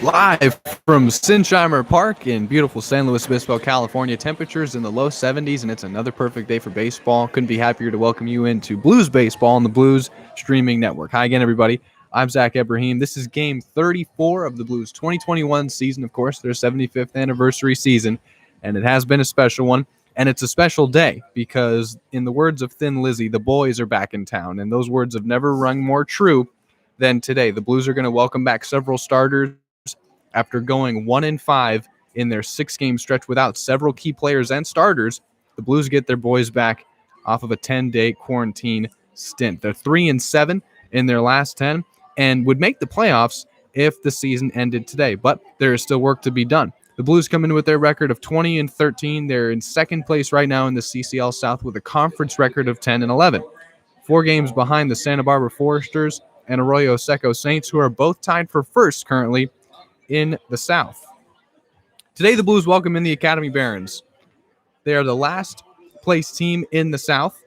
Live from Sinsheimer Park in beautiful San Luis Obispo, California. Temperatures in the low 70s, and it's another perfect day for baseball. Couldn't be happier to welcome you into Blues Baseball on the Blues Streaming Network. Hi again, everybody. I'm Zach Ibrahim. This is game 34 of the Blues 2021 season, of course, their 75th anniversary season, and it has been a special one. And it's a special day because, in the words of Thin Lizzy, the boys are back in town, and those words have never rung more true than today. The Blues are going to welcome back several starters after going 1-5 in their 6-game stretch without several key players and starters. The Blues get their boys back off of a 10-day quarantine stint. They're 3-7 in their last 10 and would make the playoffs if the season ended today, but there is still work to be done. The Blues come in with their record of 20-13. They're in second place right now in the CCL South with a conference record of 10-11. 4 games behind the Santa Barbara Foresters and Arroyo Seco Saints, who are both tied for first currently in the South. Today, the Blues welcome in the Academy Barons. They are the last place team in the South,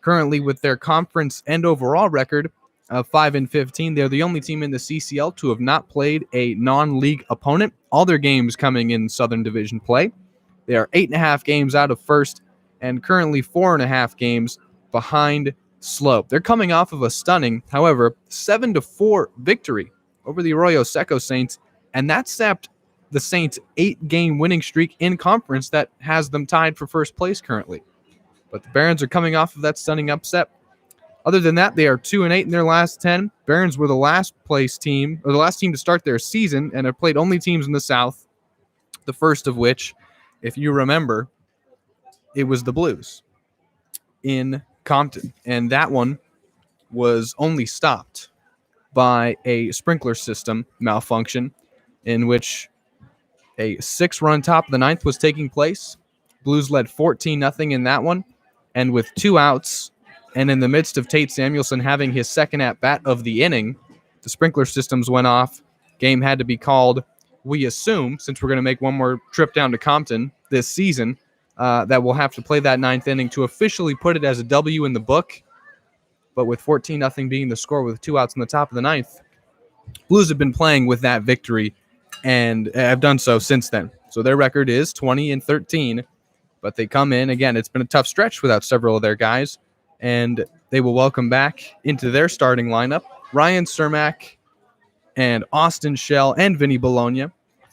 currently with their conference and overall record of 5-15. They're the only team in the CCL to have not played a non-league opponent. All their games coming in Southern Division play. They are 8.5 games out of first and currently 4.5 games behind SLO. They're coming off of a stunning, however, 7-4 victory over the Arroyo Seco Saints, and that sapped the Saints' 8-game winning streak in conference that has them tied for first place currently. But the Barons are coming off of that stunning upset. Other than that, they are 2-8 in their last 10. Barons were the last place team, or the last team to start their season, and have played only teams in the South. The first of which, if you remember, it was the Blues in Compton, and that one was only stopped by a sprinkler system malfunction in which a 6-run top of the 9th was taking place. Blues led 14-0 in that one, and with 2 outs, and in the midst of Tate Samuelson having his second at-bat of the inning, the sprinkler systems went off. Game had to be called. We assume, since we're going to make one more trip down to Compton this season, that we'll have to play that 9th inning to officially put it as a W in the book. But with 14-0 being the score with 2 outs in the top of the 9th, Blues have been playing with that victory and have done so since then. So their record is 20-13, but they come in. Again, it's been a tough stretch without several of their guys, and they will welcome back into their starting lineup Ryan Cermak and Austin Schell and Vinny Bologna,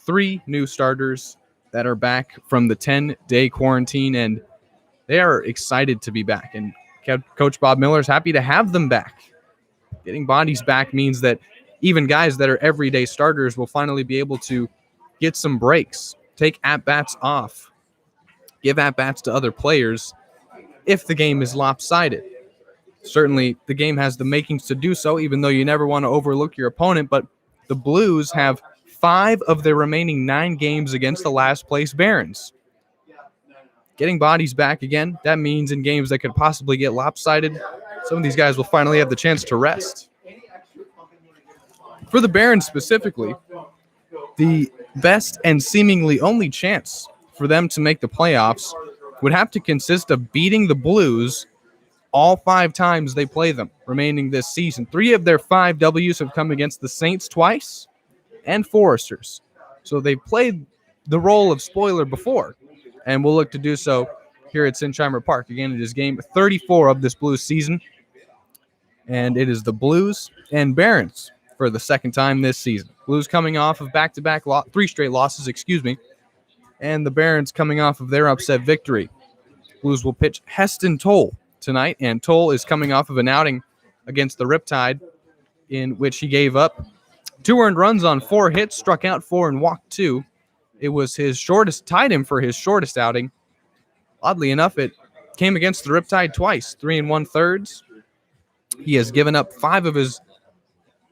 3 new starters that are back from the 10-day quarantine, and they are excited to be back. And Coach Bob Miller is happy to have them back. Getting bodies back means that even guys that are everyday starters will finally be able to get some breaks, take at-bats off, give at-bats to other players if the game is lopsided. Certainly, the game has the makings to do so, even though you never want to overlook your opponent, but the Blues have 5 of their remaining 9 games against the last-place Barons. Getting bodies back again, that means in games that could possibly get lopsided, some of these guys will finally have the chance to rest. For the Barons specifically, the best and seemingly only chance for them to make the playoffs would have to consist of beating the Blues all 5 times they play them remaining this season. 3 of their 5 W's have come against the Saints twice and Foresters. So they played the role of spoiler before, and we'll look to do so here at Sinsheimer Park. Again, it is game 34 of this Blues season, and it is the Blues and Barons for the second time this season. Blues coming off of back-to-back 3 straight losses, and the Barons coming off of their upset victory. Blues will pitch Heston Toll tonight, and Toll is coming off of an outing against the Riptide in which he gave up 2 earned runs on 4 hits, struck out 4 and walked 2. It was his shortest, tied him for his shortest outing. Oddly enough, it came against the Riptide twice, 3 1/3. He has given up 5 of his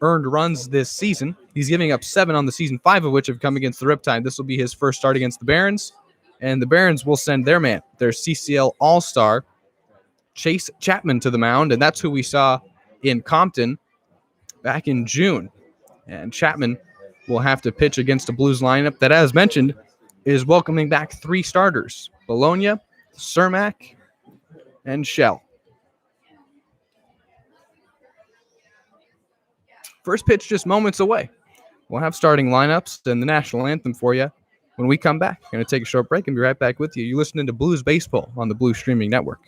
earned runs this season. He's giving up 7 on the season, 5 of which have come against the Riptide. This will be his first start against the Barons, and the Barons will send their man, their CCL All-Star, Chase Chapman, to the mound, and that's who we saw in Compton back in June. And Chapman will have to pitch against a Blues lineup that, as mentioned, is welcoming back 3 starters: Bologna, Cermak, and Schell. First pitch just moments away. We'll have starting lineups and the national anthem for you when we come back. Going to take a short break and be right back with you. You're listening to Blues Baseball on the Blues Streaming Network.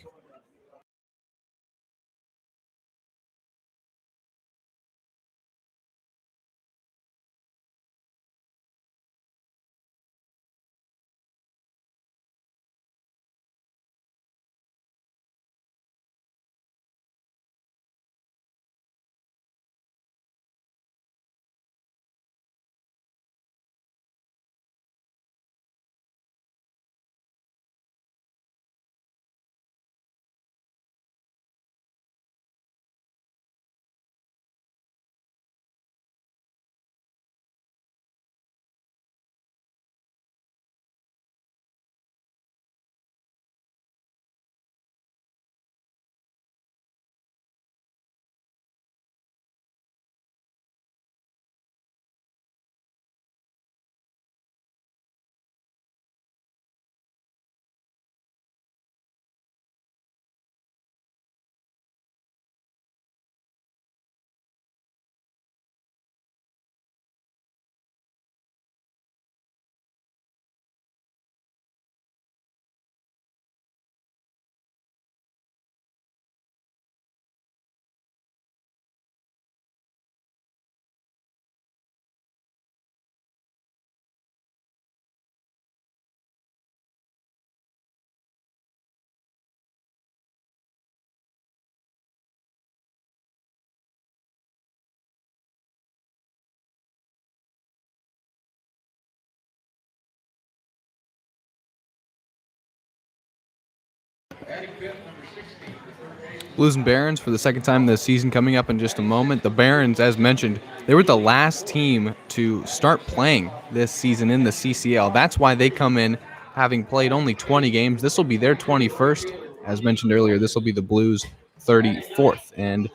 Blues and Barons for the second time this season coming up in just a moment. The Barons, as mentioned, they were the last team to start playing this season in the CCL. That's why they come in having played only 20 games. This will be their 21st. As mentioned earlier, this will be the Blues' 34th. And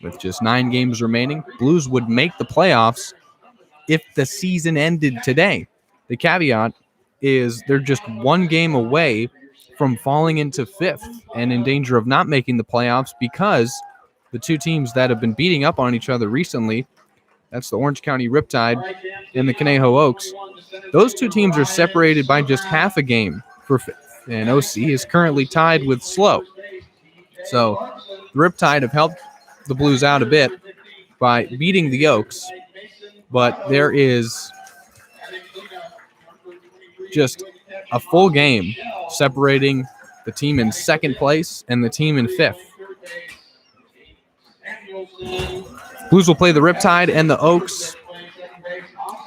with just 9 games remaining, Blues would make the playoffs if the season ended today. The caveat is they're just 1 game away from falling into 5th and in danger of not making the playoffs because the 2 teams that have been beating up on each other recently, that's the Orange County Riptide and the Conejo Oaks, those 2 teams are separated by just half a game for 5th. And OC is currently tied with SLO. So the Riptide have helped the Blues out a bit by beating the Oaks, but there is just a full game separating the team in 2nd place and the team in 5th. Blues will play the Riptide and the Oaks.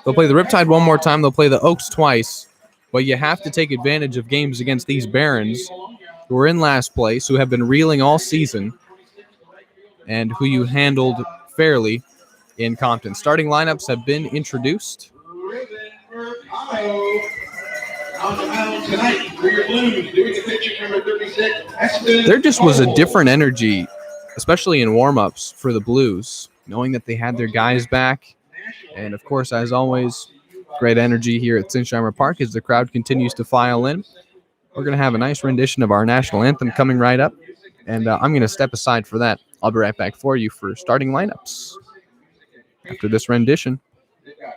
They'll play the Riptide one more time. They'll play the Oaks twice. But you have to take advantage of games against these Barons who are in last place, who have been reeling all season, and who you handled fairly in Compton. Starting lineups have been introduced. There just was a different energy, especially in warm-ups for the Blues, knowing that they had their guys back. And, of course, as always, great energy here at Sinsheimer Park as the crowd continues to file in. We're going to have a nice rendition of our national anthem coming right up, and I'm going to step aside for that. I'll be right back for you for starting lineups after this rendition. They've got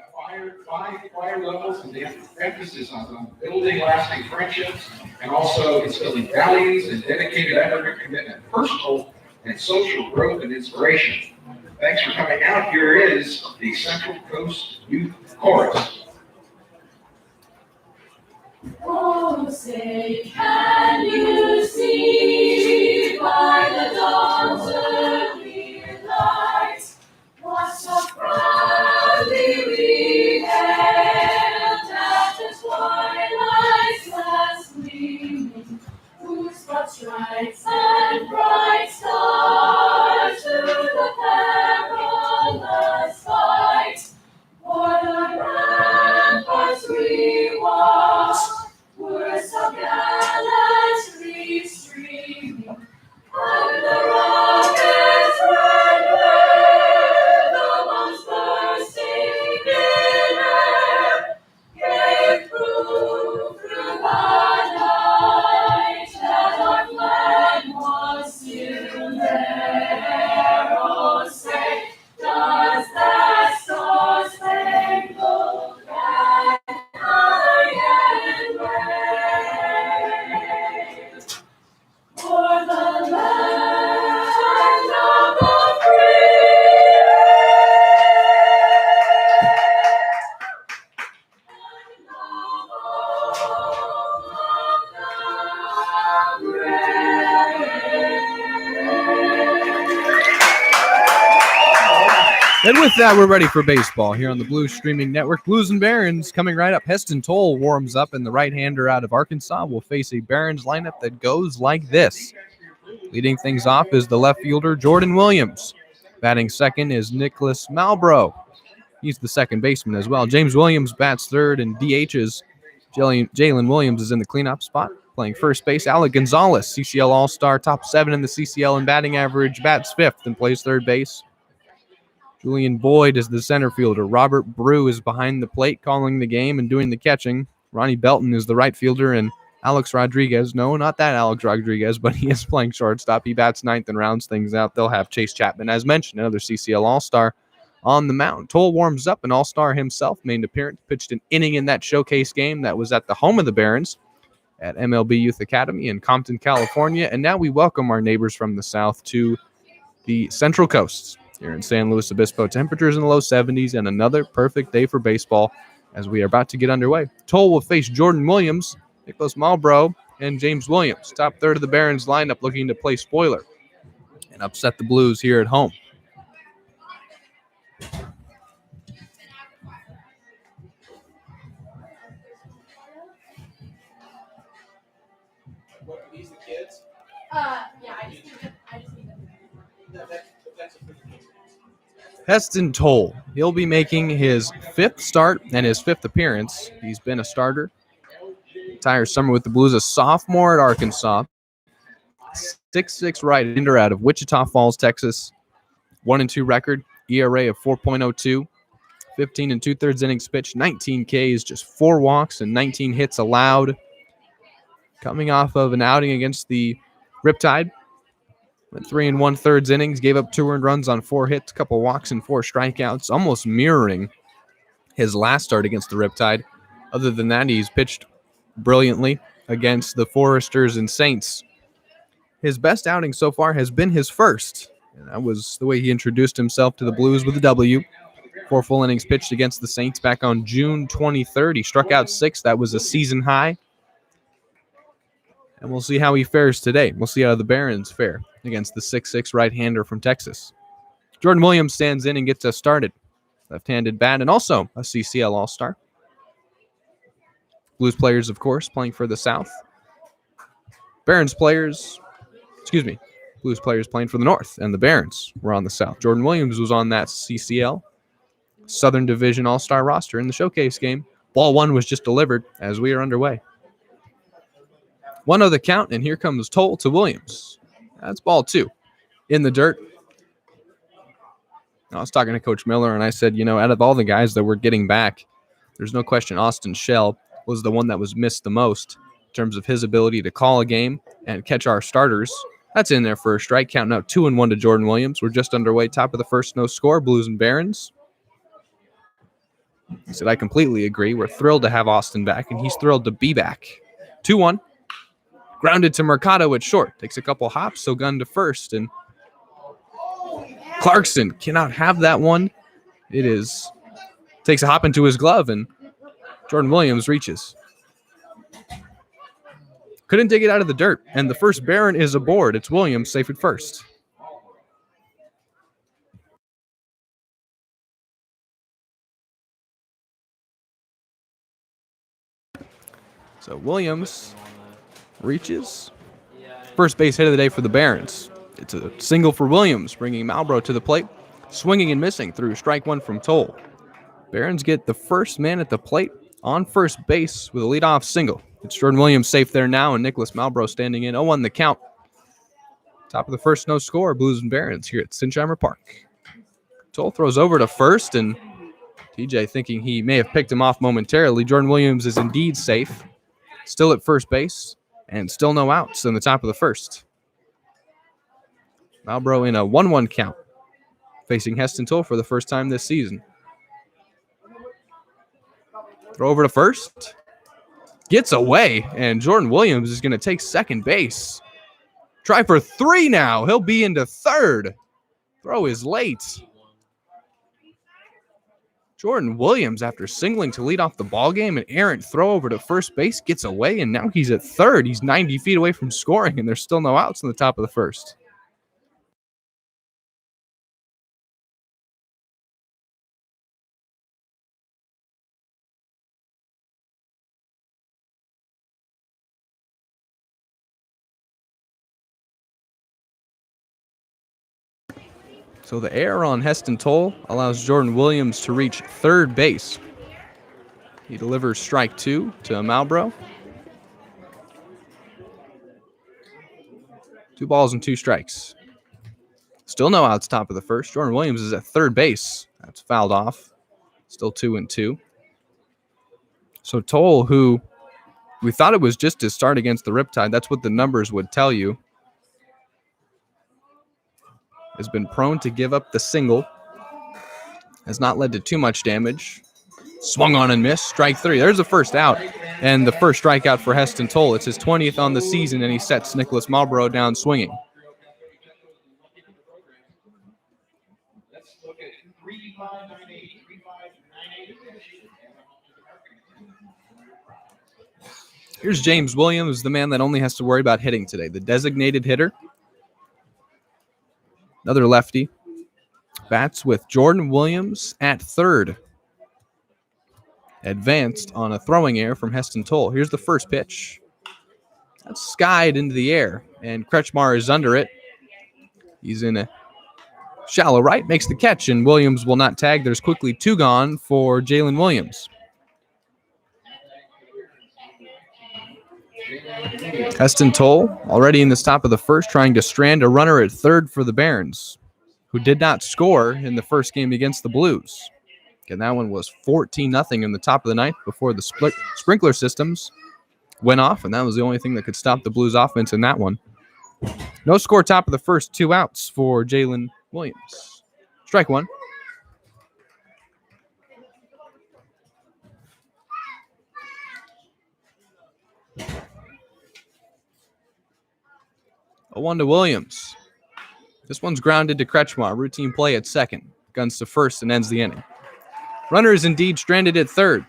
five fire levels, and they have emphasis on building lasting friendships and also instilling values and dedicated effort and commitment, personal and social growth and inspiration. Thanks for coming out. Here is the Central Coast Youth Chorus. Oh, say, can you see by the dawn's early light what so proudly we hailed at the twilight's last gleaming, whose broad stripes and bright stars through the perilous fight for the ramparts we watched were so gallantly And with that, we're ready for baseball here on the Blues Streaming Network. Blues and Barons coming right up. Heston Toll warms up, and the right-hander out of Arkansas will face a Barons lineup that goes like this. Leading things off is the left fielder, Jordan Williams. Batting second is Nicholas Malbrough. He's the second baseman as well. James Williams bats third, and DHs. Jalen Williams is in the cleanup spot. Playing first base, Alec Gonzalez, CCL All-Star, top 7 in the CCL in batting average, bats fifth and plays third base. Julian Boyd is the center fielder. Robert Brew is behind the plate calling the game and doing the catching. Ronnie Belton is the right fielder, and Alex Rodriguez, no, not that Alex Rodriguez, but he is playing shortstop. He bats ninth and rounds things out. They'll have Chase Chapman, as mentioned, another CCL All-Star on the mound. Toll warms up, an All-Star himself, made an appearance, pitched an inning in that showcase game that was at the home of the Barons at MLB Youth Academy in Compton, California. And now we welcome our neighbors from the south to the Central Coast. Here in San Luis Obispo, temperatures in the low 70s and another perfect day for baseball as we are about to get underway. Toll will face Jordan Williams, Nicholas Malbrough, and James Williams. Top third of the Barons lineup looking to play spoiler and upset the Blues here at home. These the kids? Yeah, I just need them. That's a pretty good. Heston Toll, he'll be making his fifth start and his fifth appearance. He's been a starter entire summer with the Blues, a sophomore at Arkansas. 6'6" right-hander out of Wichita Falls, Texas. 1-2 record, ERA of 4.02, 15 2/3 innings pitched, 19 Ks, just 4 walks and 19 hits allowed. Coming off of an outing against the Riptide. Went 3 1/3 innings, gave up 2 earned runs on 4 hits, a couple walks and 4 strikeouts, almost mirroring his last start against the Riptide. Other than that, he's pitched brilliantly against the Foresters and Saints. His best outing so far has been his first, and that was the way he introduced himself to the Blues with a W. 4 full innings pitched against the Saints back on June 23rd. He struck out 6. That was a season high. And we'll see how he fares today. We'll see how the Barons fare against the 6'6" right-hander from Texas. Jordan Williams stands in and gets us started. Left-handed bat and also a CCL All-Star. Blues players, of course, playing for the South. Blues players playing for the North, and the Barons were on the South. Jordan Williams was on that CCL Southern Division All-Star roster in the showcase game. Ball 1 was just delivered as we are underway. 1-0 the count, and here comes Toll to Williams. That's ball 2. In the dirt. I was talking to Coach Miller, and I said, out of all the guys that we're getting back, there's no question Austin Schell was the one that was missed the most in terms of his ability to call a game and catch our starters. That's in there for a strike. Count now 2-1 to Jordan Williams. We're just underway. Top of the first, no score. Blues and Barons. He said, I completely agree. We're thrilled to have Austin back, and he's thrilled to be back. 2-1. Grounded to Mercado at short. Takes a couple hops, so gun to first. And Clarkson cannot have that one. Takes a hop into his glove, and Jordan Williams reaches. Couldn't dig it out of the dirt, and the first Baron is aboard. It's Williams safe at first. So Williams reaches. First base hit of the day for the Barons. It's a single for Williams, bringing Malbrough to the plate. Swinging and missing through strike 1 from Toll. Barons get the first man at the plate on first base with a leadoff single. It's Jordan Williams safe there now, and Nicholas Malbrough standing in. 0-1 the count. Top of the first, no score. Blues and Barons here at Sinsheimer Park. Toll throws over to first, and TJ thinking he may have picked him off momentarily. Jordan Williams is indeed safe. Still at first base, and still no outs in the top of the first. Malbrough in a 1-1 count, facing Heston Toll for the first time this season. Throw over to first. Gets away, and Jordan Williams is going to take second base. Try for 3 now. He'll be into third. Throw is late. Jordan Williams, after singling to lead off the ballgame, an errant throw over to first base, gets away, and now he's at third. He's 90 feet away from scoring, and there's still no outs in the top of the first. So the error on Heston Toll allows Jordan Williams to reach third base. He delivers strike 2 to Malbro. 2 balls and 2 strikes. Still no outs, top of the first. Jordan Williams is at third base. That's fouled off. Still 2-2. So Toll, who we thought it was just his start against the Riptide, that's what the numbers would tell you, has been prone to give up the single. Has not led to too much damage. Swung on and missed. Strike 3. There's the first out. And the first strikeout for Heston Toll. It's his 20th on the season, and he sets Nicholas Marlborough down swinging. Let's look at 3598. 3598. Here's James Williams, the man that only has to worry about hitting today. The designated hitter. Another lefty. Bats with Jordan Williams at third. Advanced on a throwing error from Heston Toll. Here's the first pitch. That's skied into the air, and Kretschmar is under it. He's in a shallow right, makes the catch, and Williams will not tag. There's quickly 2 gone for Jalen Williams. Heston Toll already in the top of the first, trying to strand a runner at third for the Barons, who did not score in the first game against the Blues. And that one was 14-0 in the top of the ninth before the sprinkler systems went off, and that was the only thing that could stop the Blues offense in that one. No score, top of the first, 2 outs for Jalen Williams. Strike 1. A 1 to Williams. This one's grounded to Kretschmar. Routine play at second. Guns to first and ends the inning. Runner is indeed stranded at third.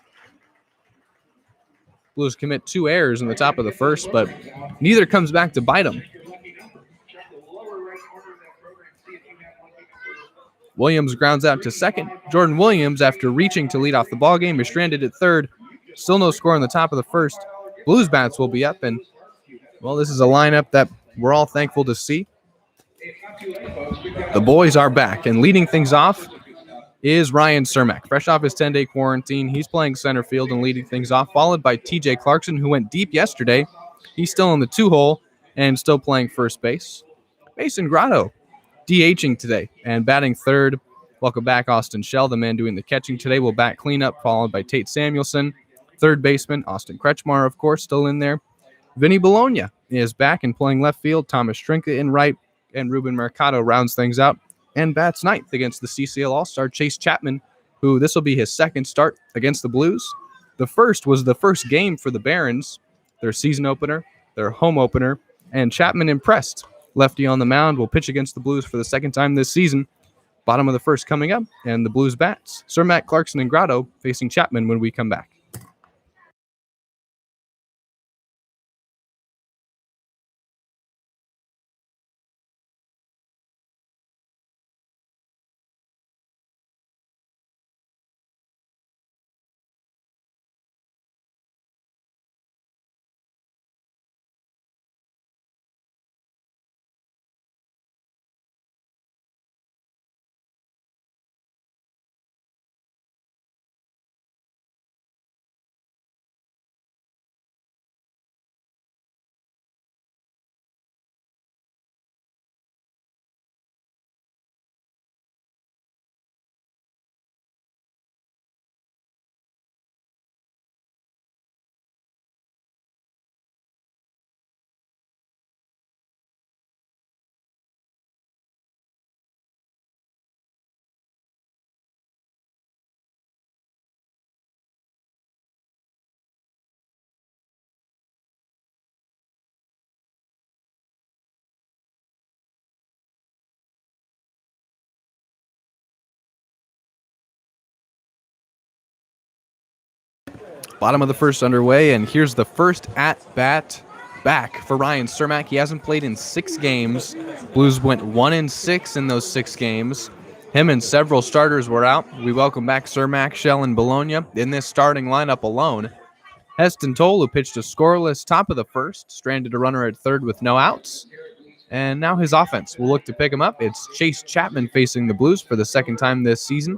Blues commit 2 errors in the top of the first, but neither comes back to bite them. Williams grounds out to second. Jordan Williams, after reaching to lead off the ballgame, is stranded at third. Still no score in the top of the first. Blues bats will be up, and, well, this is a lineup that we're all thankful to see. The boys are back, and leading things off is Ryan Cermak. Fresh off his 10-day quarantine, he's playing center field and leading things off, followed by TJ Clarkson, who went deep yesterday. He's still in the 2-hole and still playing first base. Mason Grotto DHing today and batting third. Welcome back, Austin Shell, the man doing the catching today, will bat cleanup, followed by Tate Samuelson. Third baseman, Austin Kretschmar, of course, still in there. Vinny Bologna is back and playing left field. Thomas Strinka in right, and Ruben Mercado rounds things out and bats ninth against the CCL All-Star Chase Chapman, who this will be his second start against the Blues. The first was the first game for the Barons, their season opener, their home opener, and Chapman impressed. Lefty on the mound will pitch against the Blues for the second time this season. Bottom of the first coming up, and the Blues bats. Cermak, Clarkson, and Grotto facing Chapman when we come back. Bottom of the first underway, and here's the first at-bat back for Ryan Cermak. He hasn't played in 6 games. Blues went 1-6 in those 6 games. Him and several starters were out. We welcome back Cermak, Shell, and Bologna in this starting lineup alone. Heston Toll, who pitched a scoreless top of the first, stranded a runner at third with no outs. And now his offense will look to pick him up. It's Chase Chapman facing the Blues for the second time this season.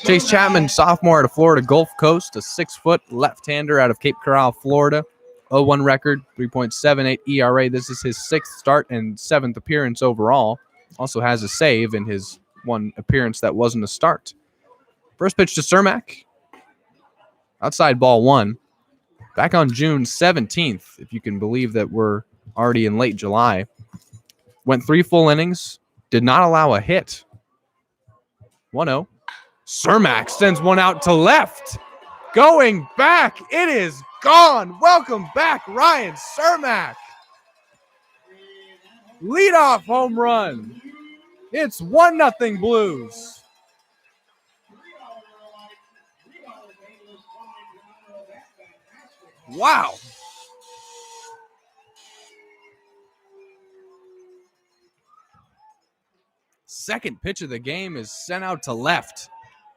Chase Chapman, sophomore out of Florida Gulf Coast, a 6-foot left-hander out of Cape Coral, Florida. 0-1 record, 3.78 ERA. This is his 6th start and 7th appearance overall. Also has a save in his one appearance that wasn't a start. First pitch to Cermak. Outside ball 1. Back on June 17th, if you can believe that we're already in late July. Went 3 full innings. Did not allow a hit. 1-0. Cermak sends one out to left. Going back. It is gone. Welcome back, Ryan Cermak. Leadoff home run. It's 1-0 Blues. Wow. Second pitch of the game is sent out to left,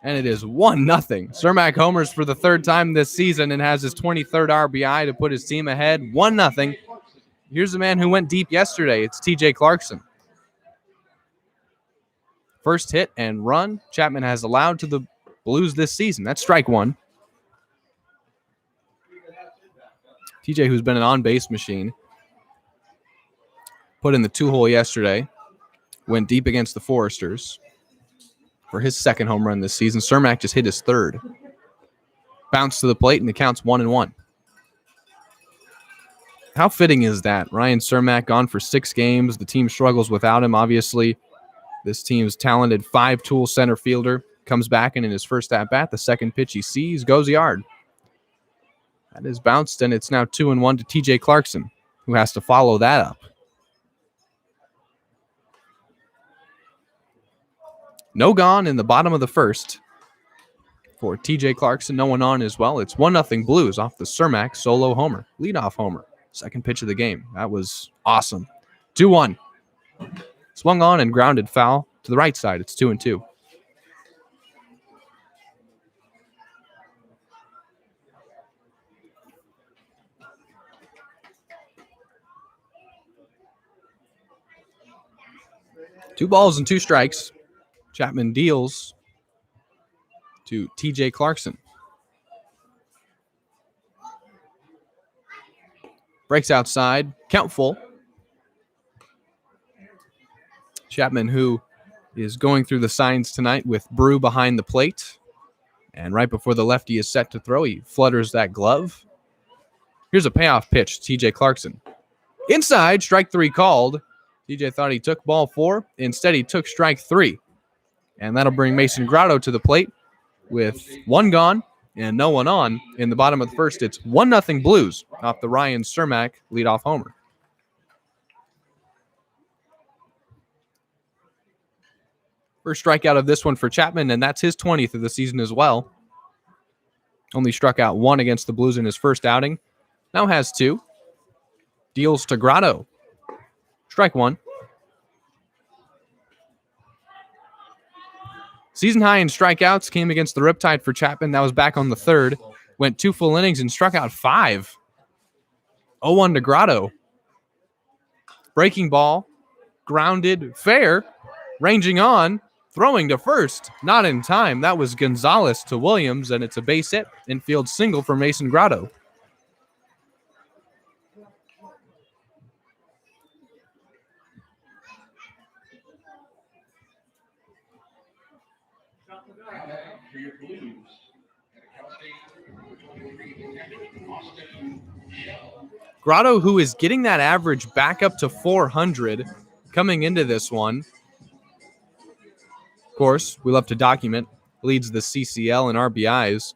and it is 1-0. Cermak homers for the 3rd time this season and has his 23rd RBI to put his team ahead. 1-0. Here's the man who went deep yesterday. It's TJ Clarkson. First hit and run Chapman has allowed to the Blues this season. That's strike 1. TJ, who's been an on-base machine, put in the 2-hole yesterday. Went deep against the Foresters for his 2nd home run this season. Cermak just hit his 3rd. Bounced to the plate, and the count's 1-1. How fitting is that? Ryan Cermak gone for 6 games. The team struggles without him, obviously. This team's talented 5-tool center fielder comes back, and in his first at-bat, the second pitch he sees goes yard. That is bounced, and it's now 2-1 to TJ Clarkson, who has to follow that up. No gone in the bottom of the 1st for TJ Clarkson. No one on as well. It's 1-0 Blues off the Cermak solo homer. Leadoff homer. Second pitch of the game. That was awesome. 2-1. Swung on and grounded foul to the right side. It's 2-2. Two balls and 2 strikes. Chapman deals to TJ Clarkson. Breaks outside. Count full. Chapman, who is going through the signs tonight with Brew behind the plate. And right before the lefty is set to throw, he flutters that glove. Here's a payoff pitch to TJ Clarkson. Inside, strike 3 called. TJ thought he took ball 4. Instead, he took strike 3. And that'll bring Mason Grotto to the plate with 1 gone and no one on. In the bottom of the 1st, it's 1-0 Blues off the Ryan Cermak leadoff homer. First strikeout of this one for Chapman, and that's his 20th of the season as well. Only struck out 1 against the Blues in his first outing. Now has 2. Deals to Grotto. Strike 1. Season high in strikeouts came against the Riptide for Chapman. That was back on the 3rd. Went 2 full innings and struck out 5. 0-1 to Grotto. Breaking ball. Grounded. Fair. Ranging on. Throwing to first. Not in time. That was Gonzalez to Williams, and it's a base hit. Infield single for Mason Grotto. Grotto, who is getting that average back up to 400 coming into this one. Of course, we love to document, leads the CCL in RBIs,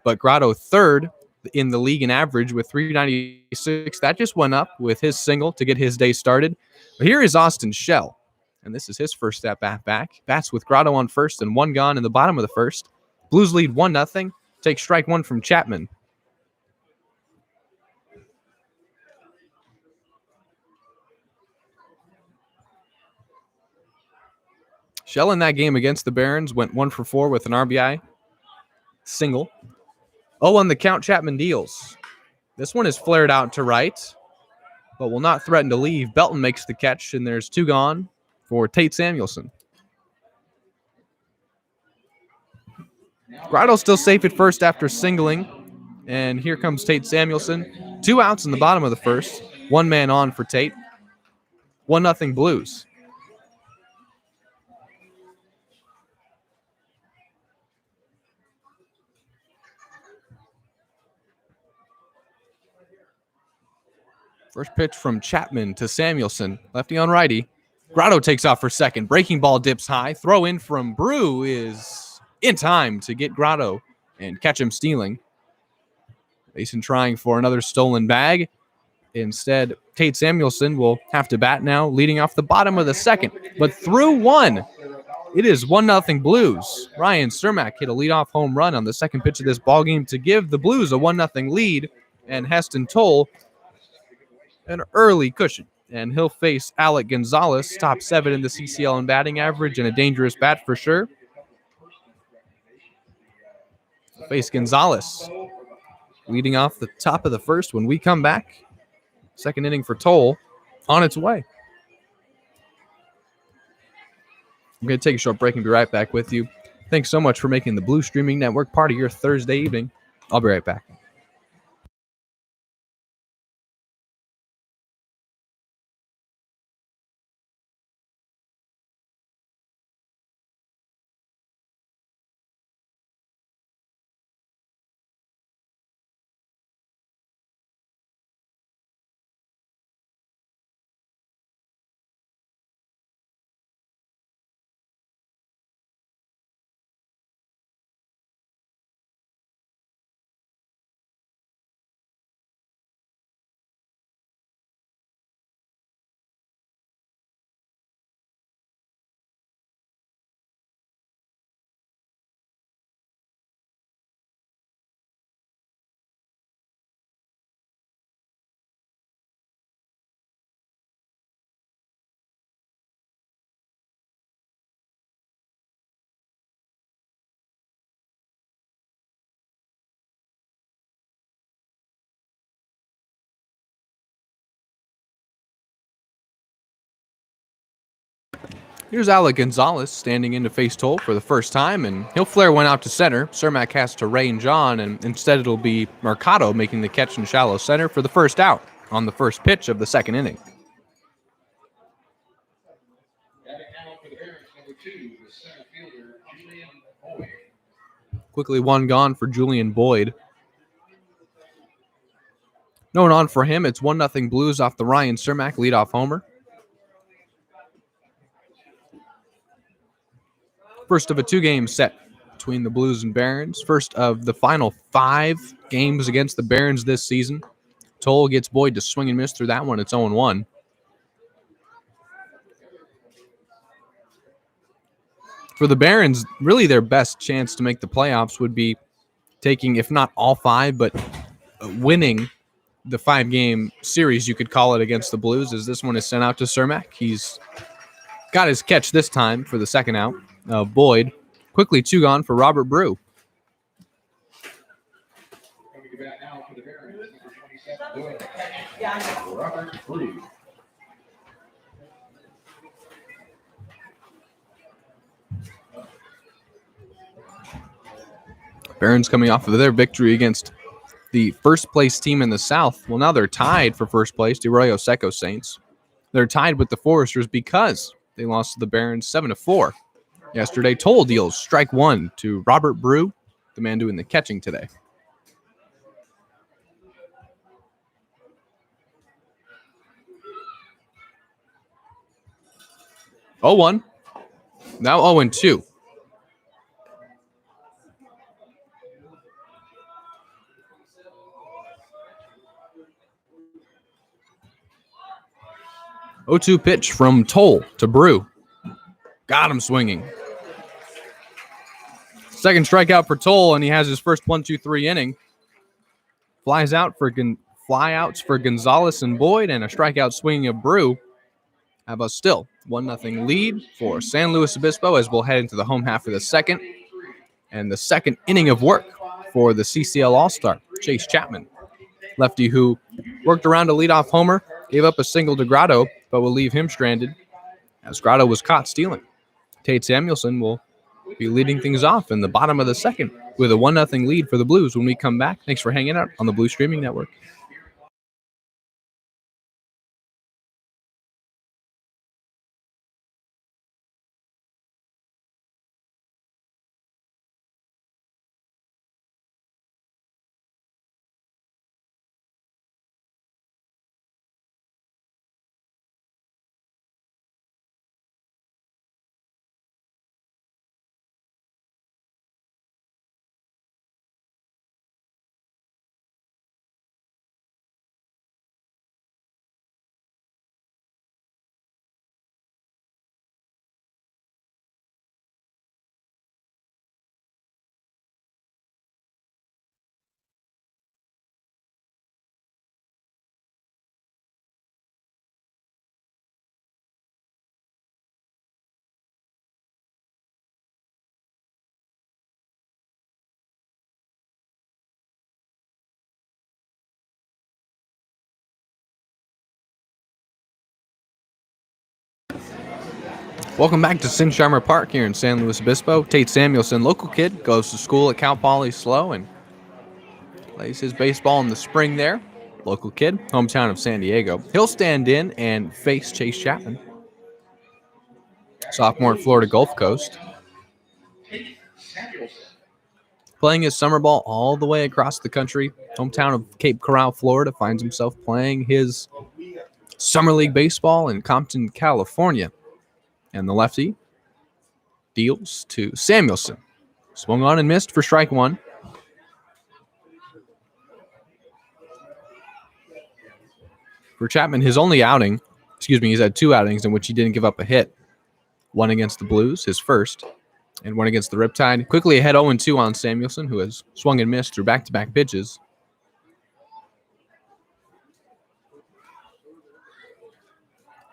but Grotto 3rd in the league in average with 396. That just went up with his single to get his day started. But here is Austin Schell, and this is his first at-bat back. Bats with Grotto on 1st and 1 gone in the bottom of the 1st. Blues lead 1-0. Take strike 1 from Chapman. Schell in that game against the Barons went 1 for 4 with an RBI single. 0-1 the count. Chapman deals. This one is flared out to right. but will not threaten to leave. Belton makes the catch, and there's 2 gone for Tate Samuelson. Grotto's still safe at first after singling, and here comes Tate Samuelson. 2 outs in the bottom of the first. 1 man on for Tate. 1-0 Blues. First pitch from Chapman to Samuelson. Lefty on righty. Grotto takes off for second. Breaking ball dips high. Throw in from Brew is in time to get Grotto and catch him stealing. Mason trying for another stolen bag. Instead, Tate Samuelson will have to bat now, leading off the bottom of the second. But through 1, it is 1-0 Blues. Ryan Cermak hit a leadoff home run on the second pitch of this ballgame to give the Blues a 1-0 lead, and Heston Toll an early cushion. And he'll face Alec Gonzalez, top 7 in the CCL in batting average, and a dangerous bat for sure. Face Gonzalez leading off the top of the first when we come back. Second inning for Toll on its way. I'm going to take a short break and be right back with you. Thanks so much for making the Blue Streaming Network part of your Thursday evening. I'll be right back. Here's Alec Gonzalez standing in to face Toll for the first time, and he'll flare one out to center. Cermak has to range on, and instead it'll be Mercado making the catch in shallow center for the first out on the first pitch of the second inning. Quickly 1 gone for Julian Boyd. No one on for him. It's 1-0 Blues off the Ryan Cermak leadoff homer. First of a 2-game set between the Blues and Barons. First of the final 5 games against the Barons this season. Toll gets Boyd to swing and miss through that one. It's 0-1. For the Barons, really their best chance to make the playoffs would be taking, if not all 5, but winning the 5-game series, you could call it, against the Blues, as this one is sent out to Cermak. He's got his catch this time for the second out. Boyd. Quickly 2 gone for Robert Brew. Robert Brew. Barons coming off of their victory against the first place team in the South. Well, now they're tied for first place, the Arroyo Seco Saints. They're tied with the Foresters because they lost to the Barons 7-4. Yesterday, Toll deals strike 1 to Robert Brew, the man doing the catching today. Oh, 1. Now 0-2. Oh-2 pitch from Toll to Brew. Got him swinging. Second strikeout for Toll, and he has his first 1-2-3 inning. Flyouts for Gonzalez and Boyd, and a strikeout swinging of Brew. Have a still 1-0 lead for San Luis Obispo as we'll head into the home half of the second. And the second inning of work for the CCL All-Star, Chase Chapman. Lefty who worked around a leadoff homer, gave up a single to Grotto, but will leave him stranded as Grotto was caught stealing. Tate Samuelson will be leading things off in the bottom of the second with a 1-0 lead for the Blues when we come back. Thanks for hanging out on the Blue Streaming Network. Welcome back to Sinsheimer Park here in San Luis Obispo. Tate Samuelson, local kid, goes to school at Cal Poly SLO and plays his baseball in the spring there. Local kid, hometown of San Diego. He'll stand in and face Chase Chapman, sophomore at Florida Gulf Coast. Playing his summer ball all the way across the country. Hometown of Cape Coral, Florida, finds himself playing his summer league baseball in Compton, California. And the lefty deals to Samuelson. Swung on and missed for strike one. For Chapman, he's had 2 outings in which he didn't give up a hit. One against the Blues, his first, and one against the Riptide. Quickly ahead 0-2 on Samuelson, who has swung and missed through back-to-back pitches.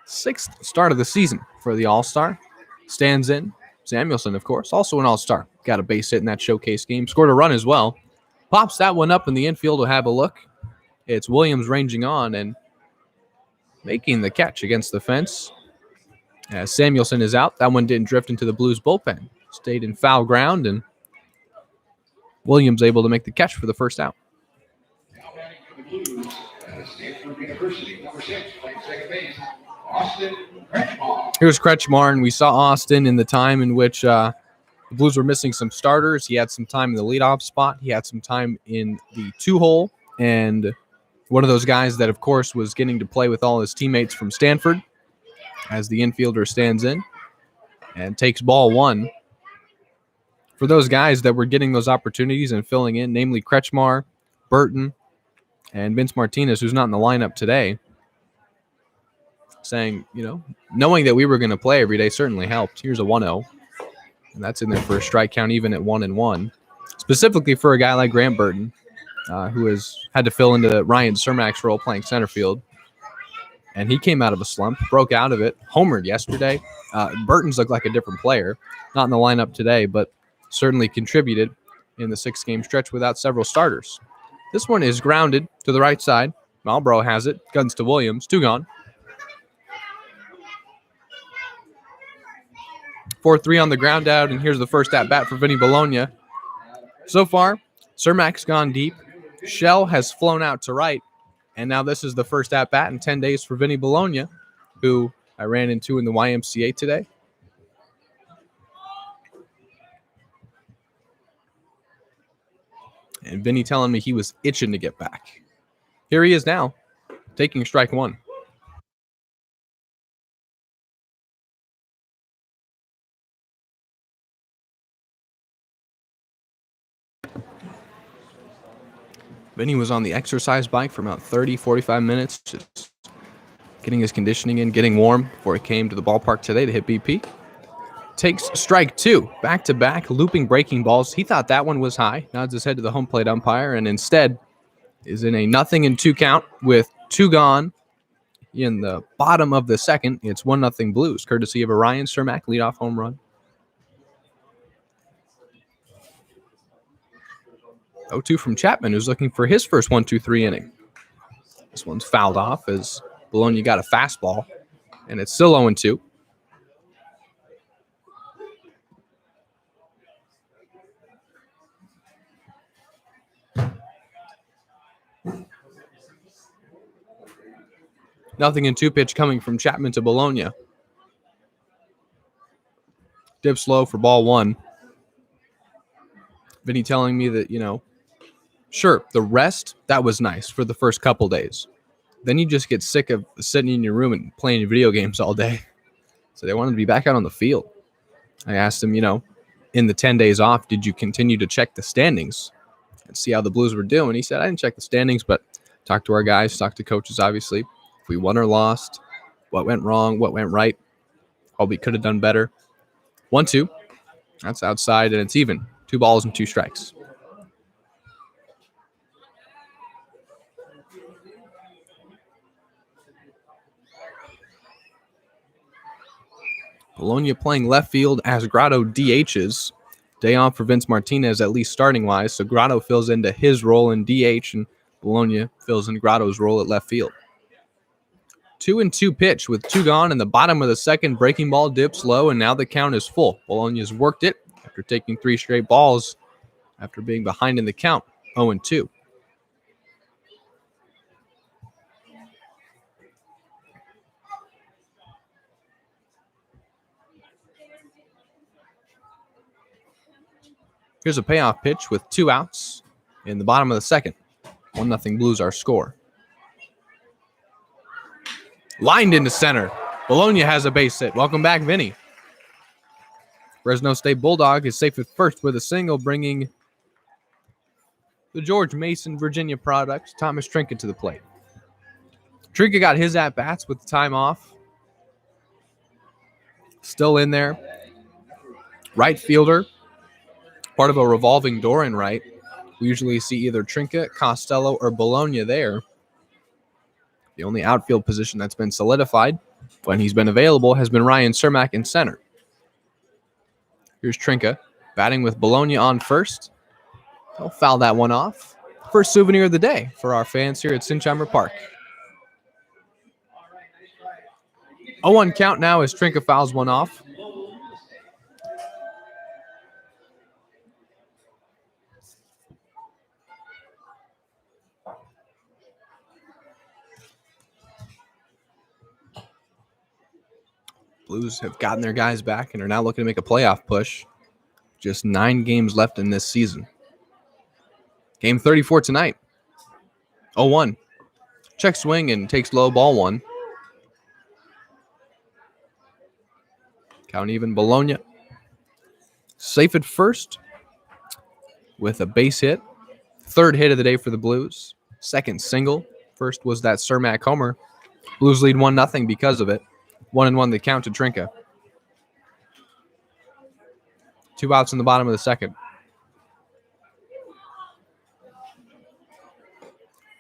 Sixth start of the season for the All-Star. Stands in. Samuelson, of course, also an All-Star. Got a base hit in that showcase game. Scored a run as well. Pops that one up in the infield to have a look. It's Williams ranging on and making the catch against the fence. As Samuelson is out, that one didn't drift into the Blues bullpen. Stayed in foul ground, and Williams able to make the catch for the first out. Now batting for the Blues, Stanford University, number 6, playing second base, Austin Kretschmar. Here's Kretschmar, and we saw Austin in the time in which the Blues were missing some starters. He had some time in the leadoff spot. He had some time in the 2-hole, and one of those guys that, of course, was getting to play with all his teammates from Stanford as the infielder stands in and takes ball 1. For those guys that were getting those opportunities and filling in, namely Kretschmar, Burton, and Vince Martinez, who's not in the lineup today, saying, knowing that we were going to play every day certainly helped. Here's a 1-0, and that's in there for a strike count even at 1-1. Specifically for a guy like Grant Burton, who has had to fill into Ryan Cermak's role playing center field. And he came out of a slump, broke out of it, homered yesterday. Burton's looked like a different player, not in the lineup today, but certainly contributed in the 6-game stretch without several starters. This one is grounded to the right side. Malbrough has it. Guns to Williams. 2 gone. 4-3 on the ground out, and here's the first at-bat for Vinny Bologna. So far, Cermak's gone deep. Shell has flown out to right, and now this is the first at-bat in 10 days for Vinny Bologna, who I ran into in the YMCA today. And Vinny telling me he was itching to get back. Here he is now, taking strike 1. Vinny was on the exercise bike for about 30, 45 minutes, just getting his conditioning in, getting warm before he came to the ballpark today to hit BP. Takes strike 2, back-to-back, looping breaking balls. He thought that one was high, nods his head to the home plate umpire, and instead is in a 0-2 count with 2 gone in the bottom of the second. It's 1-0 Blues, courtesy of a Ryan Cermak leadoff home run. 0-2 from Chapman, who's looking for his first 1-2-3 inning. This one's fouled off as Bologna got a fastball, and it's still 0-2. Nothing in 2 pitch coming from Chapman to Bologna. Dips low for ball 1. Vinny telling me that, sure, the rest, that was nice for the first couple days. Then you just get sick of sitting in your room and playing video games all day. So they wanted to be back out on the field. I asked him, in the 10 days off, did you continue to check the standings and see how the Blues were doing? He said, I didn't check the standings, but talk to our guys, talk to coaches, obviously. If we won or lost, what went wrong, what went right, what we could have done better. 1-2. That's outside, and it's even. 2 balls and 2 strikes. Bologna playing left field as Grotto DHs. Day off for Vince Martinez, at least starting-wise, so Grotto fills into his role in DH, and Bologna fills in Grotto's role at left field. 2-2 pitch with 2 gone in the bottom of the second. Breaking ball dips low, and now the count is full. Bologna's worked it after taking 3 straight balls after being behind in the count, 0-2. Here's a payoff pitch with 2 outs in the bottom of the second. 1-0 Blues our score. Lined into center. Bologna has a base hit. Welcome back, Vinny. Fresno State Bulldog is safe at first with a single, bringing the George Mason Virginia product, Thomas Trinket, to the plate. Trinket got his at-bats with the time off. Still in there. Right fielder. Part of a revolving door in right. We usually see either Trinket, Costello, or Bologna there. The only outfield position that's been solidified when he's been available has been Ryan Cermak in center. Here's Trinket batting with Bologna on first. He'll foul that one off. First souvenir of the day for our fans here at Sinchheimer Park. 0-1 count now as Trinket fouls one off. Blues have gotten their guys back and are now looking to make a playoff push. Just 9 games left in this season. Game 34 tonight. 0-1. Check swing and takes low, ball 1. Count even. Bologna safe at first with a base hit. 3rd hit of the day for the Blues. 2nd single. First was that Cermak homer. Blues lead 1-0 because of it. 1-1 the count to Trinket. 2 outs in the bottom of the second.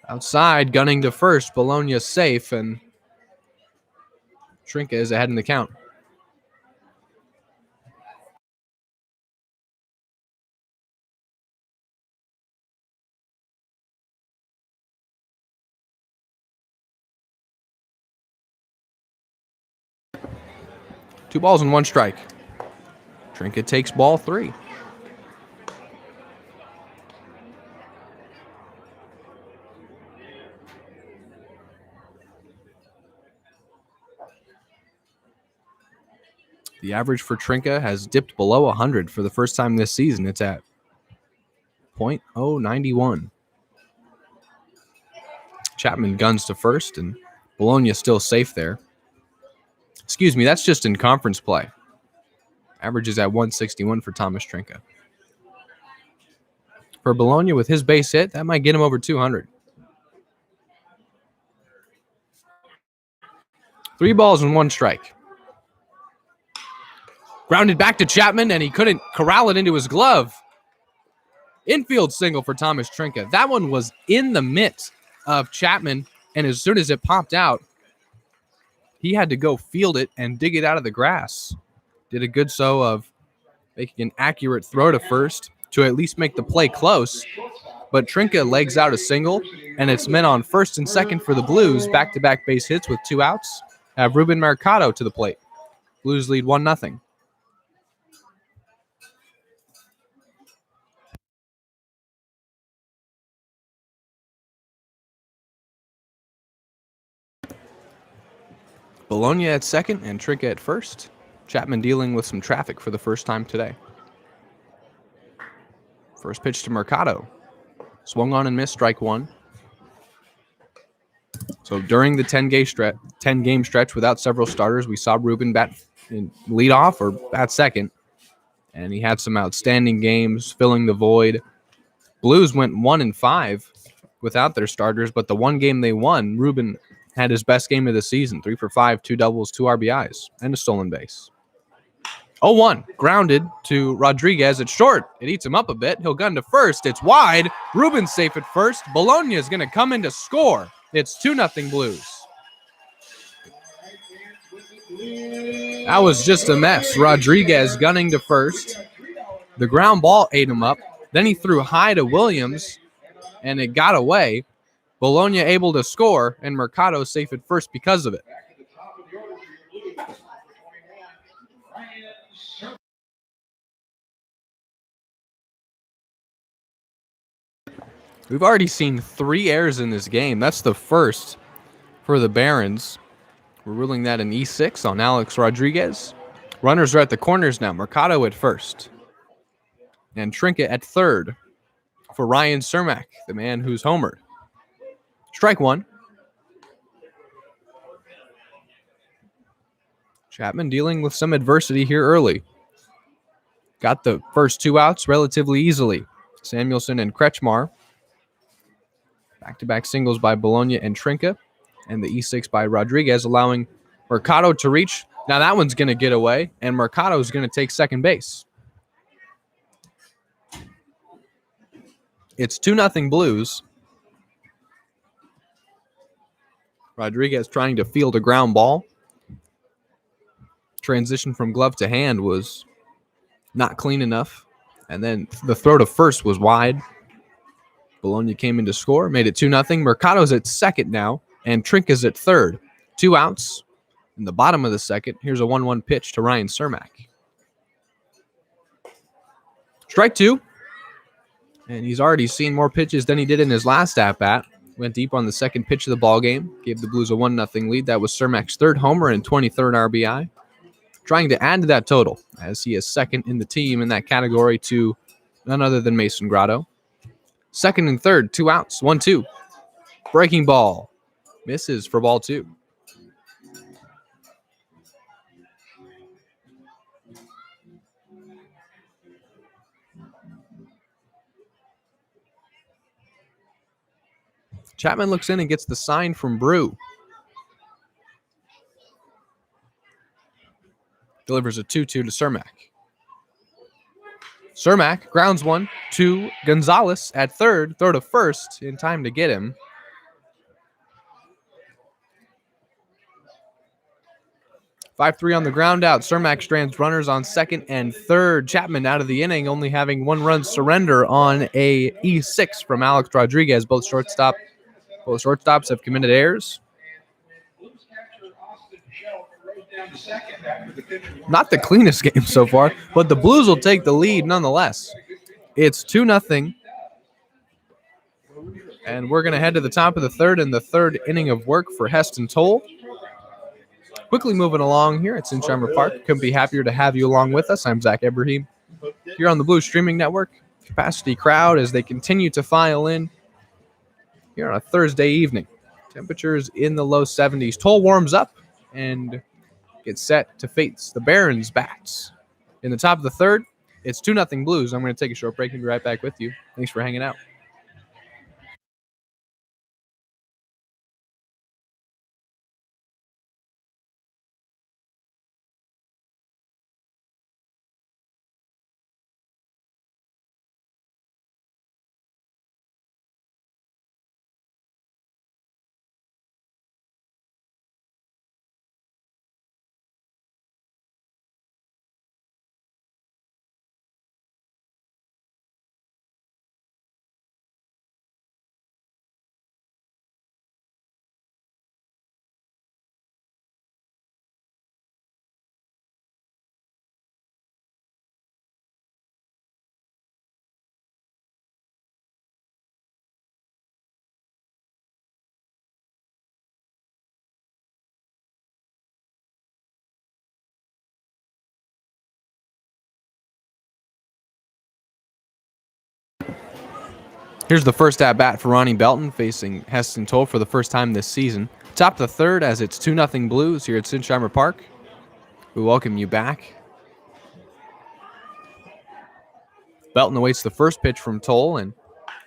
Outside, gunning to first. Bologna safe, and Trinket is ahead in the count. Two balls and 1 strike. Trinket takes ball 3. The average for Trinket has dipped below 100 for the first time this season. It's at .091. Chapman guns to first, and Bologna still safe there. Excuse me, that's just in conference play. Average is at 161 for Thomas Trinket. For Bologna, with his base hit, that might get him over 200. 3 balls and 1 strike. Grounded back to Chapman, and he couldn't corral it into his glove. Infield single for Thomas Trinket. That one was in the mitt of Chapman, and as soon as it popped out, he had to go field it and dig it out of the grass. Did a good so of making an accurate throw to first to at least make the play close. but Trinka legs out a single, and it's men on first and second for the Blues. Back-to-back base hits with 2 outs. Have Ruben Mercado to the plate. Blues lead 1-0. Bologna at second and Trinka at first. Chapman dealing with some traffic for the first time today. First pitch to Mercado. Swung on and missed, strike one. So during the 10-game stretch without several starters, we saw Ruben bat in lead off or bat second. And he had some outstanding games filling the void. Blues went 1-5 without their starters, but the one game they won, Ruben had his best game of the season. 3 for 5, 2 doubles, 2 RBIs, and a stolen base. 0-1, grounded to Rodriguez at short. It eats him up a bit. He'll gun to first. It's wide. Ruben's safe at first. Bologna is going to come in to score. It's 2-0 Blues. That was just a mess. Rodriguez gunning to first. The ground ball ate him up. Then he threw high to Williams, and it got away. Bologna able to score, and Mercado safe at first because of it. We've already seen 3 errors in this game. That's the first for the Barons. We're ruling that an E6 on Alex Rodriguez. Runners are at the corners now. Mercado at first. And Trinka at third for Ryan Cermak, the man who's homered. Strike one. Chapman dealing with some adversity here early. Got the first 2 outs relatively easily. Samuelson and Kretschmar. Back-to-back singles by Bologna and Trinka. And the E6 by Rodriguez, allowing Mercado to reach. Now that one's going to get away, and Mercado's going to take second base. It's 2-0 Blues. Rodriguez trying to field a ground ball. Transition from glove to hand was not clean enough. And then the throw to first was wide. Bologna came in to score, made it 2-0. Mercado's at second now, and Trinka's at third. 2 outs in the bottom of the second. Here's a 1-1 pitch to Ryan Cermak. Strike 2. And he's already seen more pitches than he did in his last at-bat. Went deep on the second pitch of the ballgame. Gave the Blues a 1-0 lead. That was Cermak's third homer and 23rd RBI. Trying to add to that total, as he is second in the team in that category to none other than Mason Grotto. Second and third, 2 outs, 1-2. Breaking ball. Misses for ball 2. Chapman looks in and gets the sign from Brew. Delivers a 2-2 to Cermak. Cermak grounds one to Gonzalez at third. Throw to first in time to get him. "5-3 on the ground out. Cermak strands runners on second and third. Chapman out of the inning, only having 1 run surrender on a E6 from Alex Rodriguez. Both shortstops have committed errors. Not the cleanest game so far, but the Blues will take the lead nonetheless. It's 2-0. And we're going to head to the top of the third in the third inning of work for Heston Toll. Quickly moving along here at Sinsheimer Park. Couldn't be happier to have you along with us. I'm Zach Ebrahim here on the Blues Streaming Network. Capacity crowd as they continue to file in here on a Thursday evening. Temperatures in the low 70s. Toll warms up and gets set to face the Barons bats. In the top of the third, it's 2-0 Blues. I'm going to take a short break and be right back with you. Thanks for hanging out. Here's the first at bat for Ronnie Belton facing Heston Toll for the first time this season. Top of the third as it's 2-0 Blues here at Sinsheimer Park. We welcome you back. Belton awaits the first pitch from Toll, and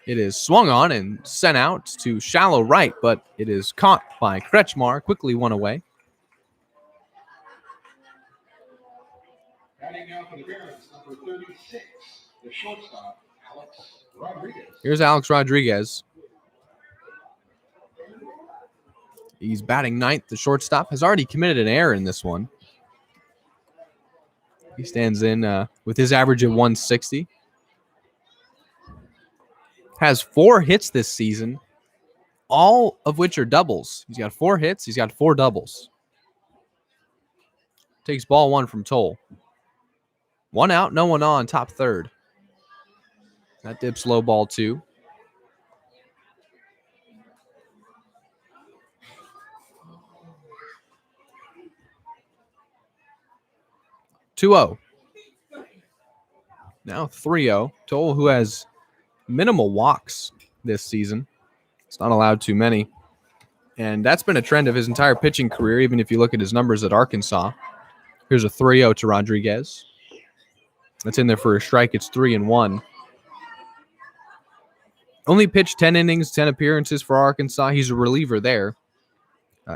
it is swung on and sent out to shallow right, but it is caught by Kretschmar, quickly one away. Batting now for the Barons, number 36, the shortstop, Alex Rodriguez. Here's Alex Rodriguez. He's batting ninth. The shortstop has already committed an error in this one. He stands in with his average of 160. Has 4 hits this season, all of which are doubles. He's got 4 hits. He's got 4 doubles. Takes ball 1 from Toll. 1 out, no one on, top third. That dips low ball 2. 2-0. Now 3-0. Toll, who has minimal walks this season. It's not allowed too many. And that's been a trend of his entire pitching career, even if you look at his numbers at Arkansas. Here's a 3-0 to Rodriguez. That's in there for a strike. It's 3-1. Only pitched 10 innings, 10 appearances for Arkansas. He's a reliever there.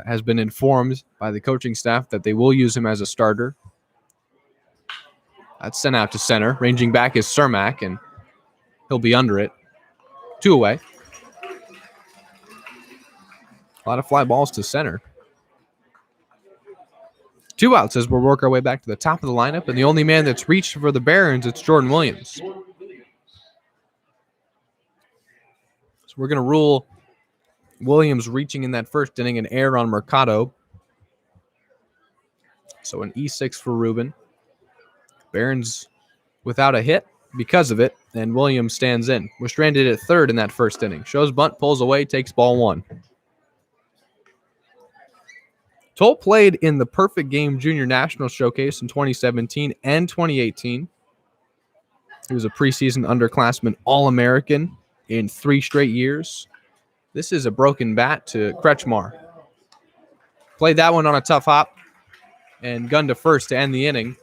Has been informed by the coaching staff that they will use him as a starter. That's sent out to center. Ranging back is Cermak, and he'll be under it. 2 away. A lot of fly balls to center. 2 outs as we'll work our way back to the top of the lineup. And the only man that's reached for the Barons, it's Jordan Williams. So we're going to rule Williams reaching in that first inning an error on Mercado. So an E6 for Rubin. Barons without a hit because of it, and Williams stands in. We're stranded at third in that first inning. Shows bunt, pulls away, takes ball 1. Toll played in the Perfect Game Junior National Showcase in 2017 and 2018. He was a preseason underclassman All-American in 3 straight years. This is a broken bat to Kretschmar. Played that one on a tough hop and gunned to first to end the inning.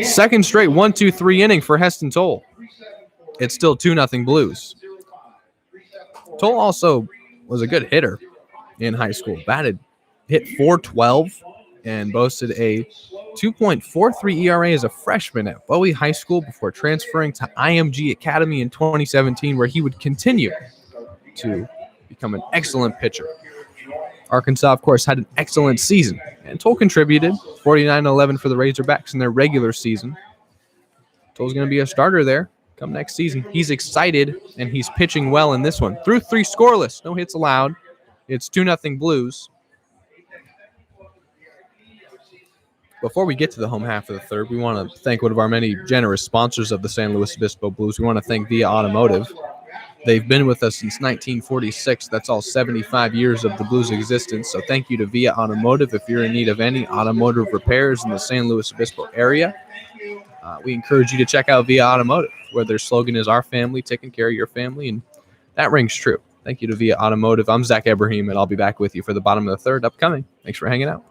Second straight 1-2-3 inning for Heston Toll. It's still 2-0 Blues. Toll also was a good hitter in high school. Hit .412 and boasted a 2.43 ERA as a freshman at Bowie High School before transferring to IMG Academy in 2017, where he would continue to become an excellent pitcher. Arkansas, of course, had an excellent season, and Toll contributed 49-11 for the Razorbacks in their regular season. Toll's going to be a starter there come next season. He's excited, and he's pitching well in this one. Through 3 scoreless, no hits allowed. It's 2-0 Blues. Before we get to the home half of the third, we want to thank one of our many generous sponsors of the San Luis Obispo Blues. We want to thank Via Automotive. They've been with us since 1946. That's all 75 years of the Blues' existence. So thank you to Via Automotive. If you're in need of any automotive repairs in the San Luis Obispo area, we encourage you to check out Via Automotive, where their slogan is "Our family, taking care of your family," and that rings true. Thank you to Via Automotive. I'm Zach Ebrahim, and I'll be back with you for the bottom of the third upcoming. Thanks for hanging out.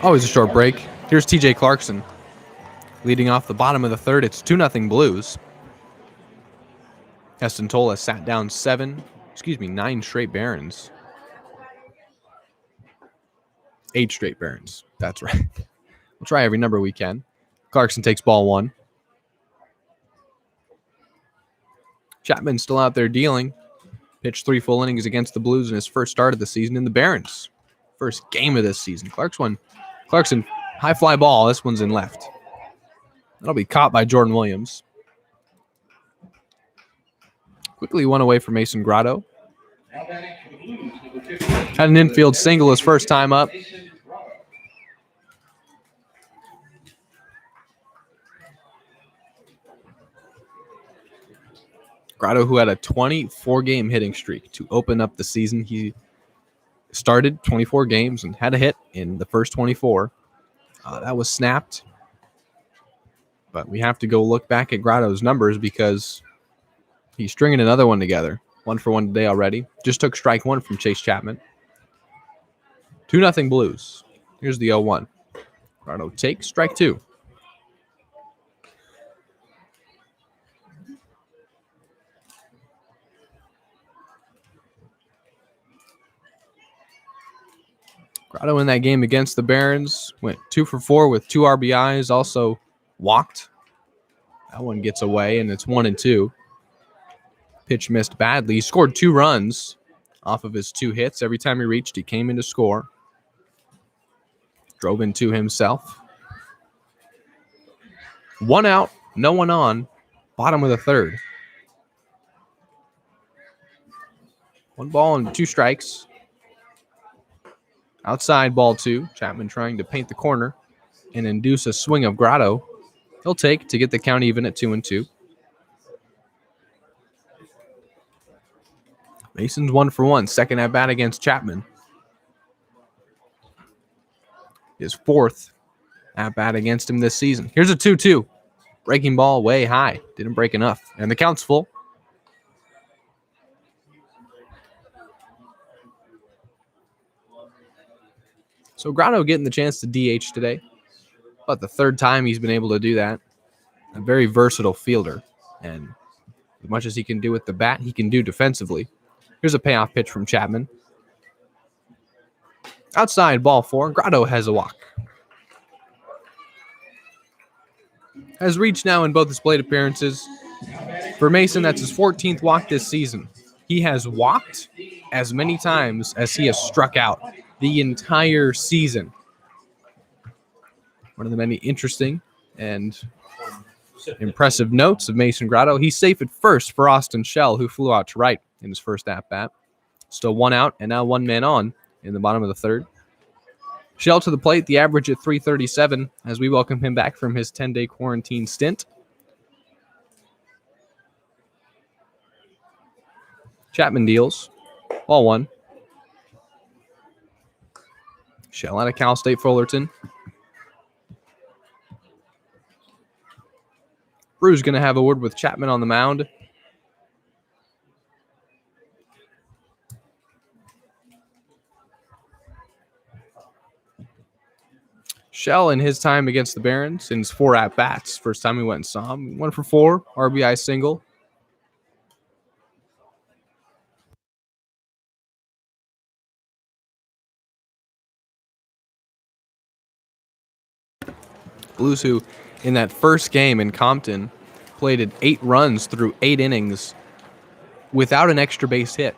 Always a short break. Here's TJ Clarkson leading off the bottom of the third. It's 2-0 Blues. Heston Toll has sat down 9 straight Barons. 8 straight Barons. That's right. We'll try every number we can. Clarkson takes ball 1. Chapman still out there dealing. Pitched 3 full innings against the Blues in his first start of the season in the Barons. First game of this season. Clarkson, high fly ball. This one's in left. That'll be caught by Jordan Williams. Quickly one away from Mason Grotto. Had an infield single his first time up. Grotto, who had a 24-game hitting streak to open up the season. He started 24 games and had a hit in the first 24. That was snapped. But we have to go look back at Grotto's numbers because he's stringing another one together. 1-for-1 today already. Just took strike one from Chase Chapman. 2-0 Blues. Here's the 0-1. Grotto takes strike two. Grotto in that game against the Barons went 2-for-4 with 2 RBIs, also walked. That one gets away, and it's 1-2. Pitch missed badly. He scored 2 runs off of his 2 hits. Every time he reached, he came in to score. Drove in 2 himself. 1 out, no one on. Bottom of the third. 1 ball and 2 strikes. Outside ball 2. Chapman trying to paint the corner and induce a swing of Grotto. He'll take to get the count even at 2-2. Mason's 1-for-1. Second at bat against Chapman. His 4th at bat against him this season. Here's a 2-2. Breaking ball way high. Didn't break enough. And the count's full. So Grotto getting the chance to DH today. But the 3rd time he's been able to do that. A very versatile fielder. And as much as he can do with the bat, he can do defensively. Here's a payoff pitch from Chapman. Outside ball 4. Grotto has a walk. Has reached now in both his plate appearances. For Mason, that's his 14th walk this season. He has walked as many times as he has struck out the entire season. One of the many interesting and impressive notes of Mason Grotto. He's safe at first for Austin Shell, who flew out to right in his first at-bat. Still 1 out and now 1 man on in the bottom of the third. Shell to the plate, the average at .337 as we welcome him back from his 10-day quarantine stint. Chapman deals. Ball 1. Shell out of Cal State Fullerton. Brew's going to have a word with Chapman on the mound. Shell in his time against the Barons in his 4 at-bats. First time we went and saw him. 1-for-4, RBI single. Blues, who in that first game in Compton played 8 runs through 8 innings without an extra base hit.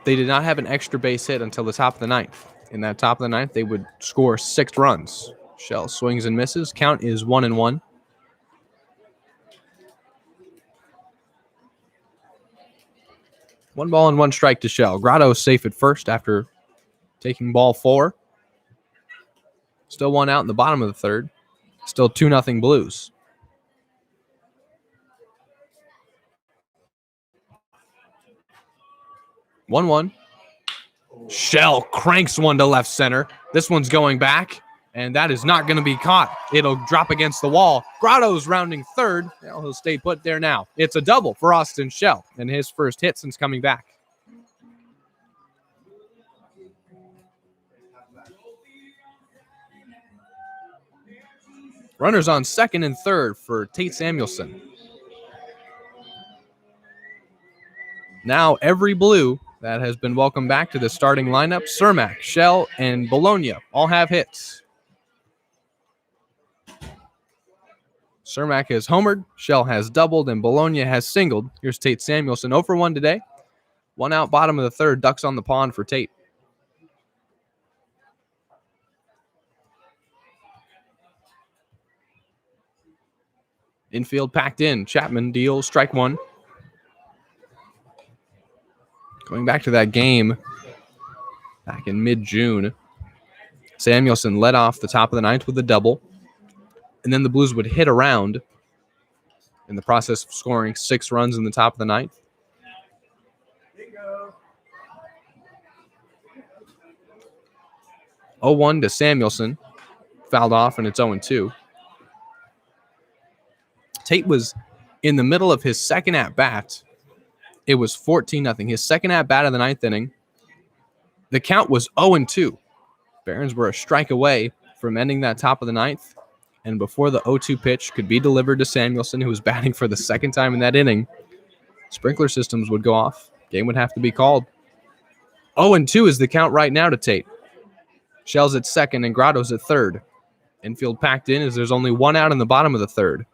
They did not have an extra base hit until the top of the 9th. In that top of the 9th, they would score 6 runs. Shell swings and misses. Count is 1-1. One ball and 1 strike to Shell. Grotto safe at first after taking ball 4. Still 1 out in the bottom of the third. Still 2-0 Blues. One. Shell cranks one to left center. This one's going back, and that is not going to be caught. It'll drop against the wall. Grotto's rounding third. Well, he'll stay put there now. It's a double for Austin Shell, and his first hit since coming back. Runners on second and third for Tate Samuelson. Now every Blue that has been welcomed back to the starting lineup, Cermak, Shell, and Bologna all have hits. Cermak has homered, Shell has doubled, and Bologna has singled. Here's Tate Samuelson, 0-for-1 today. 1 out, bottom of the third, ducks on the pond for Tate. Infield packed in. Chapman deals strike one. Going back to that game back in mid-June, Samuelson led off the top of the ninth with a double, and then the Blues would hit around in the process of scoring 6 runs in the top of the ninth. Oh, 0-1 to Samuelson. Fouled off, and it's 0-2. Tate was in the middle of his second at-bat. It was 14-0. His second at-bat of the ninth inning. The count was 0-2. Barons were a strike away from ending that top of the ninth. And before the 0-2 pitch could be delivered to Samuelson, who was batting for the second time in that inning, sprinkler systems would go off. Game would have to be called. 0-2 is the count right now to Tate. Shell's at second and Grotto's at third. Infield packed in as there's only 1 out in the bottom of the third.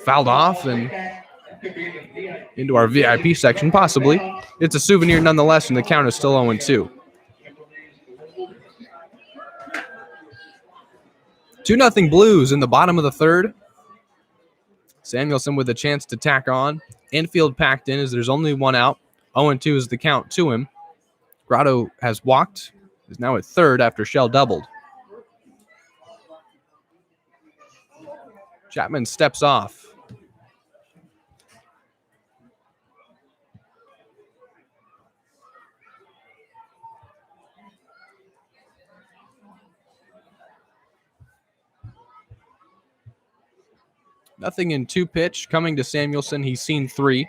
Fouled off and into our VIP section, possibly. It's a souvenir nonetheless, and the count is still 0-2. 2-0 Blues in the bottom of the third. Samuelson with a chance to tack on. Infield packed in as there's only 1 out. 0-2 is the count to him. Grotto has walked, is now at third after Shell doubled. Chapman steps off. Nothing in 2 pitch coming to Samuelson. He's seen 3.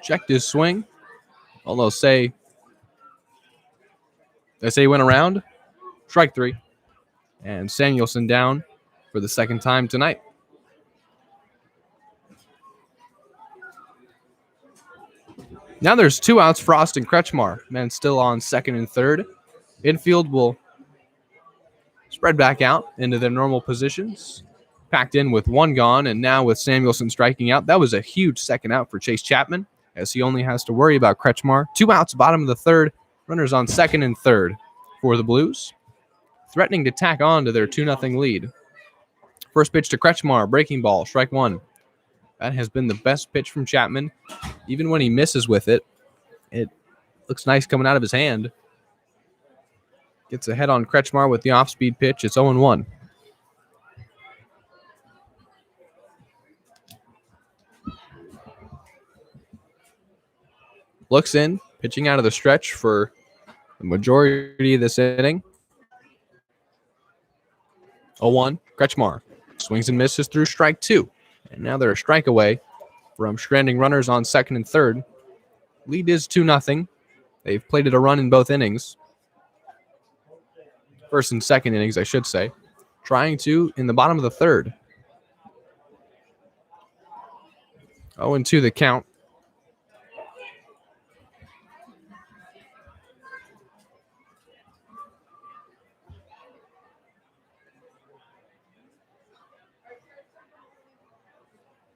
Checked his swing. Although they say he went around. Strike 3. And Samuelson down for the second time tonight. Now there's 2 outs. Frost and Kretschmar. Men still on second and third. Infield will spread back out into their normal positions. Packed in with 1 gone, and now with Samuelson striking out. That was a huge second out for Chase Chapman, as he only has to worry about Kretschmar. 2 outs, bottom of the third. Runners on second and third for the Blues, threatening to tack on to their 2-0 lead. First pitch to Kretschmar, breaking ball, strike 1. That has been the best pitch from Chapman. Even when he misses with it, it looks nice coming out of his hand. Gets ahead on Kretschmar with the off-speed pitch. It's 0-1. Looks in, pitching out of the stretch for the majority of this inning. 0-1, Kretschmar swings and misses through strike 2. And now they're a strike away from stranding runners on second and third. Lead is 2-0. They've played it a run in both innings. First and second innings, I should say. Trying to in the bottom of the third. 0-2 the count.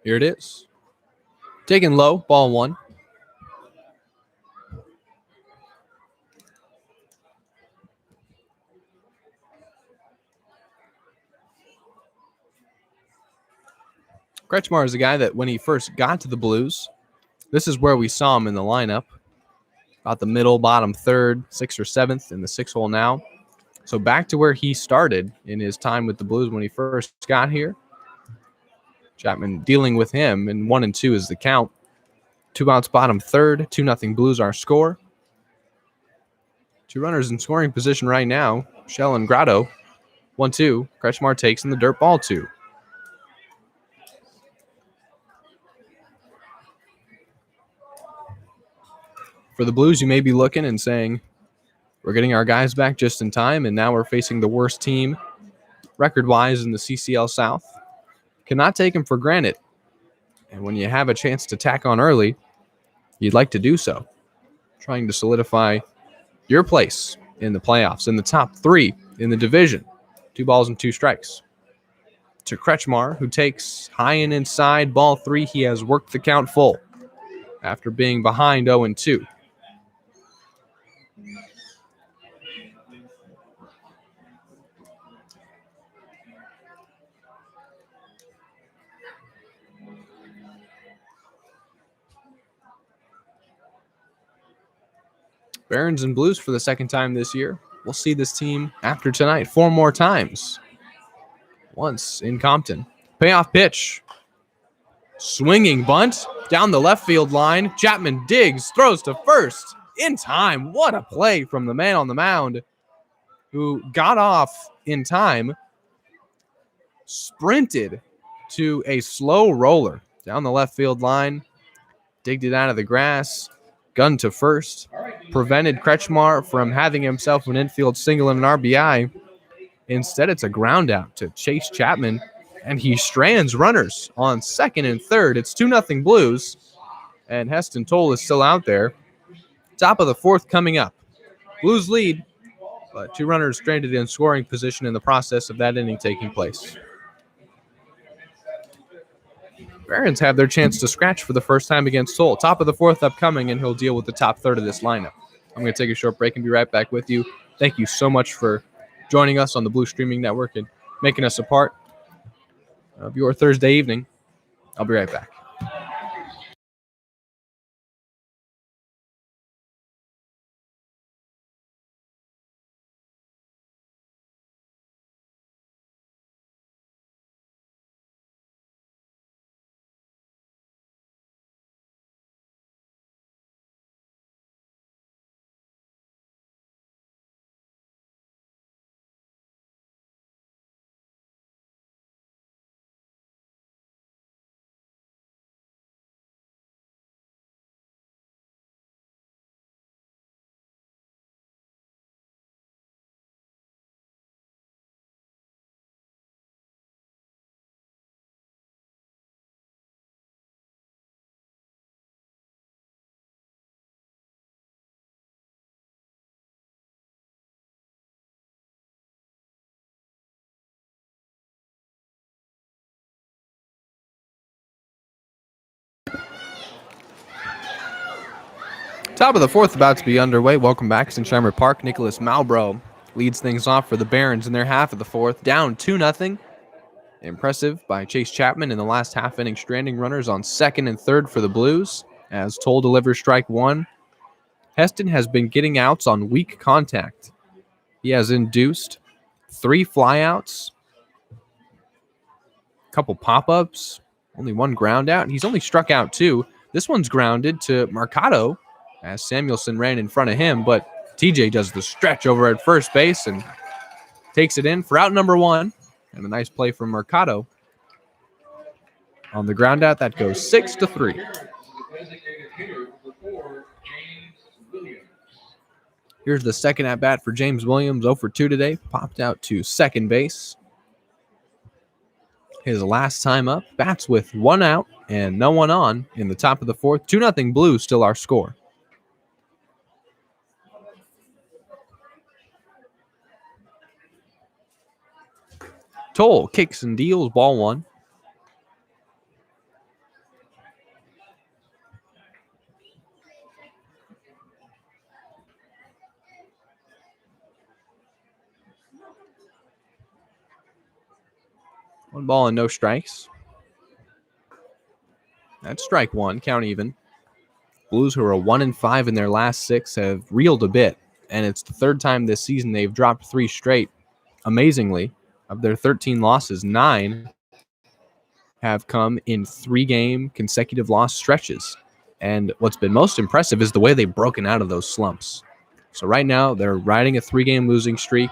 Here it is. Taken low, ball 1. Kretschmar is a guy that when he first got to the Blues, this is where we saw him in the lineup. About the middle, bottom third, 6th or 7th in the 6 hole now. So back to where he started in his time with the Blues when he first got here. Chapman dealing with him, and 1-2 is the count. 2 outs, bottom third, 2-0 Blues our score. 2 runners in scoring position right now. Shell and Grotto. 1-2. Kretschmar takes in the dirt, ball 2. For the Blues, you may be looking and saying, we're getting our guys back just in time, and now we're facing the worst team record-wise in the CCL South. Cannot take them for granted. And when you have a chance to tack on early, you'd like to do so. Trying to solidify your place in the playoffs, in the top 3 in the division. 2 balls and 2 strikes. To Kretschmar, who takes high and inside, ball 3. He has worked the count full after being behind 0-2. Barons and Blues for the second time this year. We'll see this team after tonight 4 more times. Once in Compton. Payoff pitch. Swinging bunt down the left field line. Chapman digs, throws to first in time. What a play from the man on the mound who got off in time, sprinted to a slow roller down the left field line, digged it out of the grass, gun to first, prevented Kretschmar from having himself an infield single and an RBI. Instead, it's a ground out to Chase Chapman, and he strands runners on second and third. It's 2-0 Blues, and Heston Toll is still out there. Top of the fourth coming up. Blues lead, but 2 runners stranded in scoring position in the process of that inning taking place. Barons have their chance to scratch for the first time against Toll. Top of the fourth upcoming, and he'll deal with the top third of this lineup. I'm going to take a short break and be right back with you. Thank you so much for joining us on the Blue Streaming Network and making us a part of your Thursday evening. I'll be right back. Top of the fourth about to be underway. Welcome back, Sinsheimer Park. Nicholas Malbrough leads things off for the Barons in their half of the fourth. Down 2-0. Impressive by Chase Chapman in the last half inning, stranding runners on second and third for the Blues. As Toll delivers strike one. Heston has been getting outs on weak contact. He has induced 3 flyouts, a couple pop-ups, only 1 ground out. He's only struck out 2. This one's grounded to Mercado as Samuelson ran in front of him, but TJ does the stretch over at first base and takes it in for out number 1. And a nice play from Mercado. On the ground out, that goes 6-3. Here's the second at bat for James Williams, 0 for 2 today. Popped out to second base. His last time up, bats with 1 out and no one on in the top of the fourth. 2-0 Blues, still our score. Toll kicks and deals, ball 1. One ball and no strikes. That's strike 1, count even. Blues, who are 1-5 in their last 6, have reeled a bit, and it's the third time this season they've dropped 3 straight. Amazingly, of their 13 losses, 9 have come in 3-game consecutive loss stretches. And what's been most impressive is the way they've broken out of those slumps. So right now, they're riding a 3-game losing streak.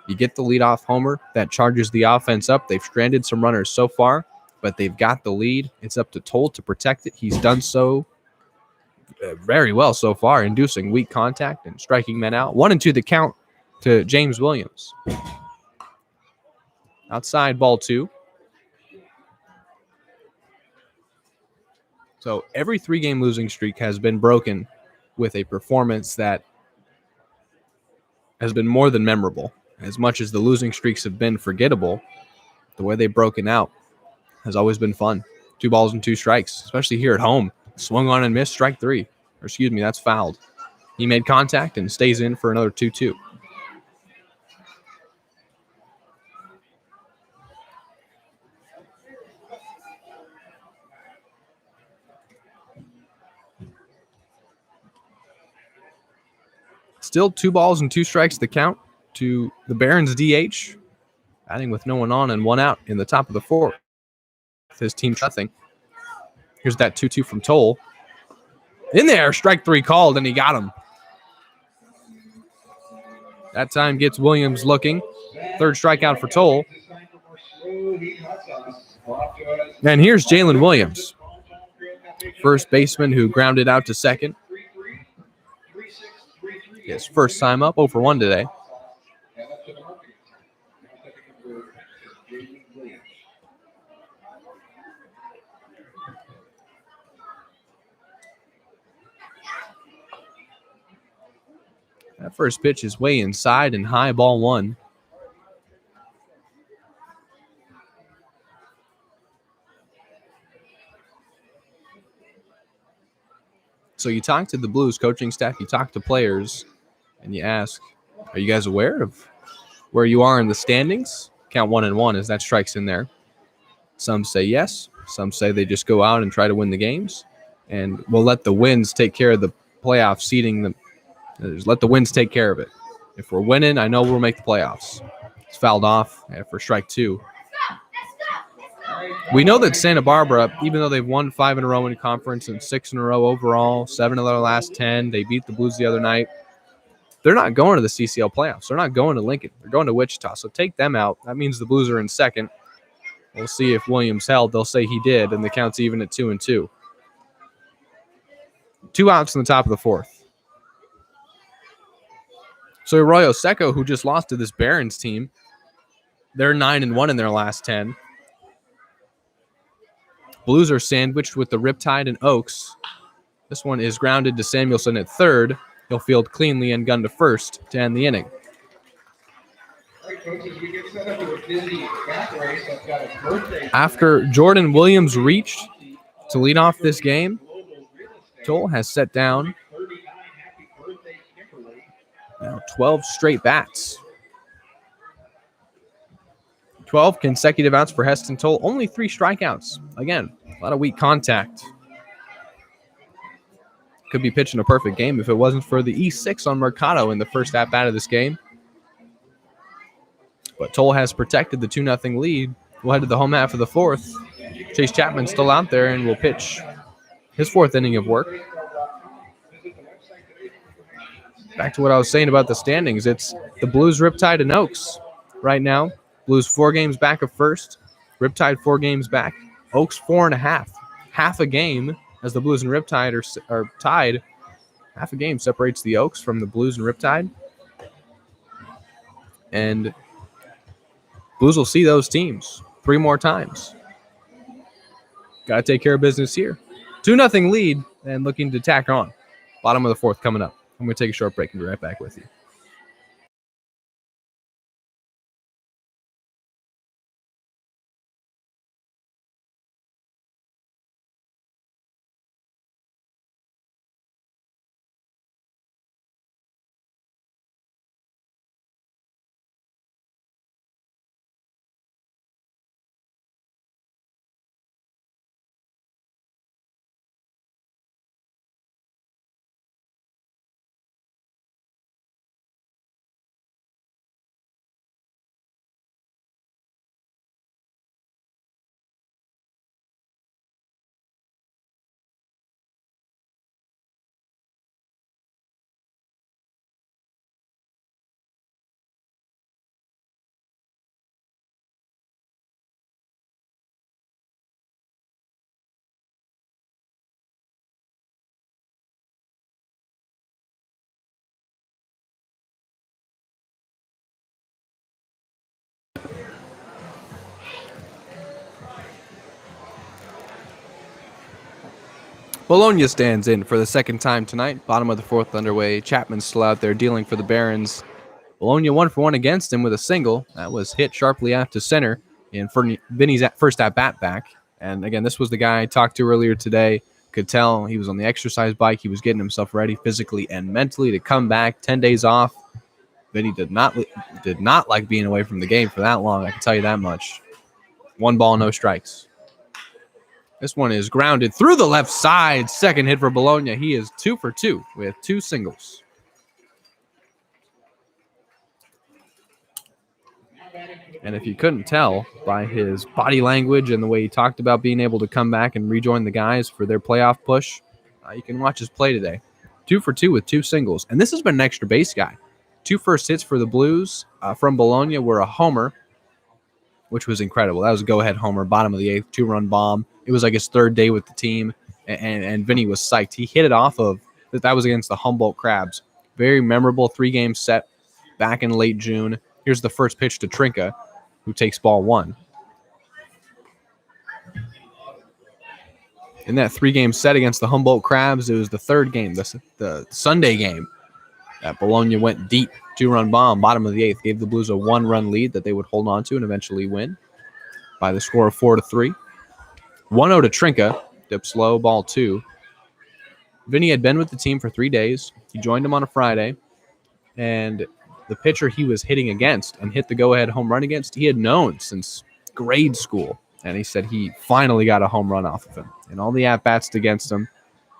You get the leadoff homer that charges the offense up. They've stranded some runners so far, but they've got the lead. It's up to Toll to protect it. He's done so very well so far, inducing weak contact and striking men out. 1-2 the count to James Williams. Outside, ball 2. So every 3-game losing streak has been broken with a performance that has been more than memorable. As much as the losing streaks have been forgettable, the way they've broken out has always been fun. 2 balls and 2 strikes, especially here at home. Swung on and missed, strike 3. Or excuse me, that's fouled. He made contact and stays in for another 2-2. Still 2 balls and 2 strikes to count to the Barons DH, batting with no one on and 1 out in the top of the 4th. His team nothing. Here's that 2-2 from Toll. In there, strike 3 called, and he got him. That time gets Williams looking. 3rd strikeout for Toll. And here's Jalen Williams, first baseman who grounded out to second. His first time up, 0-for-1 today. That first pitch is way inside and high, ball 1. So you talk to the Blues coaching staff, you talk to players, and you ask, are you guys aware of where you are in the standings? Count 1 and 1 as that strikes in there. Some say yes. Some say they just go out and try to win the games. And we'll let the wins take care of the playoff seeding. Just let the wins take care of it. If we're winning, I know we'll make the playoffs. It's fouled off for strike 2. We know that Santa Barbara, even though they've won 5 in a row in conference and 6 in a row overall, 7 of their last 10, they beat the Blues the other night. They're not going to the CCL playoffs. They're not going to Lincoln. They're going to Wichita. So take them out. That means the Blues are in second. We'll see if Williams held. They'll say he did, and the count's even at 2-2. 2 outs in the top of the 4th. So Arroyo Seco, who just lost to this Barons team, they're 9-1 in their last 10. Blues are sandwiched with the Riptide and Oaks. This one is grounded to Samuelson at 3rd. He'll field cleanly and gun to 1st to end the inning. After Jordan Williams reached to lead off this game, Toll has set down now 12 straight bats. 12 consecutive outs for Heston Toll. Only 3 strikeouts. Again, a lot of weak contact. Could be pitching a perfect game if it wasn't for the E6 on Mercado in the first at-bat of this game. But Toll has protected the 2-0 lead. We'll head to the home half of the 4th. Chase Chapman's still out there and will pitch his 4th inning of work. Back to what I was saying about the standings. It's the Blues, Riptide, and Oaks right now. Blues 4 games back of 1st. Riptide 4 games back. Oaks 4.5. Half a game as the Blues and Riptide are tied. Half a game separates the Oaks from the Blues and Riptide. And Blues will see those teams 3 more times. Got to take care of business here. 2-0 lead and looking to tack on. Bottom of the 4th coming up. I'm going to take a short break and be right back with you. Bologna stands in for the second time tonight. Bottom of the 4th underway. Chapman's still out there dealing for the Barons. Bologna 1-for-1 against him with a single. That was hit sharply out to center in Vinny's first at-bat back. And again, this was the guy I talked to earlier today. Could tell he was on the exercise bike. He was getting himself ready physically and mentally to come back. 10 days off. Vinny did not like being away from the game for that long. I can tell you that much. 1 ball, no strikes. This one is grounded through the left side. Second hit for Bologna. He is 2 for 2 with 2 singles. And if you couldn't tell by his body language and the way he talked about being able to come back and rejoin the guys for their playoff push, you can watch his play today. 2 for 2 with 2 singles. And this has been an extra base guy. 2 first hits for the Blues from Bologna were a homer, which was incredible. That was a go-ahead homer, bottom of the 8th, 2-run bomb. It was like his third day with the team, and Vinny was psyched. He hit it off of that was against the Humboldt Crabs. Very memorable 3-game set back in late June. Here's the first pitch to Trinka, who takes ball 1. In that 3-game set against the Humboldt Crabs, it was the third game, the Sunday game, that Bologna went deep, 2-run bomb, bottom of the 8th, gave the Blues a 1-run lead that they would hold on to and eventually win by the score of 4-3. 1-0 to Trinka, dips low, ball 2. Vinny had been with the team for 3 days. He joined him on a Friday, and the pitcher he was hitting against and hit the go-ahead home run against, he had known since grade school. And he said he finally got a home run off of him. And all the at-bats against him,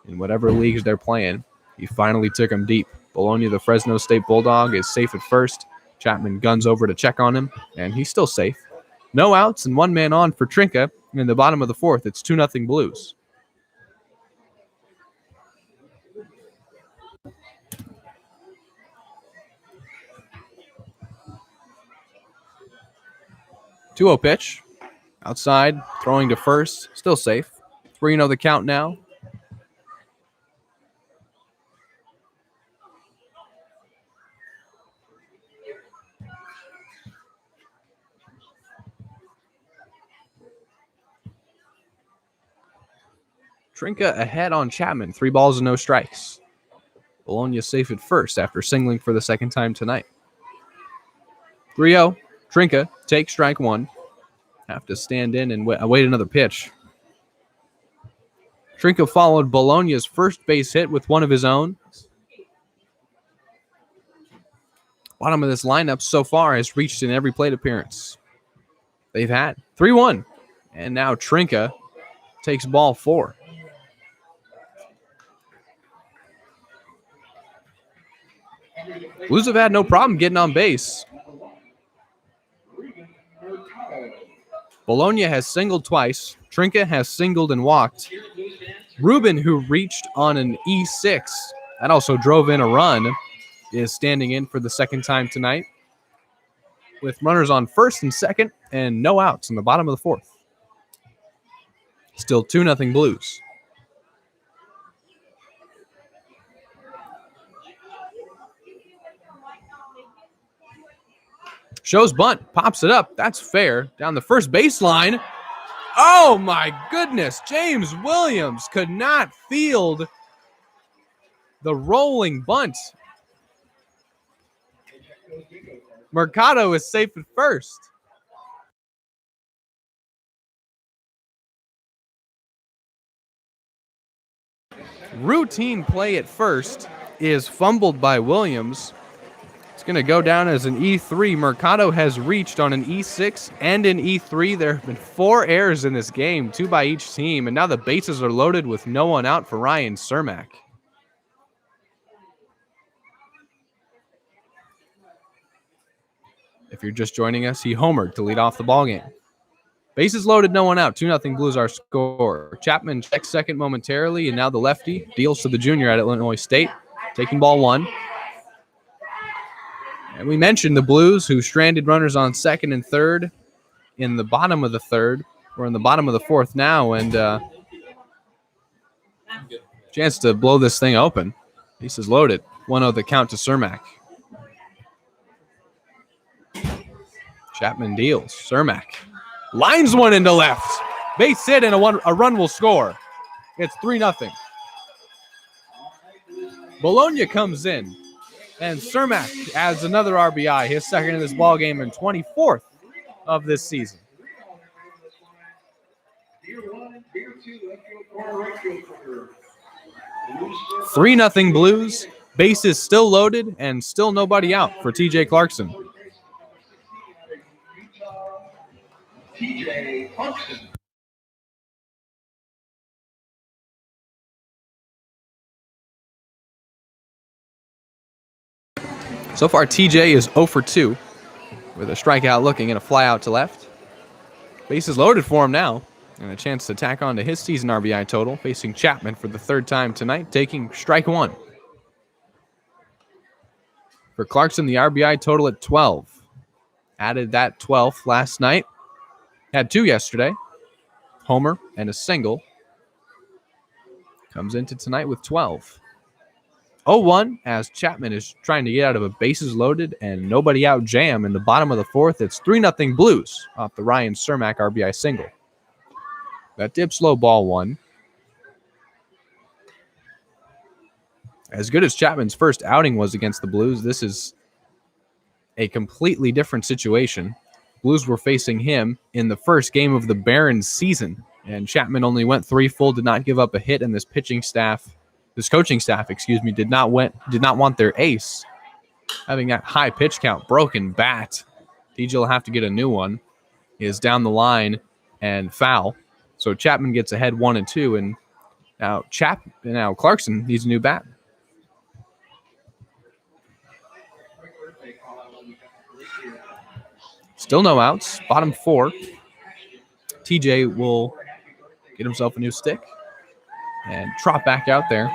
in whatever leagues they're playing, he finally took him deep. Bologna, the Fresno State Bulldog, is safe at first. Chapman guns over to check on him, and he's still safe. No outs and 1 man on for Trinka. In the bottom of the 4th, it's 2-0 Blues. Two-0 pitch. Outside, throwing to first. Still safe. 3-0 the count now. Trinka ahead on Chapman. 3 balls and no strikes. Bologna safe at first after singling for the second time tonight. 3-0. Trinka takes strike 1. Have to stand in and wait another pitch. Trinka followed Bologna's first base hit with one of his own. Bottom of this lineup so far has reached in every plate appearance they've had. 3-1. And now Trinka takes ball 4. Blues have had no problem getting on base. Bologna has singled twice. Trinka has singled and walked. Ruben, who reached on an E6, that also drove in a run, is standing in for the second time tonight with runners on first and second and no outs in the bottom of the 4th. Still 2-0 Blues. Shows bunt, pops it up. That's fair. Down the first baseline. Oh, my goodness. James Williams could not field the rolling bunt. Mercado is safe at first. Routine play at first is fumbled by Williams. It's going to go down as an E3. Mercado has reached on an E6 and an E3. There have been 4 errors in this game, 2 by each team, and now the bases are loaded with no one out for Ryan Cermak. If you're just joining us, he homered to lead off the ballgame. Bases loaded, no one out. 2-0 Blues our score. Chapman checks second momentarily, and now the lefty deals to the junior at Illinois State, taking ball 1. And we mentioned the Blues, who stranded runners on second and third in the bottom of the 3rd. We're in the bottom of the 4th now, and chance to blow this thing open. Bases loaded. 1-0 the count to Cermak. Chapman deals. Cermak lines one into left. Base hit, and a run will score. It's 3-0. Bologna comes in, and Cermak adds another RBI, his second in this ballgame and 24th of this season. 3-0 Blues. Bases still loaded and still nobody out for TJ Clarkson. TJ Clarkson. So far, TJ is 0 for 2 with a strikeout looking and a fly out to left. Bases loaded for him now, and a chance to tack on to his season RBI total, facing Chapman for the third time tonight, taking strike one. For Clarkson, the RBI total at 12. Added that 12th last night. Had 2 yesterday. Homer and a single. Comes into tonight with 12. 0-1 as Chapman is trying to get out of a bases loaded and nobody out jam in the bottom of the fourth. It's 3-0 Blues off the Ryan Cermak RBI single. That dips low, ball one. As good as Chapman's first outing was against the Blues, this is a completely different situation. Blues were facing him in the first game of the Barons season, and Chapman only went 3 full, did not give up a hit, and this coaching staff, did not want their ace having that high pitch count, broken bat. DJ will have to get a new one. Is down the line and foul. So Chapman gets ahead 1-2, and now Clarkson needs a new bat. Still no outs. Bottom 4. TJ will get himself a new stick and trot back out there.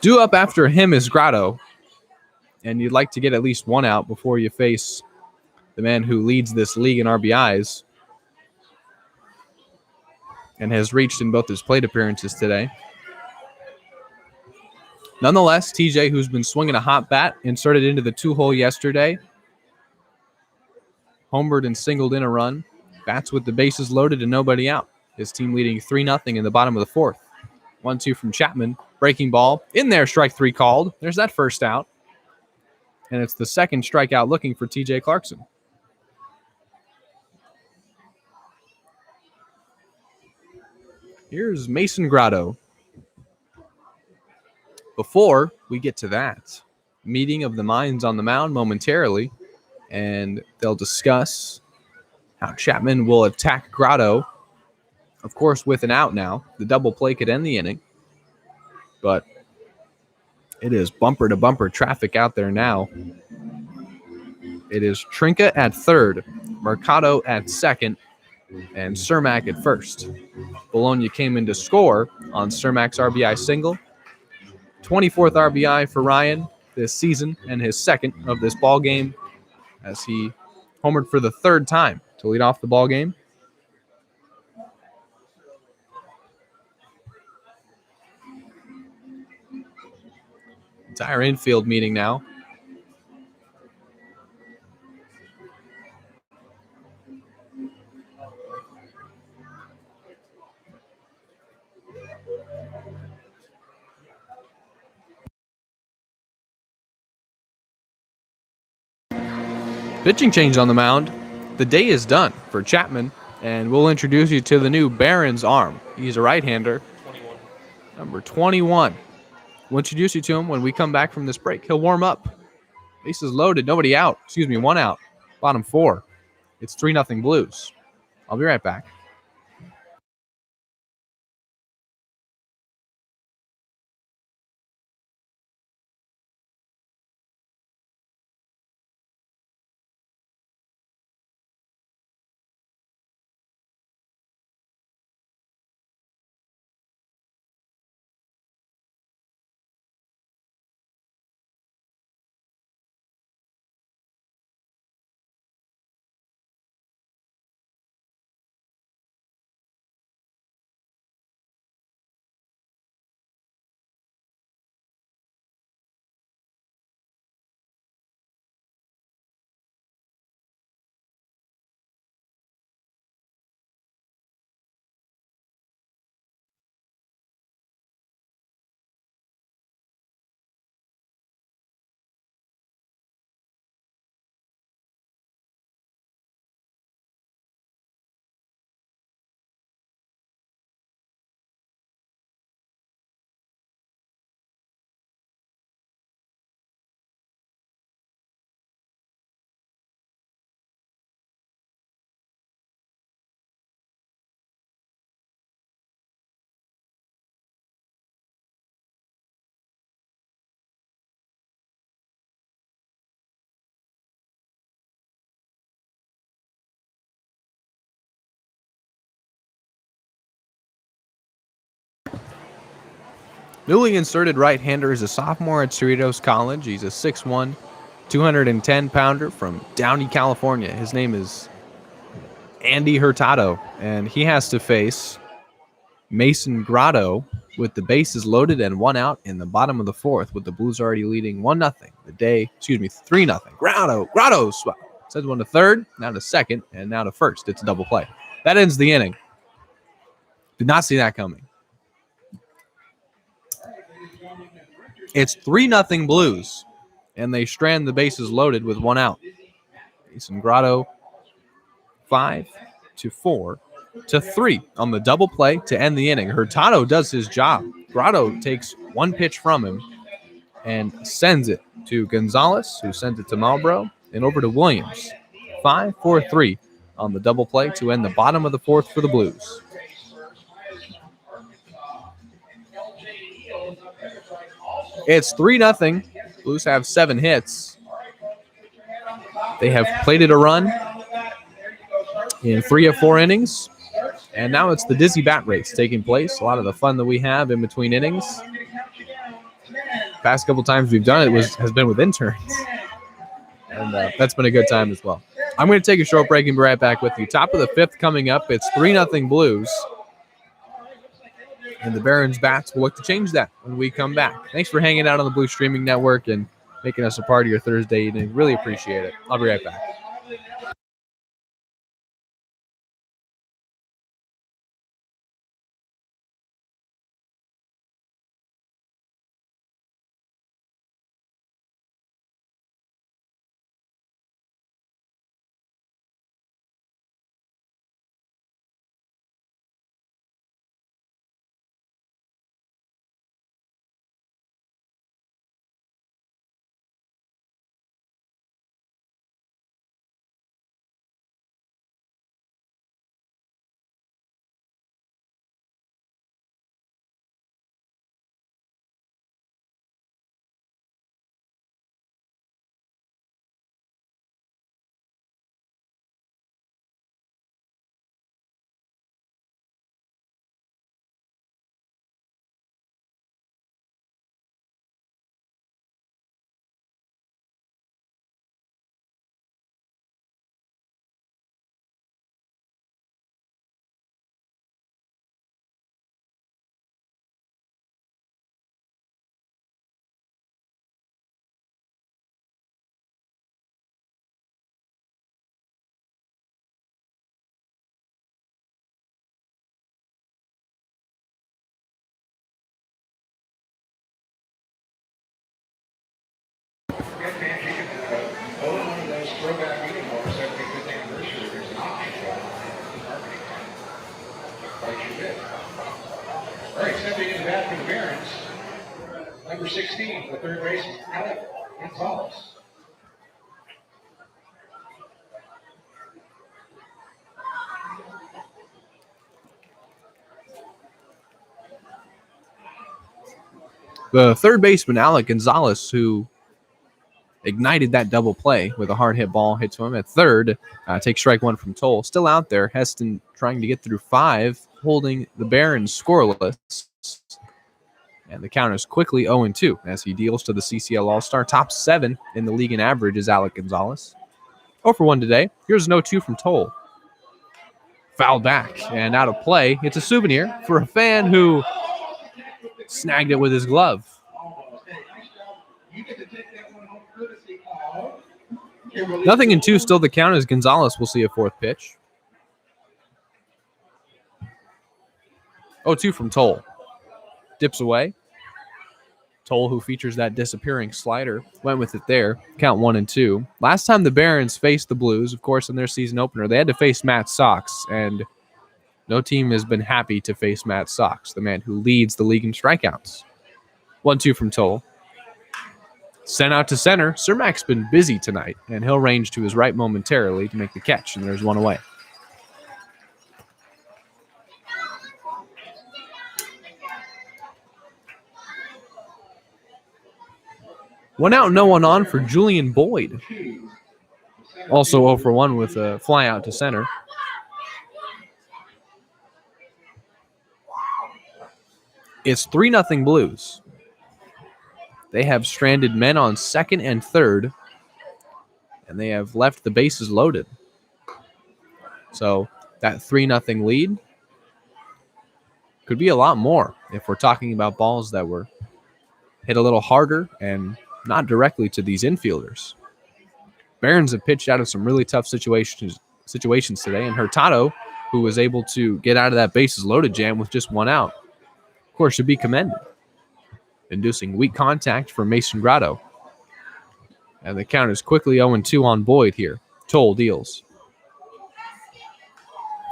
Due up after him is Grotto, and you'd like to get at least 1 out before you face the man who leads this league in RBIs and has reached in both his plate appearances today. Nonetheless, TJ, who's been swinging a hot bat, inserted into the 2-hole yesterday, homered and singled in a run. Bats with the bases loaded and nobody out. His team leading 3-0 in the bottom of the fourth. 1-2 from Chapman. Breaking ball. In there, strike 3 called. There's that first out. And it's the second strikeout looking for TJ Clarkson. Here's Mason Grotto. Before we get to that, meeting of the minds on the mound momentarily, and they'll discuss how Chapman will attack Grotto, of course, with an out now. The double play could end the inning, but it is bumper-to-bumper traffic out there now. It is Trinca at third, Mercado at second, and Cermak at first. Bologna came in to score on Cermak's RBI single. 24th RBI for Ryan this season and his second of this ball game as he homered for the third time to lead off the ball game. Entire infield meeting now. Pitching change on the mound. The day is done for Chapman, and we'll introduce you to the new Barons arm. He's a right-hander. 21. Number 21. We'll introduce you to him when we come back from this break. He'll warm up. Bases loaded. Nobody out. 1 out. Bottom 4. It's 3-0 Blues. I'll be right back. Newly inserted right-hander is a sophomore at Cerritos College. He's a 6'1", 210-pounder from Downey, California. His name is Andy Hurtado, and he has to face Mason Grotto with the bases loaded and 1 out in the bottom of the 4th, with the Blues already leading 1-0. 3-0. Grotto sends one to third, now to second, and now to first. It's a double play. That ends the inning. Did not see that coming. It's 3-0 Blues, and they strand the bases loaded with 1 out. Mason Grotto, 5-4-3 on the double play to end the inning. Hurtado does his job. Grotto takes one pitch from him and sends it to Gonzalez, who sends it to Malbrough, and over to Williams. 5-4-3 on the double play to end the bottom of the 4th for the Blues. It's 3-0. Blues have 7 hits. They have plated a run in 3 of 4 innings. And now it's the Dizzy Bat Race taking place. A lot of the fun that we have in between innings. Past couple times we've done it has been with interns. And that's been a good time as well. I'm going to take a short break and be right back with you. Top of the 5th coming up. It's 3-0 Blues. And the Barons bats will look to change that when we come back. Thanks for hanging out on the Blue Streaming Network and making us a part of your Thursday evening. Really appreciate it. I'll be right back. All right, stepping into bat for the Barons, number 16, the third baseman, Alex Gonzalez. The third baseman, Alec Gonzalez, who ignited that double play with a hard hit ball hit to him at third, takes strike 1 from Toll. Still out there, Heston trying to get through 5, holding the Barons scoreless. And the count is quickly 0-2 as he deals to the CCL All-Star. Top 7 in the league in average is Alec Gonzalez. 0 for 1 today. Here's an 0-2 from Toll. Foul back and out of play. It's a souvenir for a fan who snagged it with his glove. Nothing in 2, still the count as Gonzalez will see a 4th pitch. 0-2 from Toll. Dips away. Toll, who features that disappearing slider, went with it there. Count 1-2. Last time the Barons faced the Blues, of course, in their season opener, they had to face Matt Sox, and no team has been happy to face Matt Sox, the man who leads the league in strikeouts. 1-2 from Toll. Sent out to center. Cermak's been busy tonight, and he'll range to his right momentarily to make the catch, and there's 1 away. One out, no one on for Julian Boyd. Also 0 for 1 with a fly out to center. It's 3-0 Blues. They have stranded men on second and third, and they have left the bases loaded. So that 3-0 lead could be a lot more if we're talking about balls that were hit a little harder and not directly to these infielders. Barons have pitched out of some really tough situations today, and Hurtado, who was able to get out of that bases loaded jam with just one out, of course, should be commended, inducing weak contact for Mason Grotto. And the count is quickly 0-2 on Boyd here. Toll deals.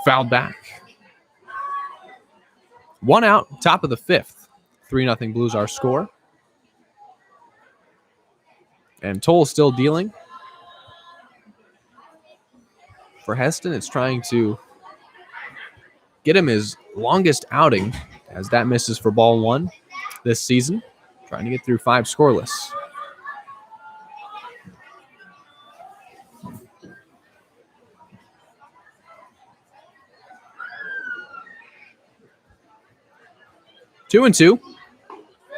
Fouled back. One out, top of the fifth. 3-0 Blues our score. And Toll still dealing. For Heston, it's trying to get him his longest outing, as that misses for ball one this season. Trying to get through 5 scoreless. Two and two.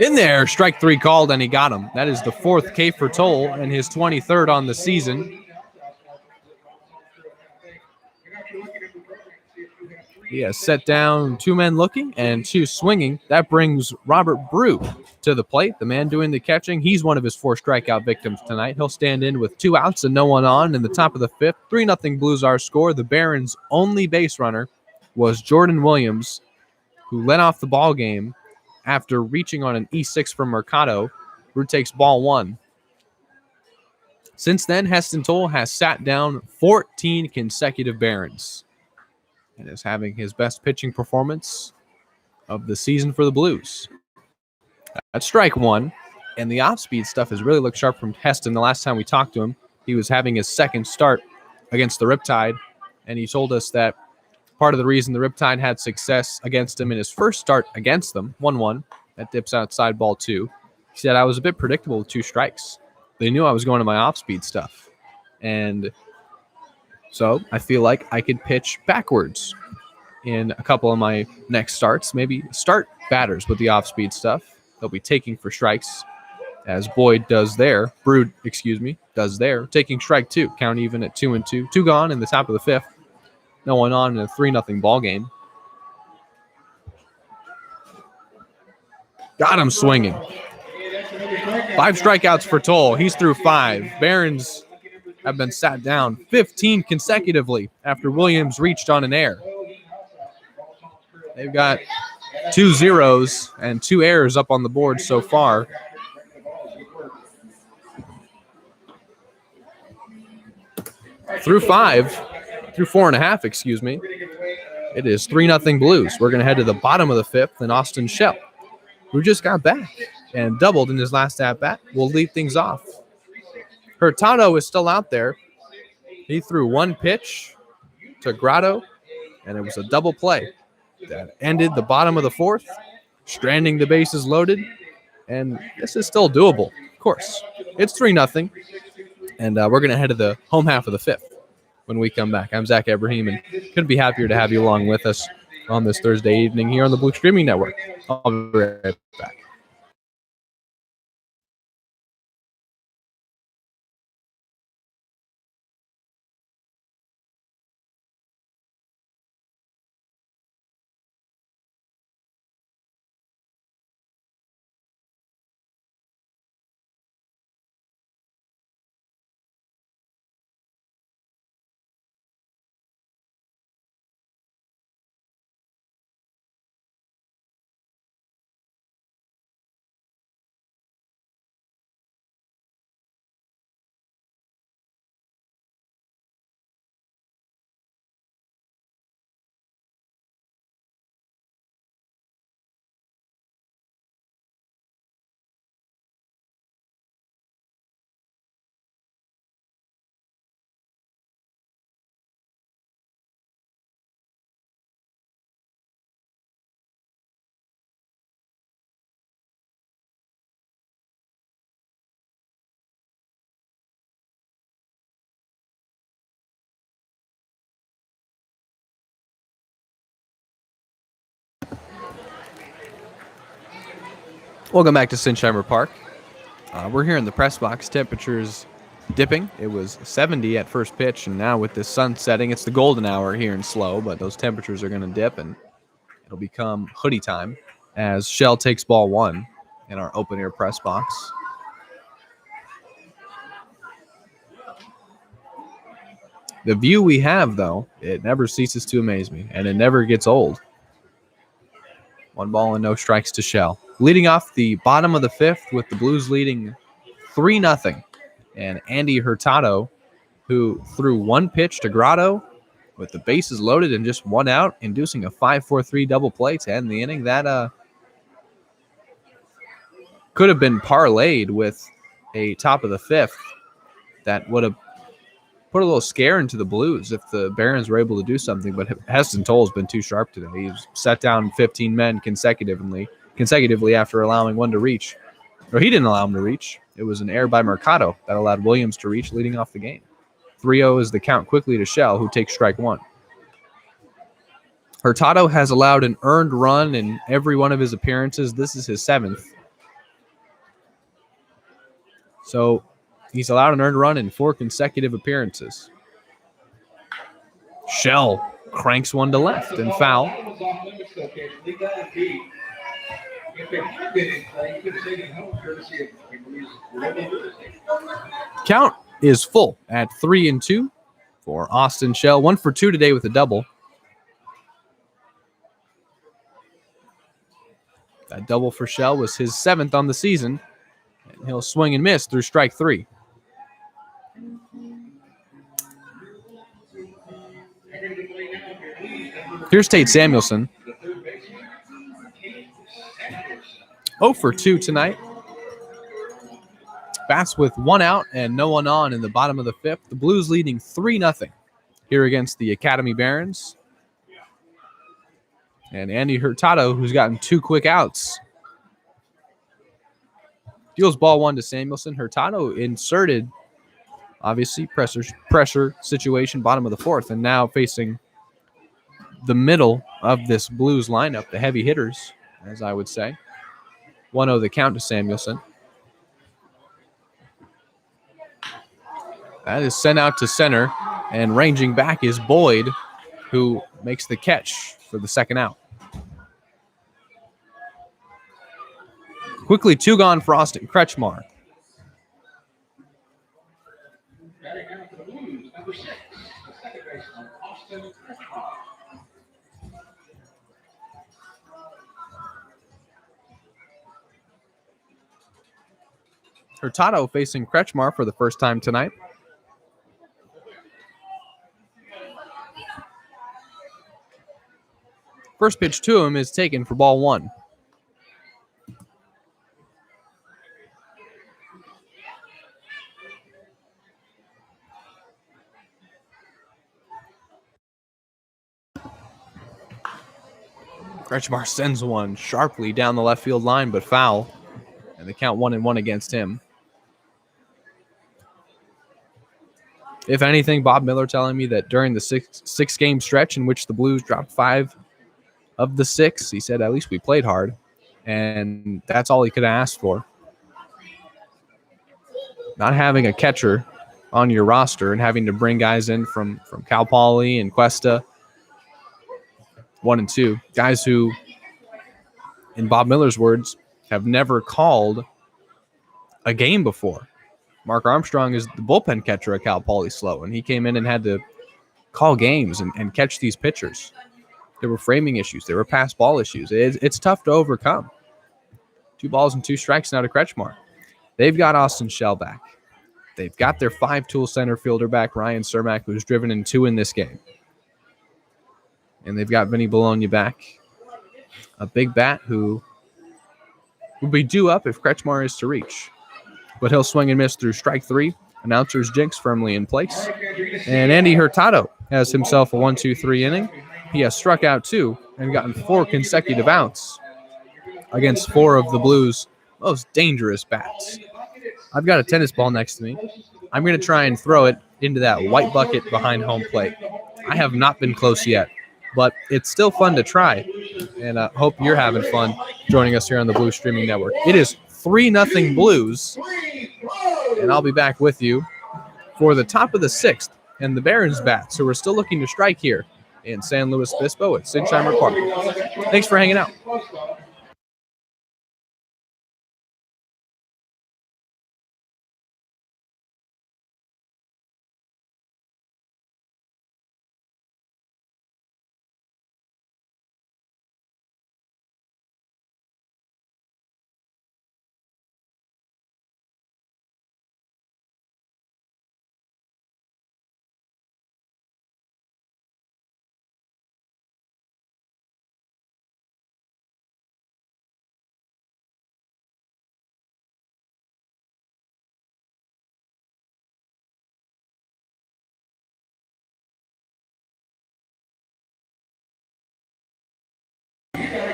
In there, strike 3 called, and he got him. That is the 4th K for Toll and his 23rd on the season. He has set down 2 men looking and 2 swinging. That brings Robert Brew to the plate, the man doing the catching. He's one of his 4 strikeout victims tonight. He'll stand in with 2 outs and no one on in the top of the 5th. 3-0 Blues our score. The Barons' only base runner was Jordan Williams, who led off the ball game after reaching on an E6 from Mercado. Brew takes ball 1. Since then, Heston Toll has sat down 14 consecutive Barons and is having his best pitching performance of the season for the Blues. That's strike 1, and the off-speed stuff has really looked sharp from Heston. The last time we talked to him, he was having his second start against the Riptide, and he told us that part of the reason the Riptide had success against him in his first start against them, 1-1, that dips outside ball 2. He said, I was a bit predictable with 2 strikes. They knew I was going to my off-speed stuff, and so I feel like I could pitch backwards in a couple of my next starts. Maybe start batters with the off-speed stuff. They'll be taking for strikes, as Boyd does there. Brood, does there. Taking strike 2. Count even at 2-2. 2 gone in the top of the 5th. No one on in a 3-0 ball game. Got him swinging. 5 strikeouts for Toll. He's through 5. Barons have been sat down 15 consecutively after Williams reached on an error. They've got 2 zeros and 2 errors up on the board so far. Through 4.5, it is 3-0 Blues. We're going to head to the bottom of the 5th, and Austin Shell, who just got back and doubled in his last at-bat, will lead things off. Hurtado is still out there. He threw 1 pitch to Grotto, and it was a double play that ended the bottom of the 4th, stranding the bases loaded, and this is still doable. Of course, it's 3-0, and we're going to head to the home half of the 5th when we come back. I'm Zach Ibrahim, and couldn't be happier to have you along with us on this Thursday evening here on the Blue Streaming Network. I'll be right back. Welcome back to Sinsheimer Park. We're here in the press box. Temperatures dipping. It was 70 at first pitch, and now with the sun setting, it's the golden hour here in SLO, but those temperatures are going to dip, and it'll become hoodie time as Shell takes ball one in our open air press box. The view we have, though, it never ceases to amaze me, and it never gets old. 1 ball and no strikes to Shell. Leading off the bottom of the fifth with the Blues leading 3-0. And Andy Hurtado, who threw one pitch to Grotto with the bases loaded and just 1 out, inducing a 5-4-3 double play to end the inning. That could have been parlayed with a top of the fifth that would have put a little scare into the Blues if the Barons were able to do something, but Heston Toll's been too sharp today. He's set down 15 men consecutively after allowing one to reach. Or he didn't allow him to reach. It was an error by Mercado that allowed Williams to reach, leading off the game. 3-0 is the count quickly to Shell, who takes strike one. Hurtado has allowed an earned run in every one of his appearances. This is his 7th. So he's allowed an earned run in 4 consecutive appearances. Shell cranks one to left and foul. Count is full at 3-2 for Austin Shell. 1 for 2 today with a double. That double for Shell was his 7th on the season. And he'll swing and miss through strike 3. Here's Tate Samuelson. 0 for 2 tonight. Bats with 1 out and no one on in the bottom of the fifth. The Blues leading 3-0 here against the Academy Barons. And Andy Hurtado, who's gotten 2 quick outs, deals ball 1 to Samuelson. Hurtado inserted, obviously, pressure situation, bottom of the fourth, and now facing the middle of this Blues lineup, the heavy hitters, as I would say. 1-0 the count to Samuelson. That is sent out to center, and ranging back is Boyd, who makes the catch for the second out. Quickly, 2 gone for Austin Kretschmar. Hurtado facing Kretschmar for the first time tonight. First pitch to him is taken for ball 1. Kretschmar sends one sharply down the left field line, but foul. And the count 1-1 against him. If anything, Bob Miller telling me that during the six game stretch in which the Blues dropped 5 of the 6, he said at least we played hard. And that's all he could have asked for. Not having a catcher on your roster and having to bring guys in from Cal Poly and Cuesta, 1 and 2, guys who, in Bob Miller's words, have never called a game before. Mark Armstrong is the bullpen catcher at Cal Poly SLO, and he came in and had to call games and catch these pitchers. There were framing issues. There were pass ball issues. It's tough to overcome. 2 balls and 2 strikes now to Kretschmar. They've got Austin Shell back. They've got their 5-tool center fielder back, Ryan Cermak, who's driven in 2 in this game. And they've got Vinny Bologna back. A big bat who will be due up if Kretschmar is to reach. But he'll swing and miss through strike 3. Announcer's jinx firmly in place. And Andy Hurtado has himself a 1-2-3 inning. He has struck out 2 and gotten 4 consecutive outs against 4 of the Blues' most dangerous bats. I've got a tennis ball next to me. I'm going to try and throw it into that white bucket behind home plate. I have not been close yet. but it's still fun to try. And I hope you're having fun joining us here on the Blues Streaming Network. It is 3-0 Blues, and I'll be back with you for the top of the sixth and the Barons bats, who are still looking to strike here in San Luis Obispo at Sinsheimer Park. Thanks for hanging out.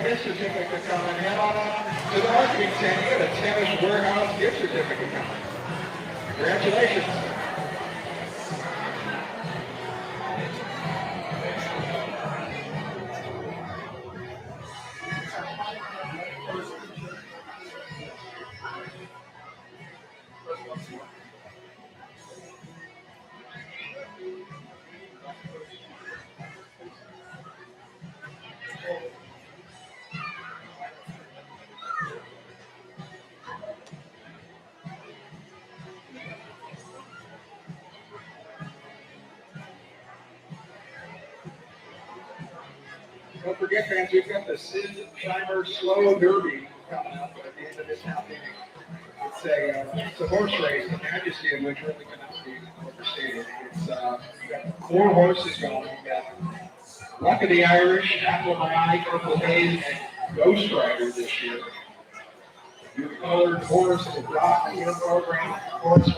Gift certificate coming. Head on to the marketing tent. You got a Tennis Warehouse gift certificate coming. Congratulations. Don't forget, fans, we've got the Sinsheimer SLO Derby coming up at the end of this half inning. It's a horse race, the majesty of which really cannot be overstated. It's we've got 4 horses going. We've got Luck of the Irish, Apple Eye, Purple Haze, and Ghost Rider this year. New colored horse to drop in your program. Horse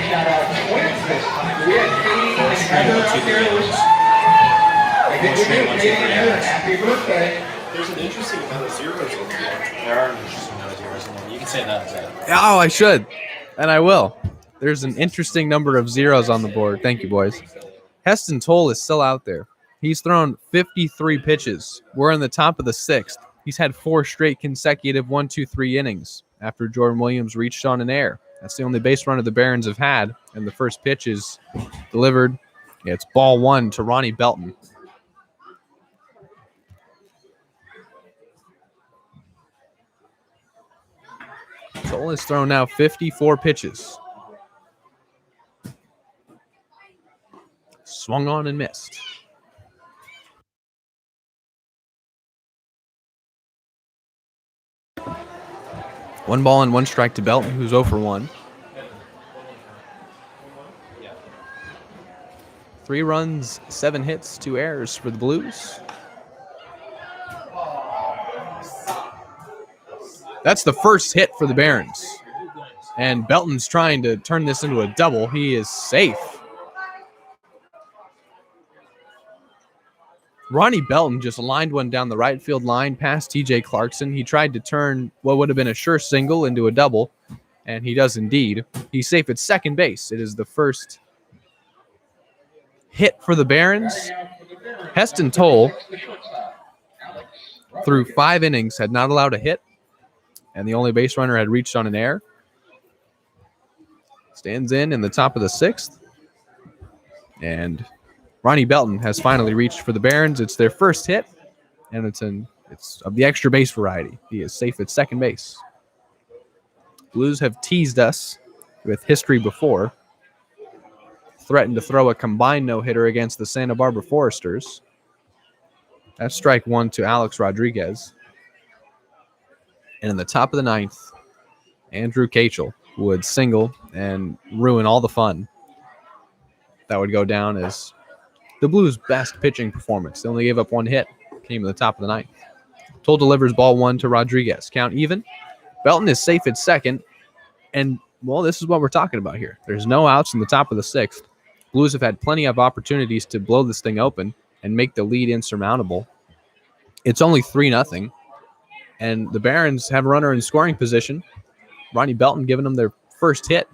shout out to twins this time. We had Katie and Heather out there. Happy birthday. There's an interesting amount of zeros over there. There are an interesting amount of zeros in there. You can say that, Zach. Oh, I should, and I will. There's an interesting number of zeros on the board. Thank you, boys. Heston Toll is still out there. He's thrown 53 pitches. We're in the top of the sixth. He's had 4 straight consecutive 1-2-3 innings after Jordan Williams reached on an air. That's the only base runner the Barons have had, and the first pitch is delivered. It's ball 1 to Ronnie Belton. Toll has thrown now 54 pitches. Swung on and missed. One ball and 1 strike to Belton, who's 0 for 1. 3 runs, 7 hits, 2 errors for the Blues. That's the first hit for the Barons. And Belton's trying to turn this into a double. He is safe. Ronnie Belton just lined one down the right field line past TJ Clarkson. He tried to turn what would have been a sure single into a double, and he does indeed. He's safe at second base. It is the first hit for the Barons. Heston Toll, through 5 innings, had not allowed a hit, and the only base runner had reached on an error. Stands in the top of the 6th, and Ronnie Belton has finally reached for the Barons. It's their first hit, and it's of the extra base variety. He is safe at second base. Blues have teased us with history before. Threatened to throw a combined no-hitter against the Santa Barbara Foresters. That's strike 1 to Alex Rodriguez. And in the top of the 9th, Andrew Kachel would single and ruin all the fun. That would go down as the Blues' best pitching performance. They only gave up 1 hit. Came in the top of the 9th. Toll delivers ball 1 to Rodriguez. Count even. Belton is safe at second. And, well, this is what we're talking about here. There's no outs in the top of the sixth. Blues have had plenty of opportunities to blow this thing open and make the lead insurmountable. It's only 3-0, and the Barons have a runner in scoring position. Ronnie Belton giving them their first hit.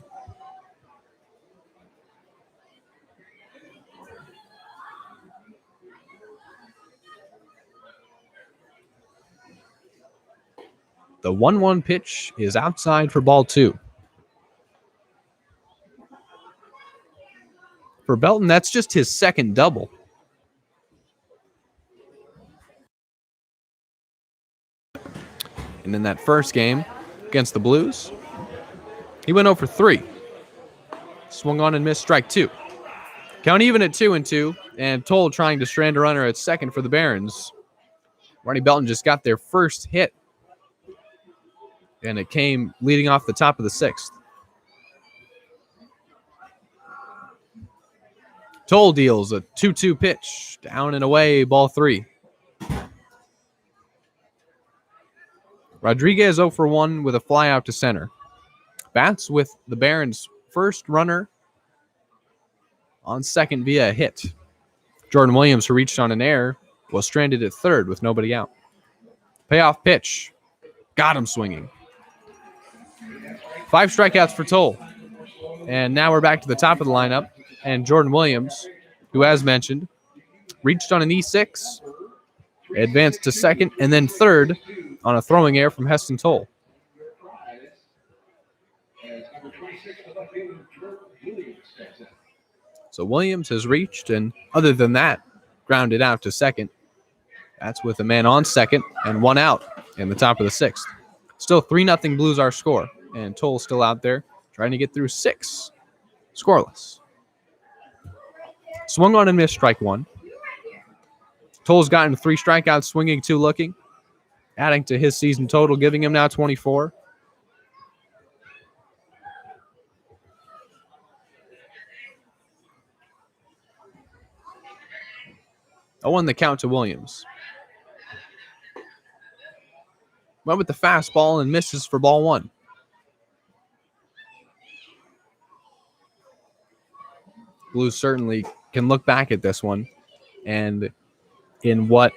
The 1-1 pitch is outside for ball 2. For Belton, that's just his second double. And in that first game against the Blues, he went 0 for 3. Swung on and missed strike 2. Count even at 2-2, and Toll trying to strand a runner at second for the Barons. Ronnie Belton just got their first hit, and it came leading off the top of the sixth. Toll deals a 2-2 pitch, down and away, ball 3. Rodriguez 0 for 1 with a fly out to center. Bats with the Barons' first runner on second via a hit. Jordan Williams, who reached on an error, was stranded at third with nobody out. Payoff pitch. Got him swinging. 5 strikeouts for Toll. And now we're back to the top of the lineup. And Jordan Williams, who, as mentioned, reached on an E6, advanced to second, and then third on a throwing error from Heston Toll. So Williams has reached, and other than that, grounded out to second. That's with a man on second and 1 out in the top of the sixth. Still 3-0 Blues our score, and Toll still out there trying to get through 6. Scoreless. Swung on and missed strike 1. Toll's gotten 3 strikeouts, swinging 2 looking, adding to his season total, giving him now 24. On the count to Williams. Went with the fastball and misses for ball 1. Blues certainly can look back at this one, and in what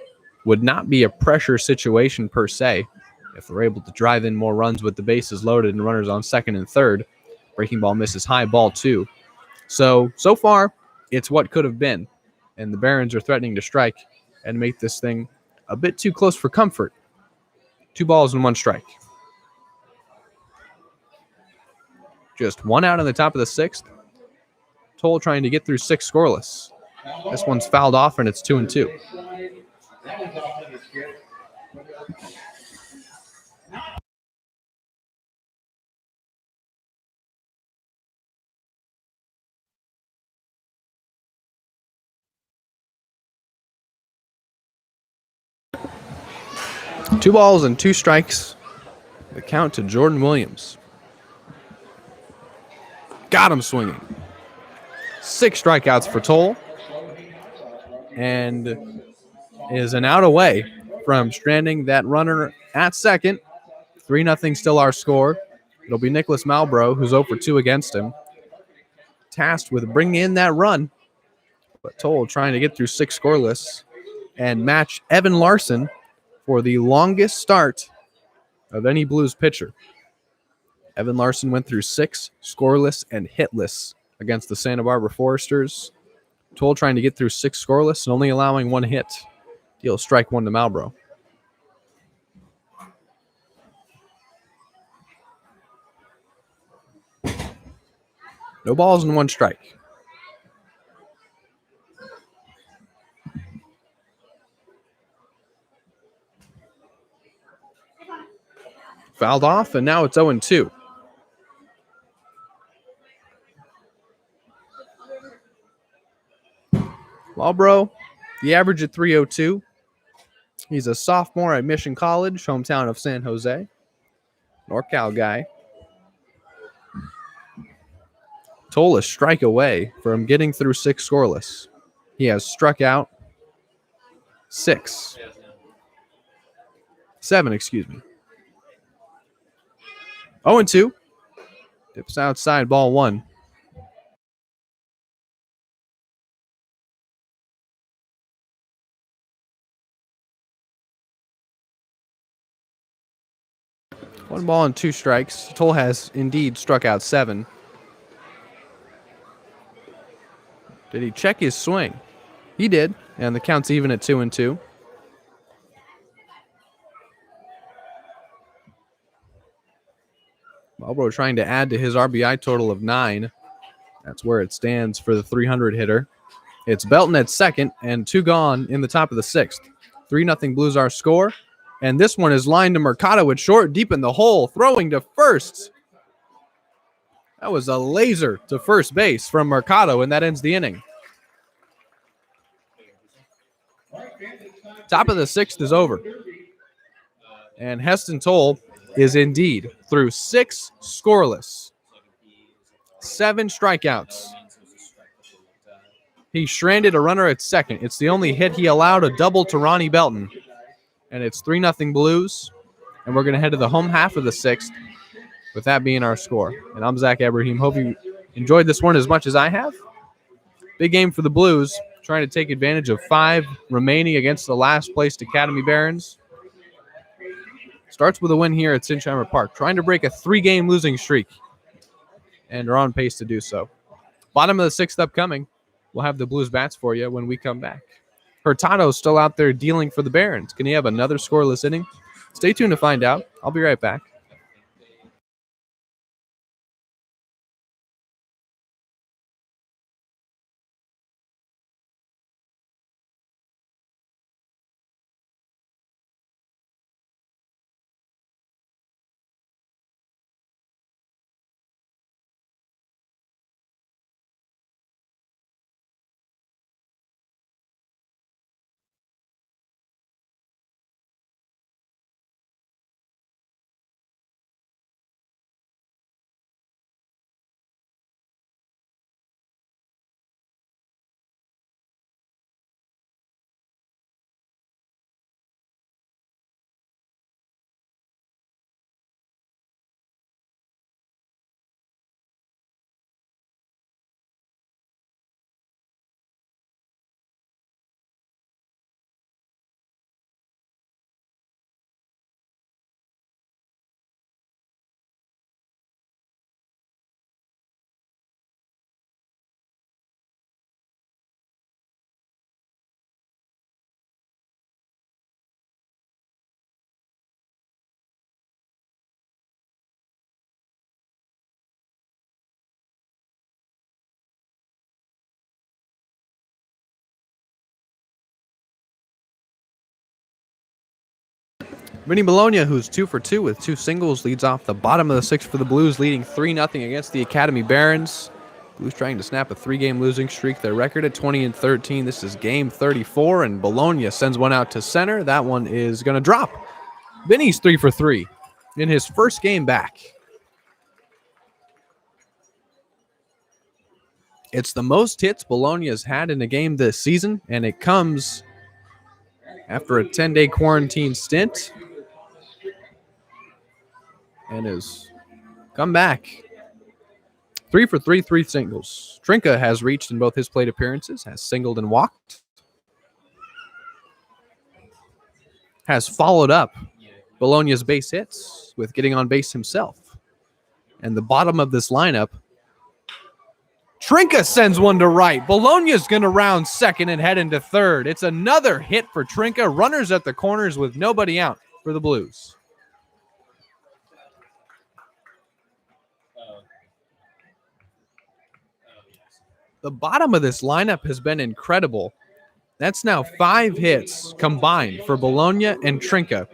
would not be a pressure situation per se, if they're able to drive in more runs with the bases loaded and runners on second and third, breaking ball misses high, ball 2. So far, it's what could have been, and the Barons are threatening to strike and make this thing a bit too close for comfort. 2 balls and 1 strike. Just 1 out in the top of the sixth. Toll trying to get through 6 scoreless. This one's fouled off, and it's 2-2. Two balls and 2 strikes. The count to Jordan Williams. Got him swinging. 6 strikeouts for Toll. And is an out away from stranding that runner at second. 3-0 still our score. It'll be Nicholas Malbrough, who's 0 for 2 against him, tasked with bringing in that run. But Toll trying to get through 6 scoreless and match Evan Larson for the longest start of any Blues pitcher. Evan Larson went through 6 scoreless and hitless against the Santa Barbara Foresters. Toll trying to get through 6 scoreless and only allowing 1 hit. Deal strike 1 to Malbrough. No balls and 1 strike. Fouled off, and now it's 0-2. Malbrough, the average at 302. He's a sophomore at Mission College, hometown of San Jose. NorCal guy. Toll a strike away from getting through 6 scoreless. He has struck out 7, excuse me. 0-2. Dips outside, ball 1. One ball and 2 strikes. Toll has indeed struck out 7. Did he check his swing? He did, and the count's even at 2-2. Marlboro trying to add to his RBI total of 9. That's where it stands for the 300 hitter. It's Belton at second and 2 gone in the top of the 6th. 3-0 Blues our score. And this one is lined to Mercado at short, deep in the hole, throwing to first. That was a laser to first base from Mercado, and that ends the inning. Top of the 6th is over. And Heston Toll is indeed through 6 scoreless, 7 strikeouts. He stranded a runner at second. It's the only hit he allowed, a double to Ronnie Belton. And it's 3-0 Blues. And we're going to head to the home half of the 6th, with that being our score. And I'm Zach Ebrahim. Hope you enjoyed this one as much as I have. Big game for the Blues, trying to take advantage of 5 remaining against the last placed Academy Barons. Starts with a win here at Sinsheimer Park, trying to break a 3-game losing streak, and are on pace to do so. Bottom of the 6th upcoming. We'll have the Blues bats for you when we come back. Hurtado's still out there dealing for the Barons. Can he have another scoreless inning? Stay tuned to find out. I'll be right back. Vinny Bologna, who's 2 for 2 with 2 singles, leads off the bottom of the 6th for the Blues, leading 3-0 against the Academy Barons. Blues trying to snap a 3-game losing streak. Their record at 20-13. This is game 34, and Bologna sends one out to center. That one is going to drop. Vinny's 3 for 3 in his first game back. It's the most hits Bologna has had in a game this season, and it comes after a 10-day quarantine stint. And has come back. 3 for 3, 3 singles. Trinka has reached in both his plate appearances, has singled and walked. Has followed up Bologna's base hits with getting on base himself. And the bottom of this lineup, Trinka sends one to right. Bologna's going to round second and head into third. It's another hit for Trinka. Runners at the corners with nobody out for the Blues. The bottom of this lineup has been incredible. That's now 5 hits combined for Bologna and Trinka.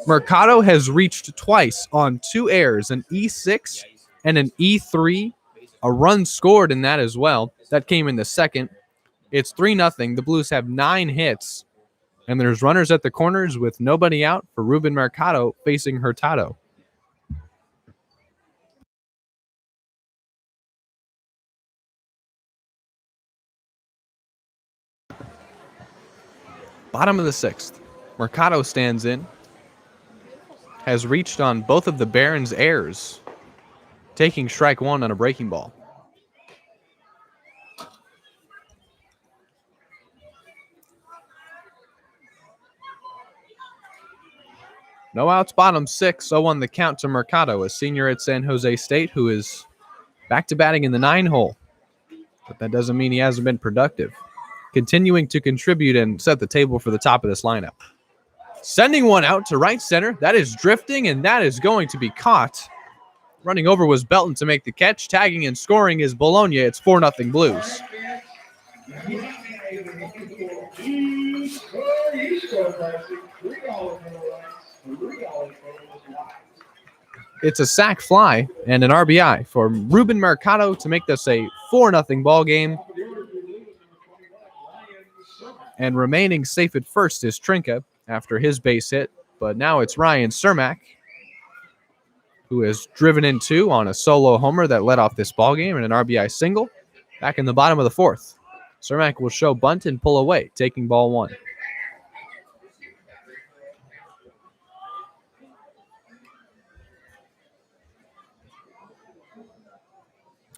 Mercado has reached twice on 2 errors, an E6 and an E3. A run scored in that as well. That came in the second. It's 3-0. The Blues have 9 hits, and there's runners at the corners with nobody out for Ruben Mercado facing Hurtado. Bottom of the 6th. Mercado stands in. Has reached on both of the Barons' errors. taking strike one on a breaking ball. No outs, bottom 6, 0-1 the count to Mercado, a senior at San Jose State who is back to batting in the 9 hole. But that doesn't mean he hasn't been productive. Continuing to contribute and set the table for the top of this lineup. Sending one out to right center. That is drifting, and that is going to be caught. Running over was Belton to make the catch. Tagging and scoring is Bologna. It's 4-0 Blues. It's a sac fly and an RBI for Ruben Mercado to make this a 4-0 ball game. And remaining safe at first is Trinka after his base hit. But now it's Ryan Cermak, who has driven in 2 on a solo homer that led off this ball game and an RBI single. Back in the bottom of the 4th. Cermak will show bunt and pull away, taking ball 1.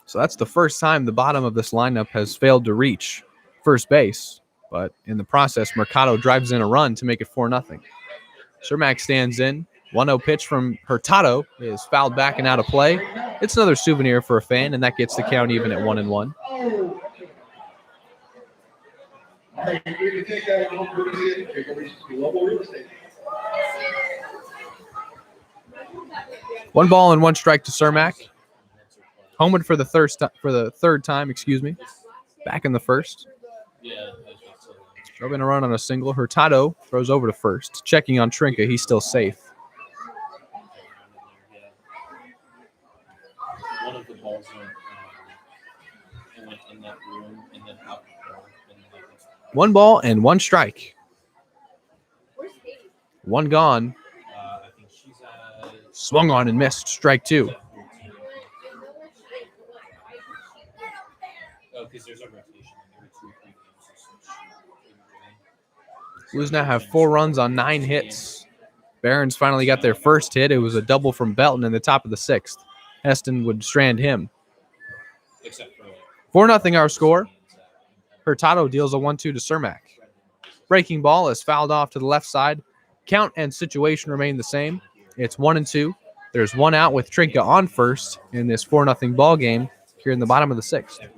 So that's the first time the bottom of this lineup has failed to reach first base. But in the process, Mercado drives in a run to make it 4-0. Cermak stands in. 1-0 pitch from Hurtado is fouled back and out of play. It's another souvenir for a fan, and that gets the count even at 1-1. One ball and 1 strike to Cermak. Homered for the third time, back in the first. Drove in a run on a single. Hurtado throws over to first. Checking on Trinka. He's still safe. One of the balls went in that room and then out. 1 ball and 1 strike. 1 gone. I think she's Swung on and missed. Strike 2. Oh, because there's a rotation. Blues now have 4 runs on 9 hits. Barons finally got their first hit. It was a double from Belton in the top of the 6th. Heston would strand him. 4-0 our score. Hurtado deals a 1-2 to Cermak. Breaking ball is fouled off to the left side. Count and situation remain the same. It's 1-2. There's 1 out with Trinka on first in this 4-0 ball game here in the bottom of the 6th.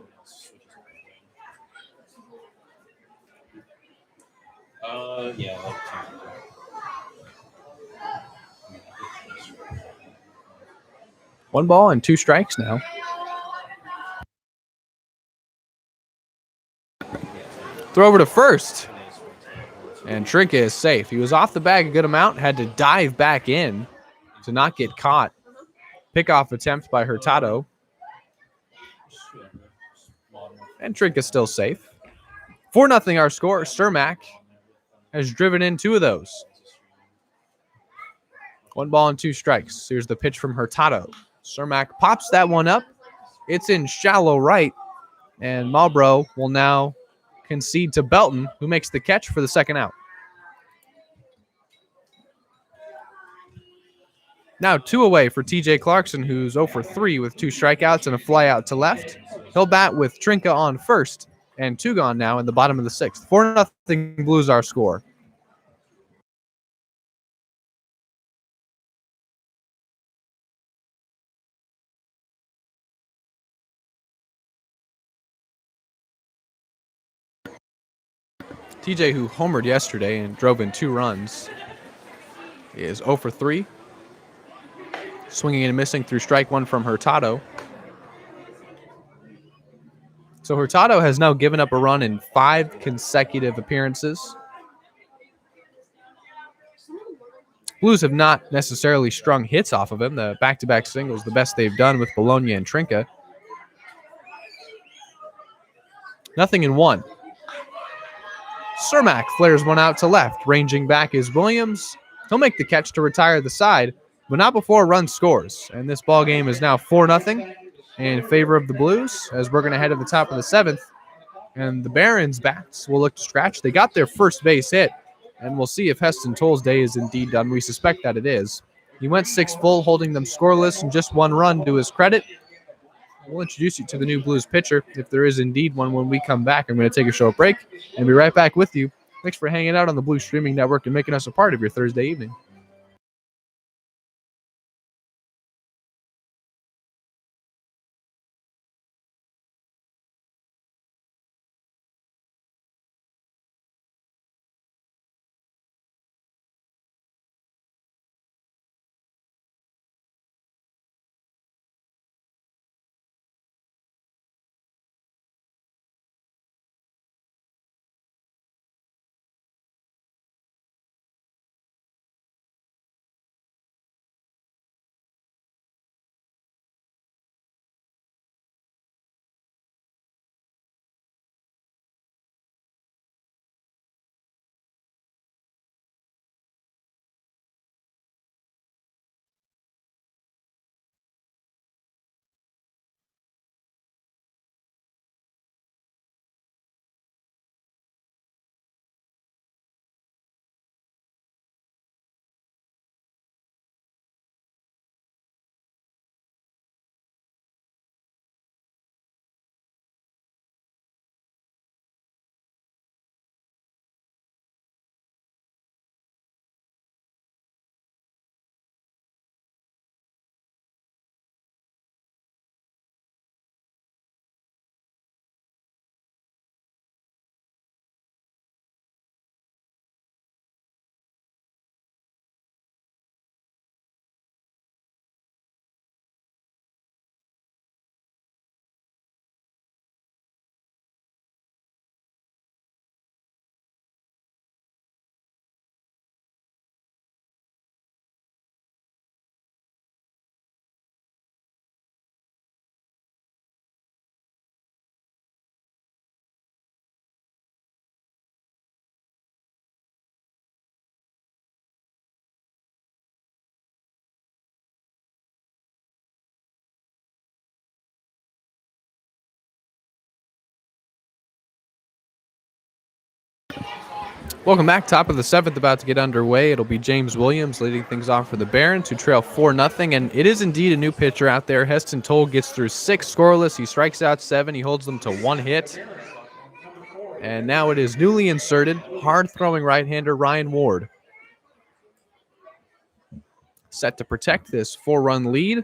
Yeah. 1 ball and 2 strikes now. Throw over to first. And Trinka is safe. He was off the bag a good amount, had to dive back in to not get caught. Pickoff attempt by Hurtado. And Trinka's still safe. 4-0 our score. Cermak has driven in 2 of those. 1 ball and 2 strikes. Here's the pitch from Hurtado. Cermak pops that one up. It's in shallow right. And Marlborough will now concede to Belton, who makes the catch for the 2nd out. Now 2 away for TJ Clarkson, who's 0 for 3 with 2 strikeouts and a fly out to left. He'll bat with Trinka on first, and 2 gone now in the bottom of the 6th. 4-0 Blues our score. TJ, who homered yesterday and drove in 2 runs, is 0 for 3. Swinging and missing through strike 1 from Hurtado. So Hurtado has now given up a run in 5 consecutive appearances. Blues have not necessarily strung hits off of him. The back-to-back singles, the best they've done with Bologna and Trinka. 0-1. Cermak flares one out to left. Ranging back is Williams. He'll make the catch to retire the side, but not before a run scores. And this ball game is now 4-0 in favor of the Blues as we're going to head to the top of the 7th. And the Barons bats will look to scratch. They got their first base hit, and we'll see if Heston Toll's day is indeed done. We suspect that it is. He went 6 full, holding them scoreless and just 1 run to his credit. We'll introduce you to the new Blues pitcher, if there is indeed one, when we come back. I'm going to take a short break and be right back with you. Thanks for hanging out on the Blues Streaming Network and making us a part of your Thursday evening. Welcome back. Top of the 7th, about to get underway. It'll be James Williams leading things off for the Barons, who trail 4-0. And it is indeed a new pitcher out there. Heston Toll gets through 6 scoreless. He strikes out 7. He holds them to 1 hit. And now it is newly inserted, hard-throwing right-hander Ryan Ward. Set to protect this 4-run lead.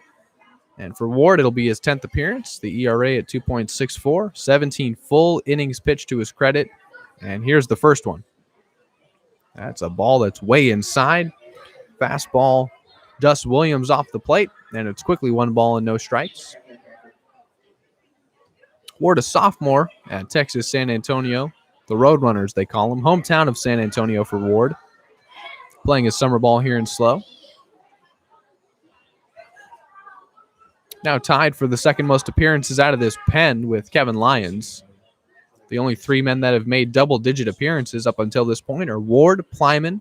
And for Ward, it'll be his 10th appearance. The ERA at 2.64. 17 full innings pitched to his credit. And here's the first one. That's a ball that's way inside. Fastball, Dust Williams off the plate, and it's quickly 1 ball and no strikes. Ward, a sophomore at Texas San Antonio. The Roadrunners, they call him. Hometown of San Antonio for Ward. Playing his summer ball here in SLO. Now tied for the second most appearances out of this pen with Kevin Lyons. The only 3 men that have made double-digit appearances up until this point are Ward, Plyman,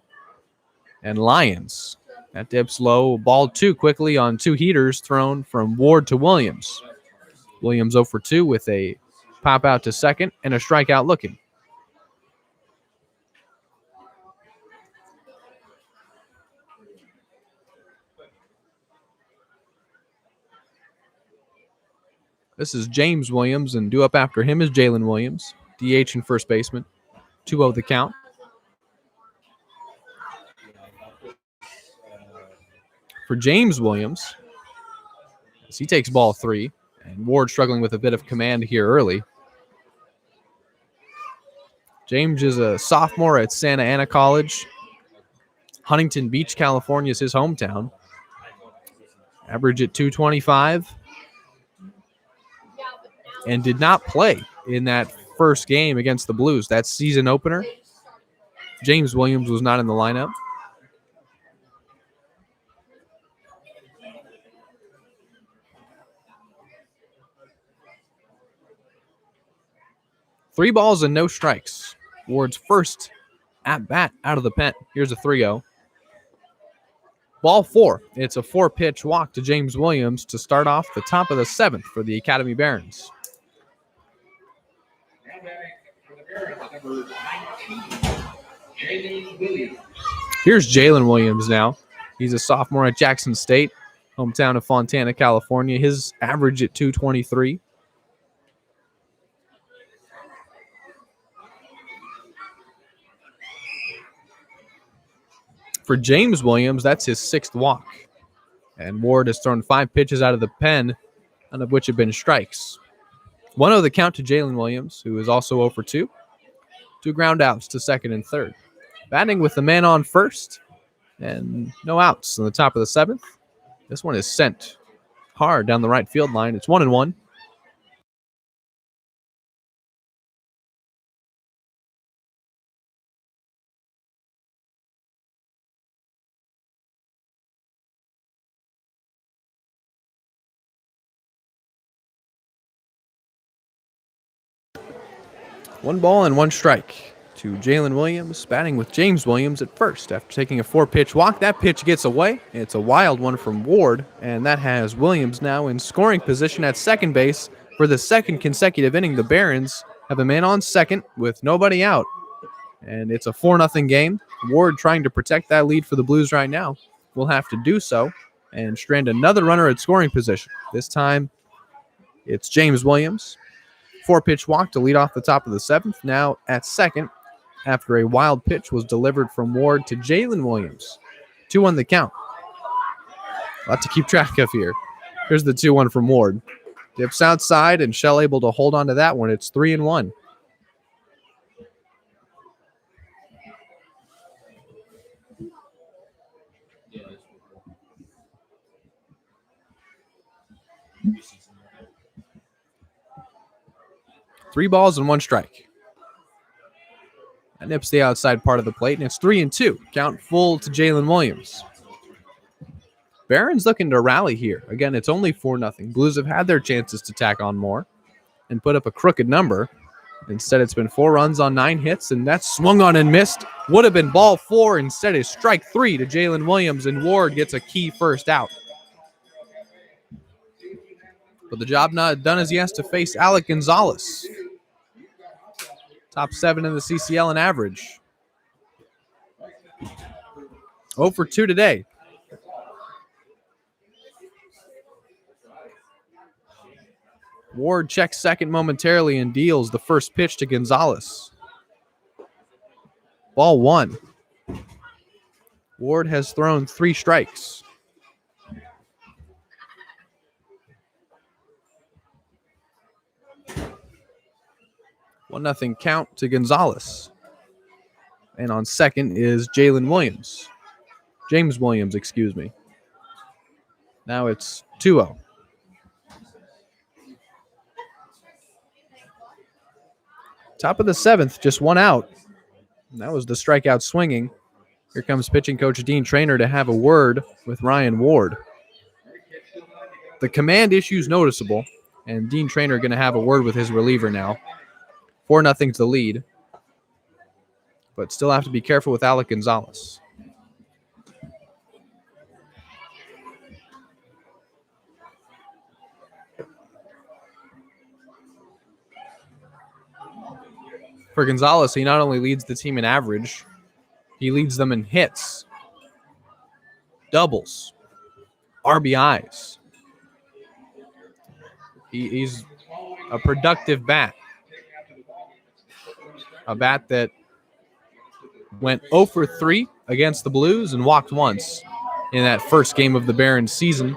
and Lyons. That dips low. Ball 2 quickly on 2 heaters thrown from Ward to Williams. Williams 0 for 2 with a pop out to second and a strikeout looking. This is James Williams, and due up after him is Jalen Williams, DH and first baseman. 2-0 the count. For James Williams, as he takes ball 3, and Ward struggling with a bit of command here early. James is a sophomore at Santa Ana College. Huntington Beach, California is his hometown. Average at 225. And did not play in that first game against the Blues. That season opener. James Williams was not in the lineup. Three balls and no strikes. Ward's first at bat out of the pen. Here's a 3-0. Ball 4. It's a 4-pitch walk to James Williams to start off the top of the 7th for the Academy Barons. Here's Jalen Williams now. He's a sophomore at Jackson State, hometown of Fontana, California. His average at 223. For James Williams, that's his 6th walk. And Ward has thrown 5 pitches out of the pen, none of which have been strikes. 1-0 the count to Jalen Williams, who is also 0 for 2. 2 ground outs to second and third. Batting with the man on first, and no outs in the top of the 7th. This one is sent hard down the right field line. It's 1-1. One ball and 1 strike to Jalen Williams, batting with James Williams at first. After taking a 4-pitch walk, that pitch gets away. It's a wild one from Ward, and that has Williams now in scoring position at second base for the 2nd consecutive inning. The Barons have a man on second with nobody out, and it's a 4-0 game. Ward trying to protect that lead for the Blues right now will have to do so and strand another runner at scoring position. This time, it's James Williams. 4-pitch walk to lead off the top of the 7th. Now at second, after a wild pitch was delivered from Ward to Jalen Williams. 2-1 the count. A lot to keep track of here. Here's the 2-1 from Ward. Dips outside, and Shell able to hold on to that one. It's 3-1. Three balls and 1 strike. That nips the outside part of the plate, and it's 3-2. Count full to Jalen Williams. Barron's looking to rally here. Again, it's only 4-0. Blues have had their chances to tack on more and put up a crooked number. Instead, it's been 4 runs on 9 hits, and that's swung on and missed. Would have been ball 4. Instead, it's strike 3 to Jalen Williams, and Ward gets a key first out. But the job not done as he has to face Alec Gonzalez. Top 7 in the CCL in average. 0 for 2 today. Ward checks second momentarily and deals the first pitch to Gonzalez. Ball 1. Ward has thrown 3 strikes. One nothing count to Gonzalez. And on second is Jalen Williams. James Williams, excuse me. Now it's 2-0. Top of the 7th, just 1 out. And that was the strikeout swinging. Here comes pitching coach Dean Traynor to have a word with Ryan Ward. The command issue's noticeable, and Dean Traynor going to have a word with his reliever now. 4-0's the lead, but still have to be careful with Alec Gonzalez. For Gonzalez, he not only leads the team in average, he leads them in hits, doubles, RBIs. He's a productive bat. A bat that went 0 for 3 against the Blues and walked once in that first game of the Barons season.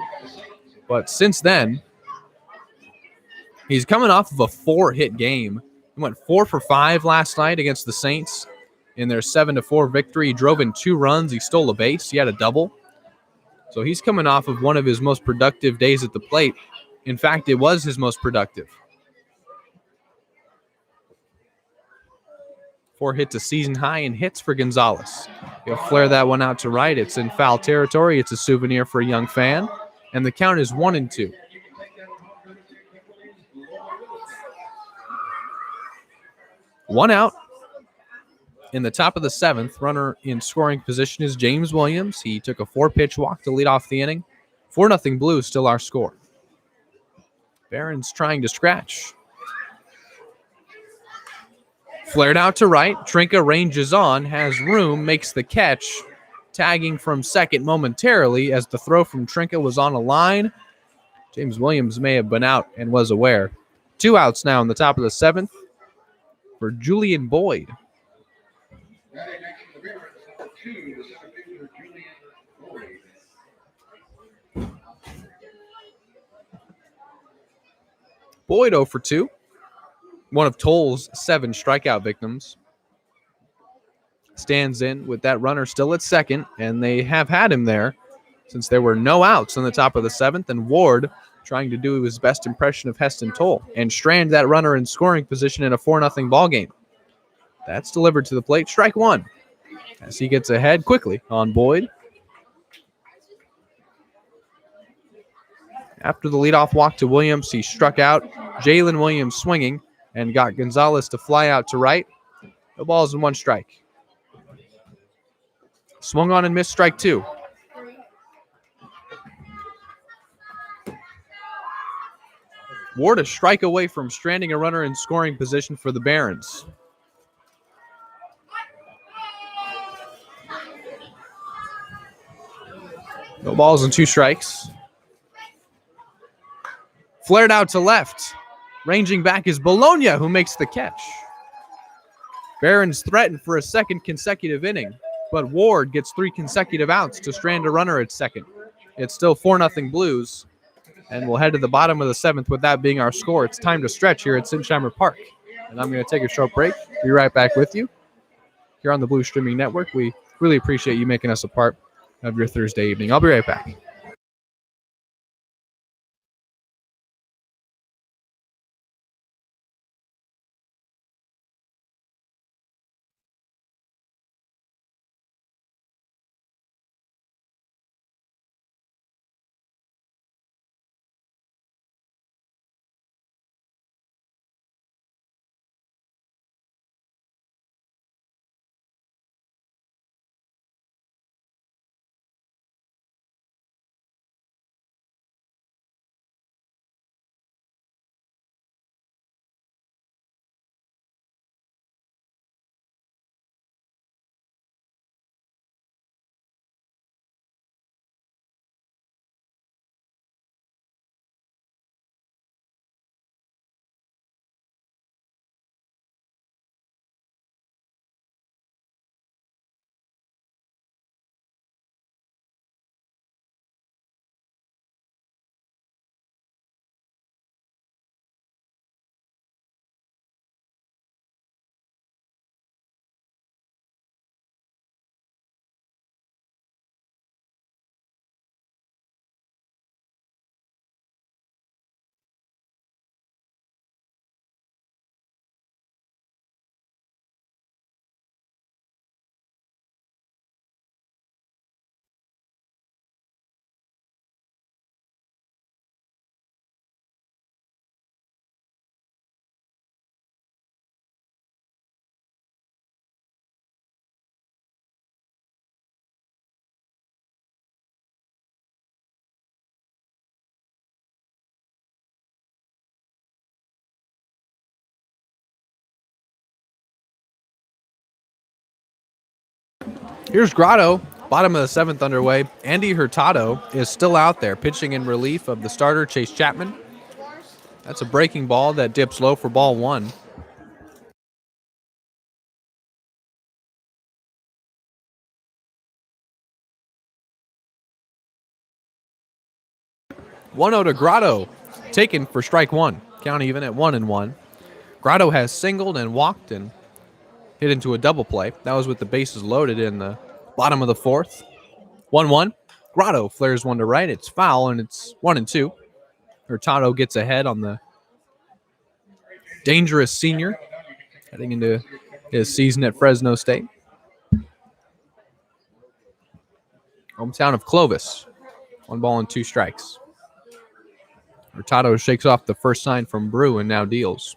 But since then, he's coming off of a 4-hit game. He went 4 for 5 last night against the Saints in their 7-4 victory. He drove in 2 runs. He stole a base. He had a double. So he's coming off of one of his most productive days at the plate. In fact, it was his most productive. 4 hits a season high in hits for Gonzalez. He'll flare that one out to right. It's in foul territory. It's a souvenir for a young fan. And the count is 1-2. One out. In the top of the 7th, runner in scoring position is James Williams. He took a 4-pitch walk to lead off the inning. 4-0 Blues, still our score. Barron's trying to scratch. Flared out to right. Trinka ranges on, has room, makes the catch, tagging from second momentarily as the throw from Trinka was on a line. James Williams may have been out and was aware. 2 outs now in the top of the 7th for Julian Boyd. Batting next to the mirror is number 2, the center fielder, Julian Boyd. Boyd 0 for 2. One of Toll's 7 strikeout victims. Stands in with that runner still at second, and they have had him there since there were no outs in the top of the 7th, and Ward trying to do his best impression of Heston Toll and strand that runner in scoring position in a 4-0 ball game. That's delivered to the plate. Strike 1 as he gets ahead quickly on Boyd. After the leadoff walk to Williams, he struck out Jalen Williams swinging and got Gonzalez to fly out to right. No balls and 1 strike. Swung on and missed, strike 2. Ward a strike away from stranding a runner in scoring position for the Barons. No balls and 2 strikes. Flared out to left. Ranging back is Bologna, who makes the catch. Barons threatened for a second consecutive inning, but Ward gets 3 consecutive outs to strand a runner at second. It's still 4-0 Blues, and we'll head to the bottom of the 7th with that being our score. It's time to stretch here at Sinsheimer Park, and I'm going to take a short break. Be right back with you here on the Blue Streaming Network. We really appreciate you making us a part of your Thursday evening. I'll be right back. Here's Grotto, bottom of the 7th underway. Andy Hurtado is still out there pitching in relief of the starter, Chase Chapman. That's a breaking ball that dips low for ball 1. One out to Grotto, taken for strike 1. Count even at 1-1. Grotto has singled and walked and hit into a double play. That was with the bases loaded in the bottom of the 4th. 1-1. Grotto flares one to right. It's foul, and it's 1-2. Hurtado gets ahead on the dangerous senior heading into his season at Fresno State. Hometown of Clovis. 1 ball and 2 strikes. Hurtado shakes off the first sign from Brew and now deals.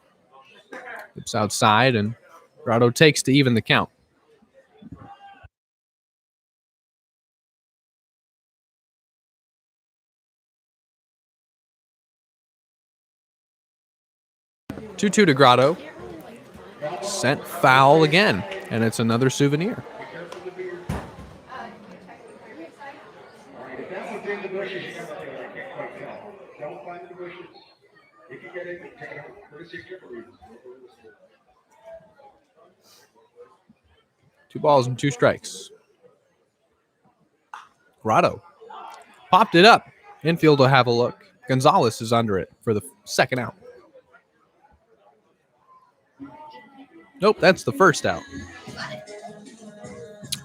Flips outside, and Grotto takes to even the count. Two-two to Grotto. Sent foul again, and it's another souvenir. All right, if that one's in the bushes, you never get it. I can't quite tell. Don't find the bushes. You can get it, but check it out. Courtesy of Triple Reasons. 2 balls and 2 strikes. Grotto popped it up. Infield will have a look. Gonzalez is under it for the second out. Nope, that's the first out.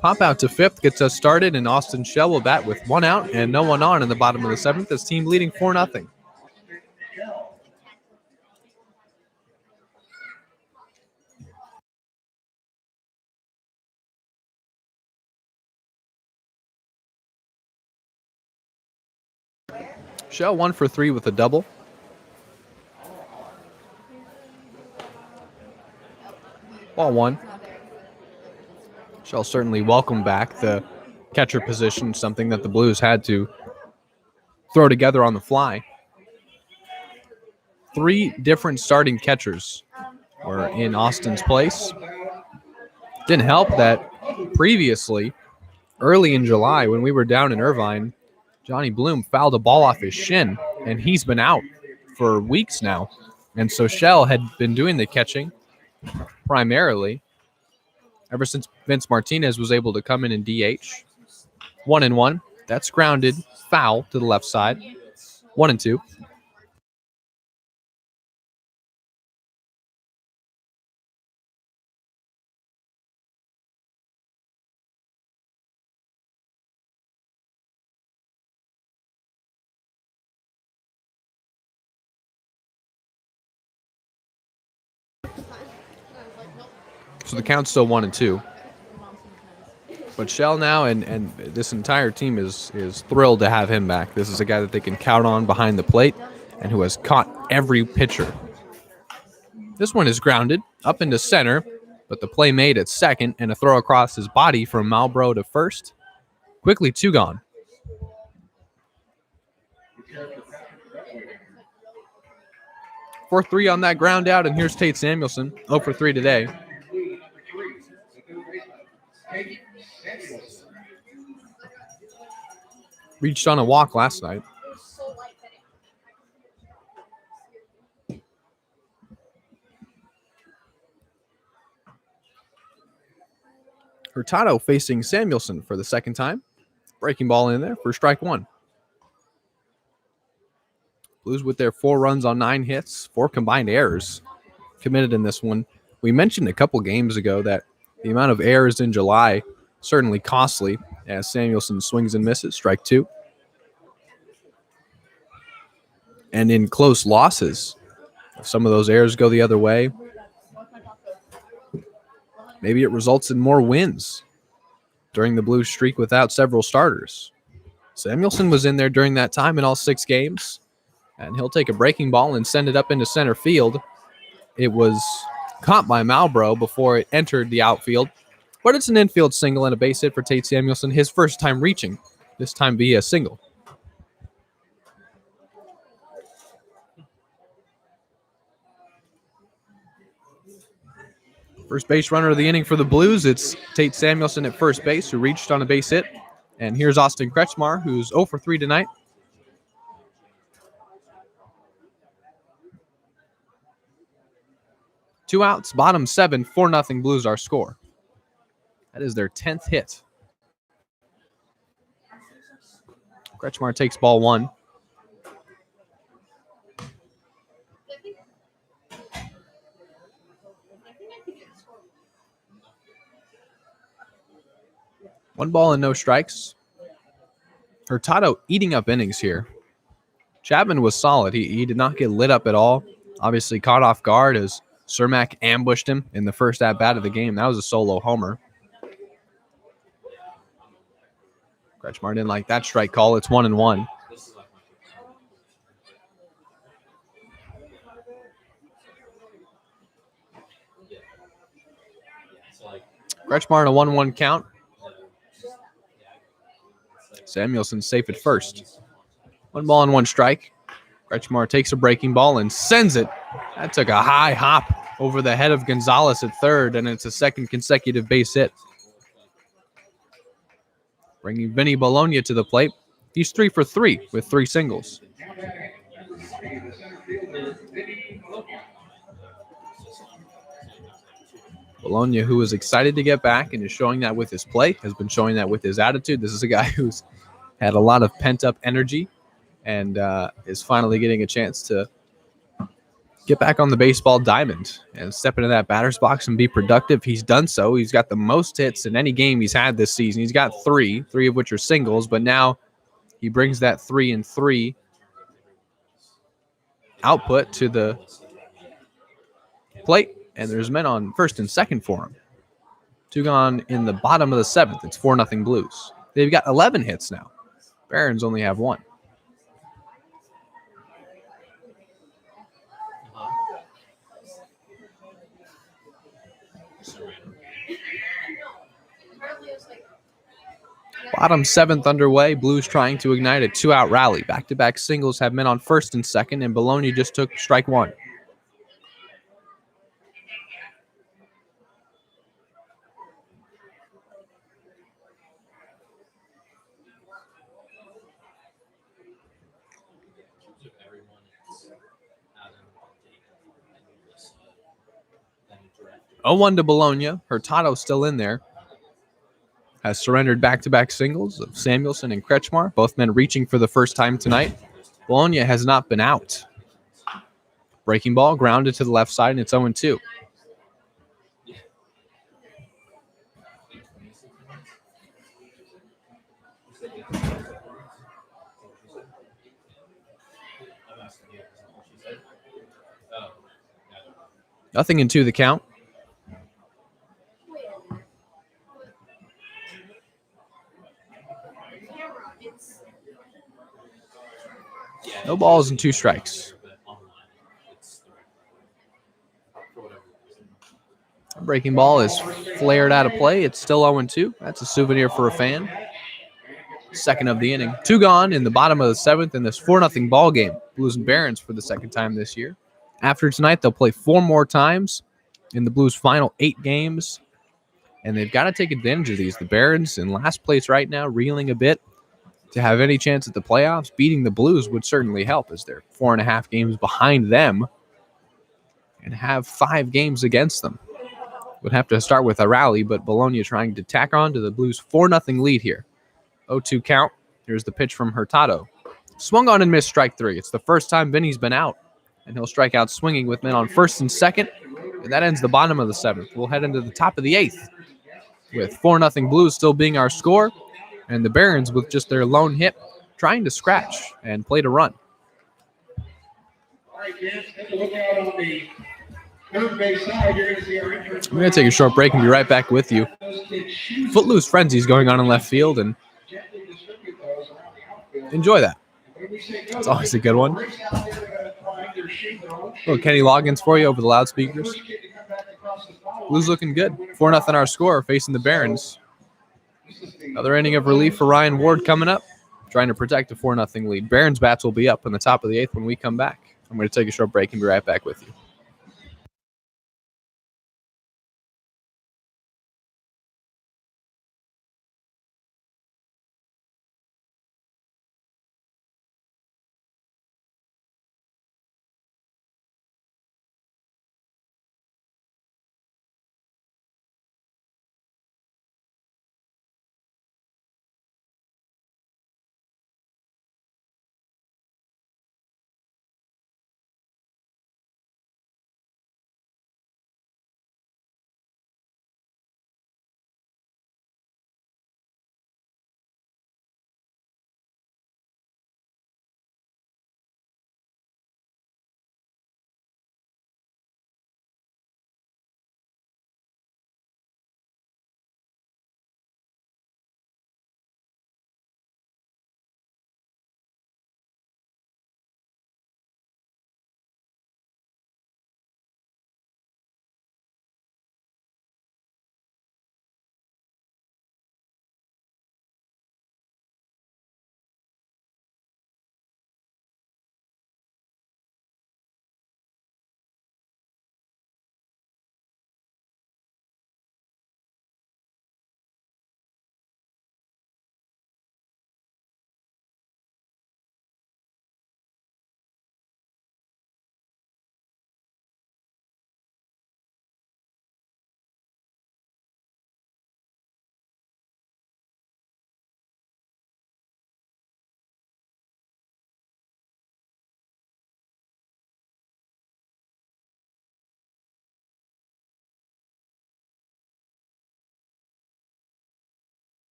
Pop out to fifth gets us started, and Austin Shell will bat with 1 out and no one on in the bottom of the 7th. His team leading 4-0. Shell 1 for 3 with a double. Ball 1. Shell certainly welcome back the catcher position, something that the Blues had to throw together on the fly. 3 different starting catchers were in Austin's place. Didn't help that previously, early in July, when we were down in Irvine, Johnny Bloom fouled a ball off his shin, and he's been out for weeks now. And so Shell had been doing the catching primarily ever since Vince Martinez was able to come in and DH. 1-1. That's grounded foul to the left side. 1-2. So the count's still 1-2. But Shell now and this entire team is thrilled to have him back. This is a guy that they can count on behind the plate and who has caught every pitcher. This one is grounded up into center, but the play made at second and a throw across his body from Malbrough to first. Quickly 2 gone. For 3 on that ground out, and here's Tate Samuelson, 0 for 3 today. Reached on a walk last night. Hurtado facing Samuelson for the second time. Breaking ball in there for strike 1. Blues with their 4 runs on 9 hits, 4 combined errors committed in this one. We mentioned a couple games ago that the amount of errors in July certainly costly as Samuelson swings and misses. Strike 2. And in close losses, if some of those errors go the other way, maybe it results in more wins during the Blues streak without several starters. Samuelson was in there during that time in all 6 games, and he'll take a breaking ball and send it up into center field. It was caught by Malbrough before it entered the outfield, but it's an infield single and a base hit for Tate Samuelson, his first time reaching, this time via single. First base runner of the inning for the Blues. It's Tate Samuelson at first base, who reached on a base hit. And here's Austin Kretschmar, who's 0 for 3 tonight. Two outs, bottom 7, 4-0 Blues our score. That is their 10th hit. Kretschmar takes ball 1. One ball and no strikes. Hurtado eating up innings here. Chapman was solid. He did not get lit up at all. Obviously caught off guard as Cermak ambushed him in the first at-bat of the game. That was a solo homer. Kretschmar didn't like that strike call. It's 1-1. Kretschmar in a 1-1 count. Samuelson safe at first. 1 ball and 1 strike. Kretschmar takes a breaking ball and sends it. That took a high hop over the head of Gonzalez at third, and it's a second consecutive base hit. bringing Vinny Bologna to the plate. He's 3 for 3 with 3 singles. Now batting number 3, the center fielder, Vinny Maloney. Bologna, who is excited to get back and is showing that with his play, has been showing that with his attitude. This is a guy who's had a lot of pent-up energy and is finally getting a chance to get back on the baseball diamond and step into that batter's box and be productive. He's done so. He's got the most hits in any game he's had this season. He's got three of which are singles, but now he brings that 3-3 output to the plate, and there's men on first and second for him. 2 gone in the bottom of the 7th. It's 4-0 Blues. They've got 11 hits now. Barons only have 1. Bottom 7th underway. Blues trying to ignite a 2-out rally. Back-to-back singles have men on first and second, and Bologna just took strike 1. Oh, 1 to Bologna. Hurtado still in there. Has surrendered back-to-back singles of Samuelson and Kretschmar, both men reaching for the first time tonight. Bologna has not been out. Breaking ball grounded to the left side, and it's 0-2. Nothing in 2 the count. No balls and 2 strikes. Breaking ball is flared out of play. It's still 0-2. That's a souvenir for a fan. Second of the inning. 2 gone in the bottom of the 7th in this 4-0 ball game. Blues and Barons for the second time this year. After tonight, they'll play 4 more times in the Blues' final 8 games, and they've got to take advantage of these. The Barons in last place right now, reeling a bit. To have any chance at the playoffs, beating the Blues would certainly help, as they're 4.5 games behind them and have 5 games against them. Would have to start with a rally, but Bologna trying to tack on to the Blues' 4-0 lead here. 0-2 count. Here's the pitch from Hurtado. Swung on and missed strike 3. It's the first time Vinny's been out, and he'll strike out swinging with men on first and second, and that ends the bottom of the 7th. We'll head into the top of the 8th with 4-0 Blues still being our score, and the Barons with just their lone hit trying to scratch and play to run. All right, kids, take a look out on the third base side. You're going to see our entrance. We're going to take a short break and be right back with you. Footloose frenzies going on in left field, and enjoy that. It's always a good one. Little Kenny Loggins for you over the loudspeakers. Blues looking good. 4-0 our score, facing the Barons. Another inning of relief for Ryan Ward coming up, trying to protect a 4-0 lead. Barons bats will be up in the top of the 8th when we come back. I'm going to take a short break and be right back with you.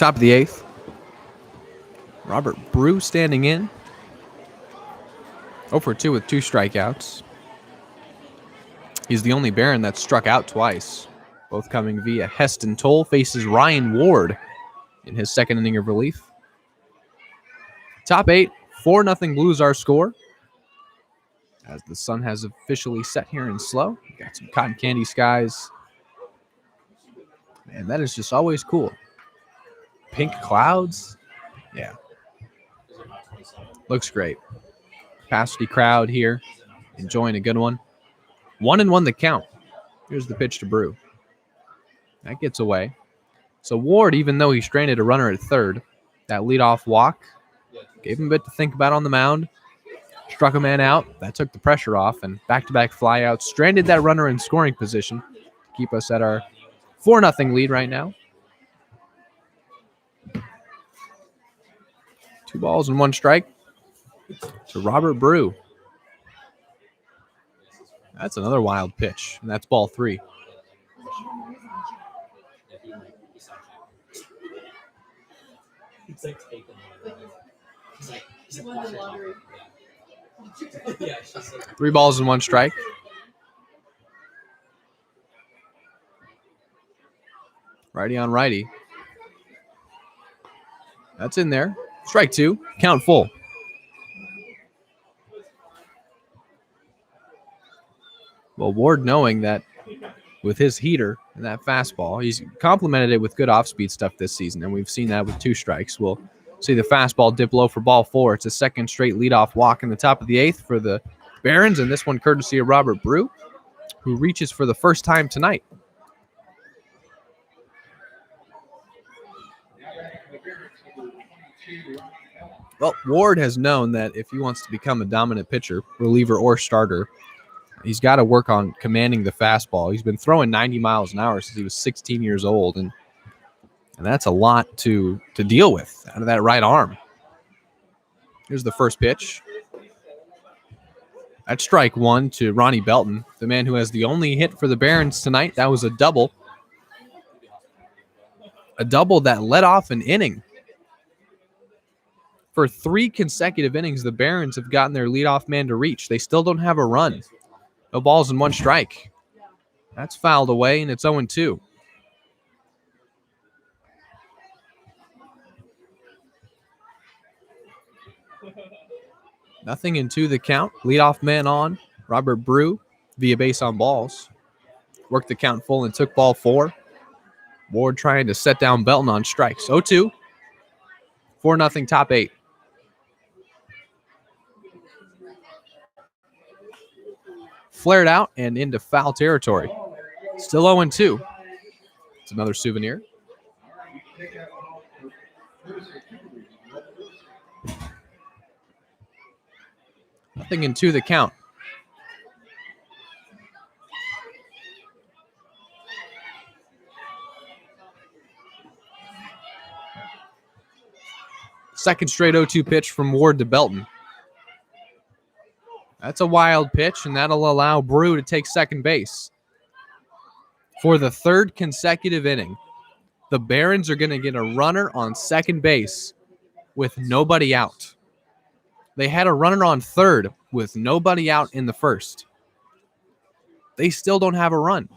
Top of the 8th. Robert Brew standing in. 0 for 2 with 2 strikeouts. He's the only Baron that's struck out twice. Both coming via Heston Toll. Faces Ryan Ward in his second inning of relief. Top 8, 4-0 Blues our score. As the sun has officially set here in SLO. Got some cotton candy skies. Man, that is just always cool. Pink clouds. Yeah. Looks great. Capacity crowd here. Enjoying a good one. 1-1 the count. Here's the pitch to Brew. That gets away. So Ward, even though he stranded a runner at third, that leadoff walk gave him a bit to think about on the mound. Struck a man out. That took the pressure off, and back-to-back flyouts stranded that runner in scoring position to keep us at our 4-0 lead right now. 2 balls and 1 strike to Robert Brew. That's another wild pitch, and that's ball 3. It's like taking Lottery. 3 balls and 1 strike. Righty on righty. That's in there. Strike 2. Count full. Well, Ward, knowing that with his heater and that fastball, he's complemented it with good off-speed stuff this season, and we've seen that with 2 strikes. We'll see the fastball dip low for ball 4. It's a second straight leadoff walk in the top of the 8th for the Barons, and this one courtesy of Robert Brew, who reaches for the first time tonight. Well, Ward has known that if he wants to become a dominant pitcher, reliever, or starter, he's got to work on commanding the fastball. He's been throwing 90 miles an hour since he was 16 years old, and that's a lot to deal with out of that right arm. Here's the first pitch. That's strike 1 to Ronnie Belton, the man who has the only hit for the Barons tonight. That was a double. A double that led off an inning. For 3 consecutive innings, the Barons have gotten their leadoff man to reach. They still don't have a run. No balls and 1 strike. That's fouled away, and it's 0-2. Nothing in 2 the count. Leadoff man on. Robert Brew via base on balls. Worked the count full and took ball 4. Ward trying to set down Belton on strikes. 0-2. 4-0 top 8. Flared out and into foul territory. Still 0-2. It's another souvenir. Nothing in 2 the count. Second straight 0-2 pitch from Ward to Belton. That's a wild pitch, and that'll allow Brew to take second base. For the 3rd consecutive inning, the Barons are going to get a runner on second base with nobody out. They had a runner on third with nobody out in the first. They still don't have a run.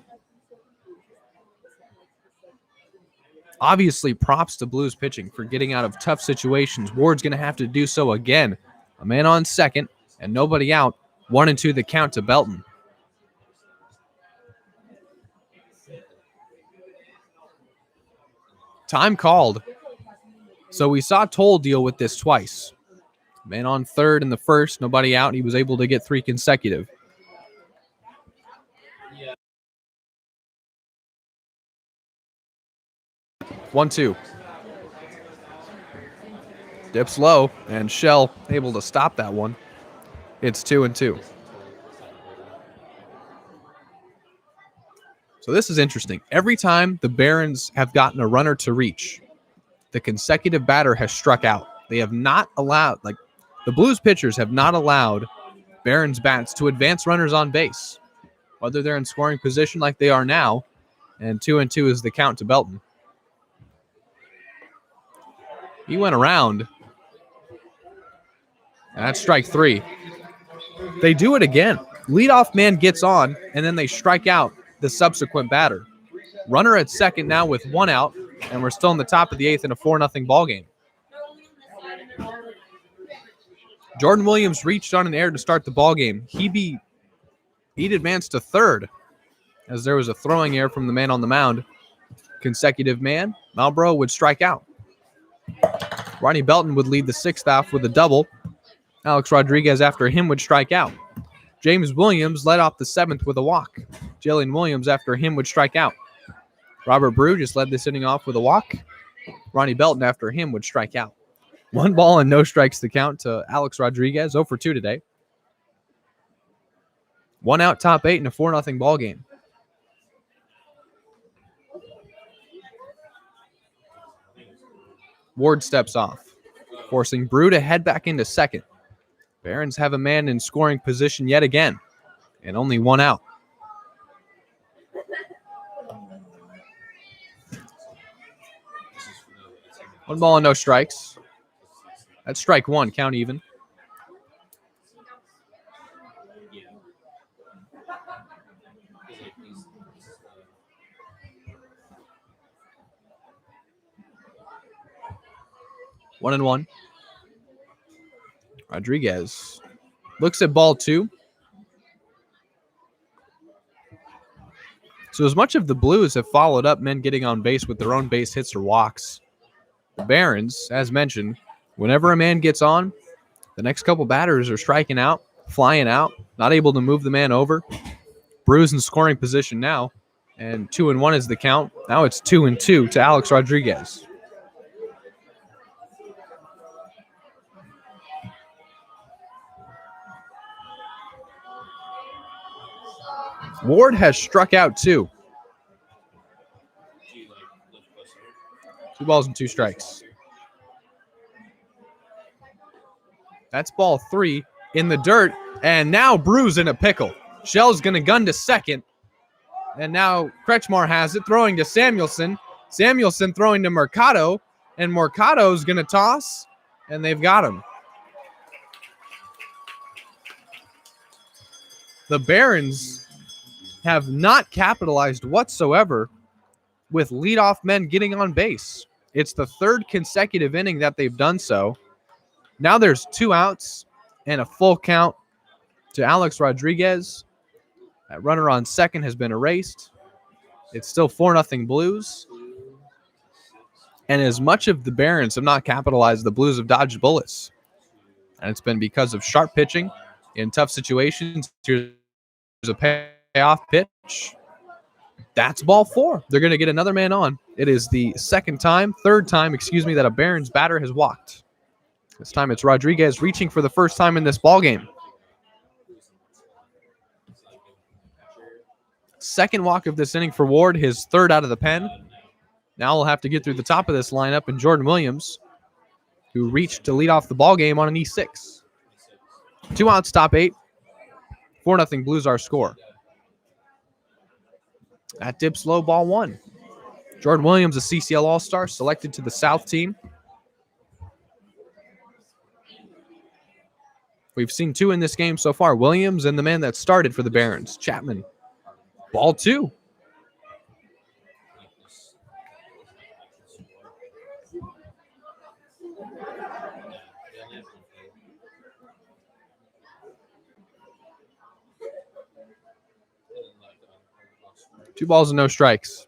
Obviously, props to Blues pitching for getting out of tough situations. Ward's going to have to do so again. A man on second and nobody out. 1-2 the count to Belton. Time called. So we saw Toll deal with this twice. Man on third in the first, nobody out. He was able to get 3 consecutive. Yeah. 1-2. Dips low, and Shell able to stop that one. It's 2-2. So this is interesting. Every time the Barons have gotten a runner to reach, the consecutive batter has struck out. They have not allowed, the Blues pitchers have not allowed Barons bats to advance runners on base, whether they're in scoring position like they are now, and 2-2 is the count to Belton. He went around. And that's strike 3. They do it again. Leadoff man gets on, and then they strike out the subsequent batter. Runner at second now with 1 out, and we're still in the top of the 8th in a 4-0 ball game. Jordan Williams reached on an error to start the ball game. He'd advanced to third as there was a throwing error from the man on the mound. Consecutive man, Malbrough would strike out. Ronnie Belton would lead the 6th off with a double. Alex Rodriguez after him would strike out. James Williams led off the 7th with a walk. Jalen Williams after him would strike out. Robert Brew just led this inning off with a walk. Ronnie Belton after him would strike out. 1 ball and no strikes to count to Alex Rodriguez, 0 for 2 today. 1 out, top 8 in a 4-0 ball game. Ward steps off, forcing Brew to head back into second. Barons have a man in scoring position yet again, and only 1 out. One ball and no strikes. That's strike 1, count even. One and one. Rodriguez looks at ball 2. So as much of the Blues have followed up men getting on base with their own base hits or walks, the Barons, as mentioned, whenever a man gets on, the next couple batters are striking out, flying out, not able to move the man over. Brew's in scoring position now, and 2-1 is the count. Now it's 2-2 to Alex Rodriguez. Ward has struck out 2. 2 balls and 2 strikes. That's ball 3 in the dirt, and now Brew's in a pickle. Shell's going to gun to second, and now Kretschmar has it, throwing to Samuelson. Samuelson throwing to Mercado, and Mercado's going to toss, and they've got him. The Barons have not capitalized whatsoever with leadoff men getting on base. It's the 3rd consecutive inning that they've done so. Now there's 2 outs and a full count to Alex Rodriguez. That runner on second has been erased. It's still 4-0 Blues. And as much of the Barons have not capitalized, the Blues have dodged bullets. And it's been because of sharp pitching in tough situations. Here's a payoff pitch. That's ball 4. They're going to get another man on. It is the third time, that a Barons batter has walked. This time it's Rodriguez reaching for the first time in this ball game. Second walk of this inning for Ward, his 3rd out of the pen. Now we'll have to get through the top of this lineup, and Jordan Williams, who reached to lead off the ball game on an E6. 2 outs, top 8. 4-0 Blues our score. That dips low, ball 1. Jordan Williams, a CCL All-Star, selected to the South team. We've seen 2 in this game so far. Williams and the man that started for the Barons, Chapman. Ball 2. Two balls and no strikes.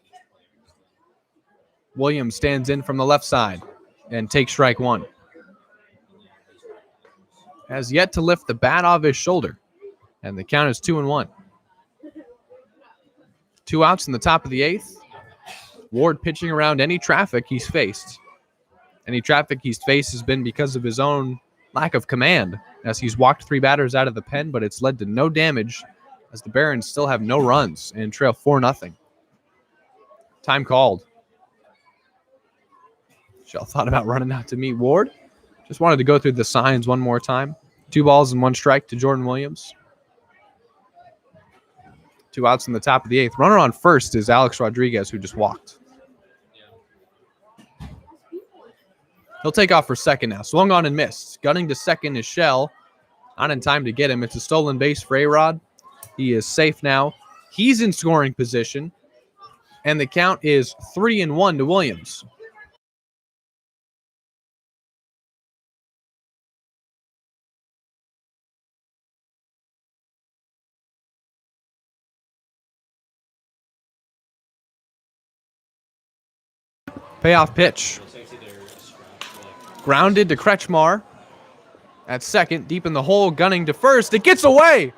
Williams stands in from the left side and takes strike 1. Has yet to lift the bat off his shoulder, and the count is 2-1. 2 outs in the top of the 8th. Ward pitching around any traffic he's faced. Any traffic he's faced has been because of his own lack of command, as he's walked 3 batters out of the pen, but it's led to no damage, as the Barons still have no runs and trail 4-0. Time called. Shell thought about running out to meet Ward. Just wanted to go through the signs one more time. 2 balls and 1 strike to Jordan Williams. 2 outs in the top of the 8th. Runner on first is Alex Rodriguez, who just walked. He'll take off for second now. Swung on and missed. Gunning to second is Shell. Not in time to get him. It's a stolen base for A-Rod. He is safe now. He's in scoring position. And the count is 3-1 to Williams. Payoff pitch. Grounded to Kretschmar. At second, deep in the hole, gunning to first. It gets away.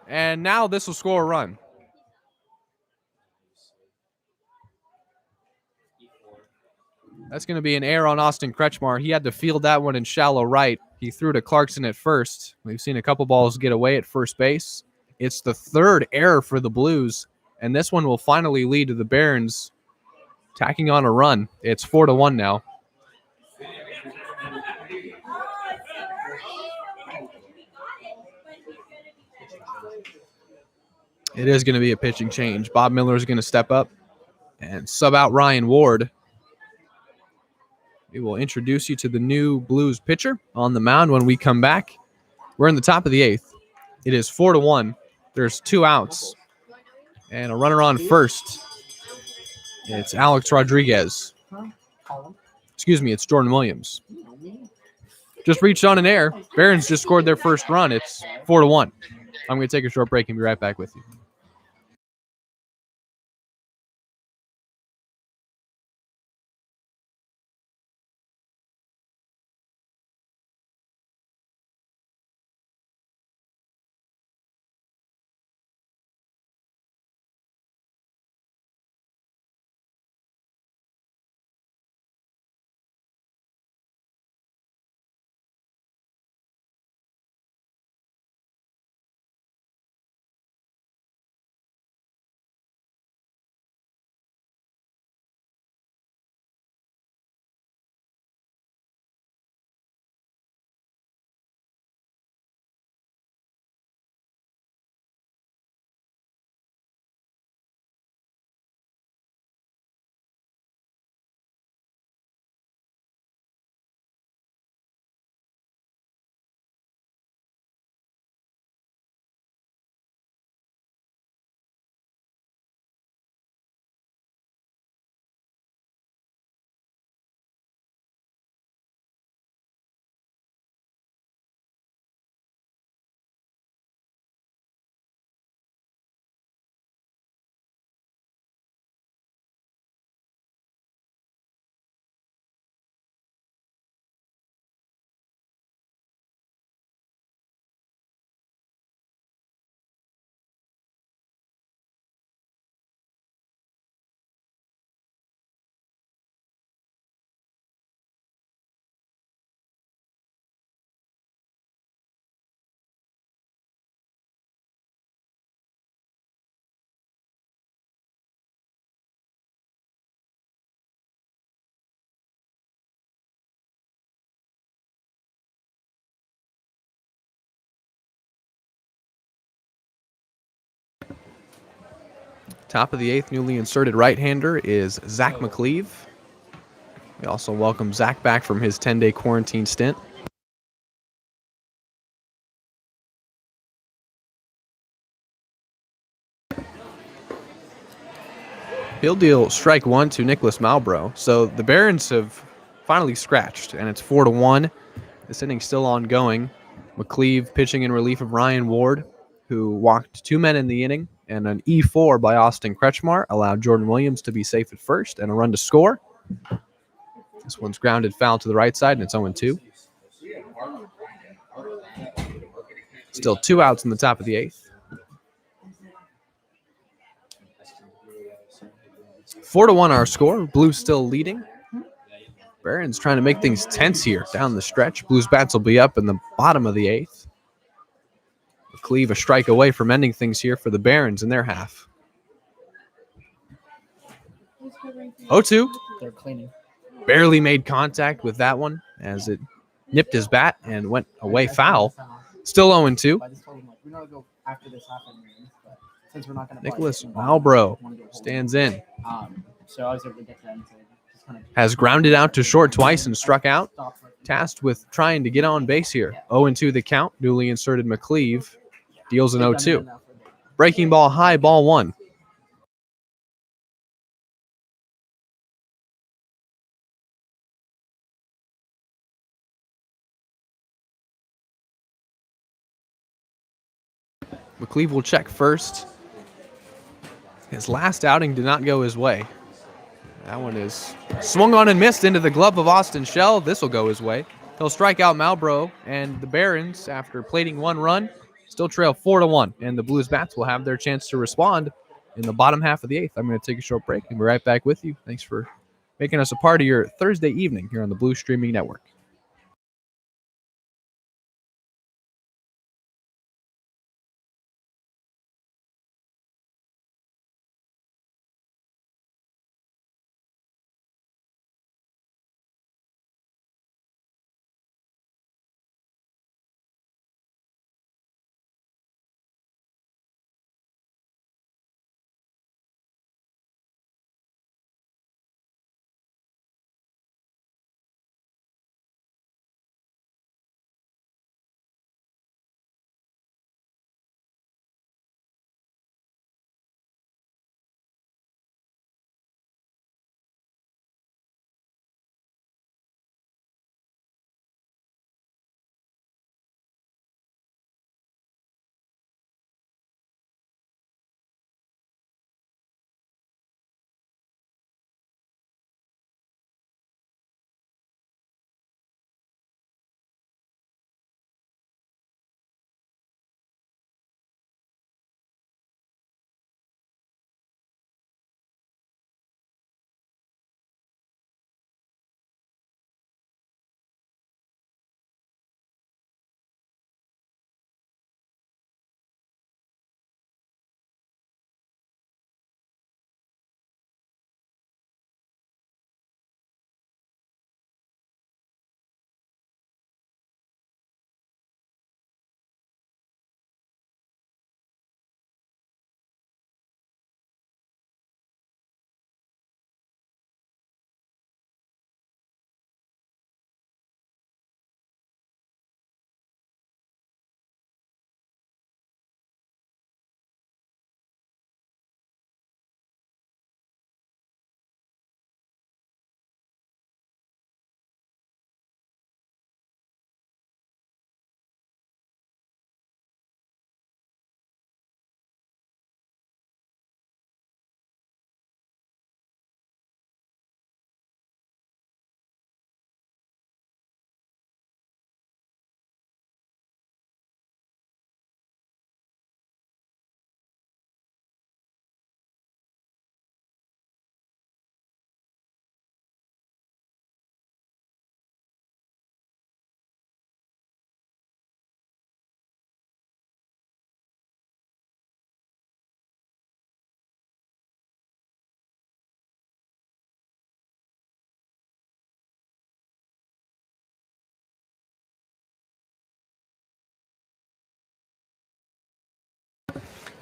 And now this will score a run. That's going to be an error on Austin Kretschmar. He had to field that one in shallow right. He threw to Clarkson at first. We've seen a couple balls get away at first base. It's the third error for the Blues, and this one will finally lead to the Barons tacking on a run. It's 4-1 now. It is going to be a pitching change. Bob Miller is going to step up and sub out Ryan Ward. We will introduce you to the new Blues pitcher on the mound when we come back. We're in the top of the eighth. It is 4-1. There's 2 outs and a runner on first. It's Alex Rodriguez. Excuse me, it's Jordan Williams. Just reached on an air. Barons just scored their first run. It's 4-1. I'm going to take a short break and be right back with you. Top of the eighth, newly inserted right-hander is Zach McCleave. We also welcome Zach back from his 10-day quarantine stint. He'll deal strike one to Nicholas Malbrough. So the Barons have finally scratched, and it's 4-1. This inning's still ongoing. McCleave pitching in relief of Ryan Ward, who walked 2 men in the inning, and an E4 by Austin Kretschmar allowed Jordan Williams to be safe at first and a run to score. This one's grounded foul to the right side, and it's 0-2. Still 2 outs in the top of the eighth. 4-1 our score. Blues still leading. Barons trying to make things tense here down the stretch. Blues bats will be up in the bottom of the eighth. McCleave a strike away from ending things here for the Barons in their half. 0-2. They're cleaning. Barely made contact with that one as it nipped his bat and went away foul. Still 0-2. I just told him, like, we're going to go after this half inning, but since we're not going to Nicholas Malbrough stands in. So I was able to get to them to just has grounded out to short twice and struck out. Tasked with trying to get on base here. 0-2 the count. Newly inserted McCleve deals an 0-2. Breaking ball high, ball one. McCleve will check first. His last outing did not go his way. That one is swung on and missed into the glove of Austin Shell. This will go his way. He'll strike out Malbrough, and the Barons, after plating one run, still trail 4-1. And the Blues Bats will have their chance to respond in the bottom half of the eighth. I'm going to take a short break and be right back with you. Thanks for making us a part of your Thursday evening here on the Blues Streaming Network.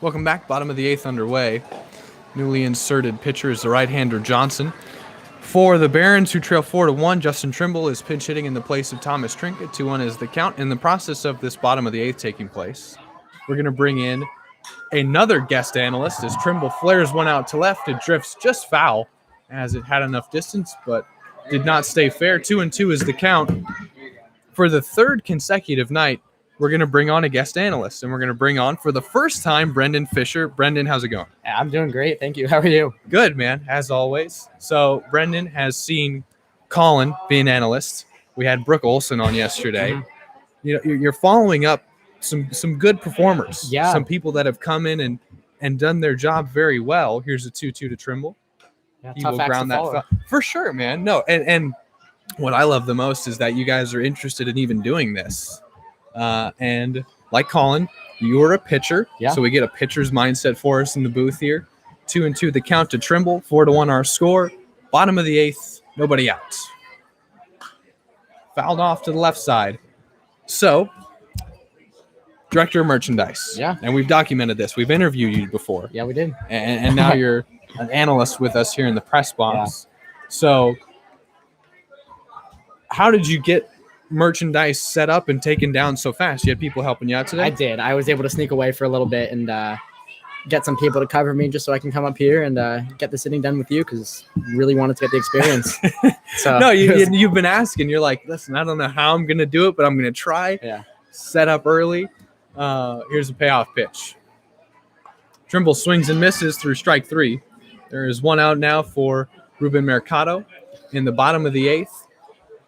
Welcome back. Bottom of the eighth underway. Newly inserted pitcher is the right-hander Johnson. For the Barons, who trail 4-1, Justin Trimble is pinch hitting in the place of Thomas Trinket. 2-1 is the count. In the process of this bottom of the eighth taking place, we're going to bring in another guest analyst as Trimble flares one out to left. It drifts just foul as it had enough distance, but did not stay fair. 2-2 is the count. For the third consecutive night, we're going to bring on a guest analyst, and we're going to bring on, for the first time, Brendan Fisher. Brendan, how's it going? I'm doing great. Thank you. How are you? Good, man, as always. So Brendan has seen Colin be an analyst. We had Brooke Olson on yesterday. Mm-hmm. You know, you're following up some good performers. Yeah. Some people that have come in and done their job very well. Here's a 2-2 to Trimble. Yeah, He tough will acts ground to that follow. for sure, man. No, and what I love the most is that you guys are interested in even doing this. And like Colin, you are a pitcher, Yeah. so we get a pitcher's mindset for us in the booth here. 2-2 the count to Trimble, 4-1 our score. Bottom of the eighth, nobody out. Fouled off to the left side. So, director of merchandise. Yeah. And we've documented this. We've interviewed you before. Yeah, we did. And now you're an analyst with us here in the press box. So, how did you get merchandise set up and taken down so fast? You had people helping you out today? I did. I was able to sneak away for a little bit and get some people to cover me just so I can come up here and get the sitting done with you because really wanted to get the experience. So No, you've been asking. You're like, listen, I don't know how I'm going to do it, but I'm going to try. Yeah. Set up early. Here's a payoff pitch. Trimble swings and misses through strike 3. There is one out now for Ruben Mercado in the bottom of the 8th.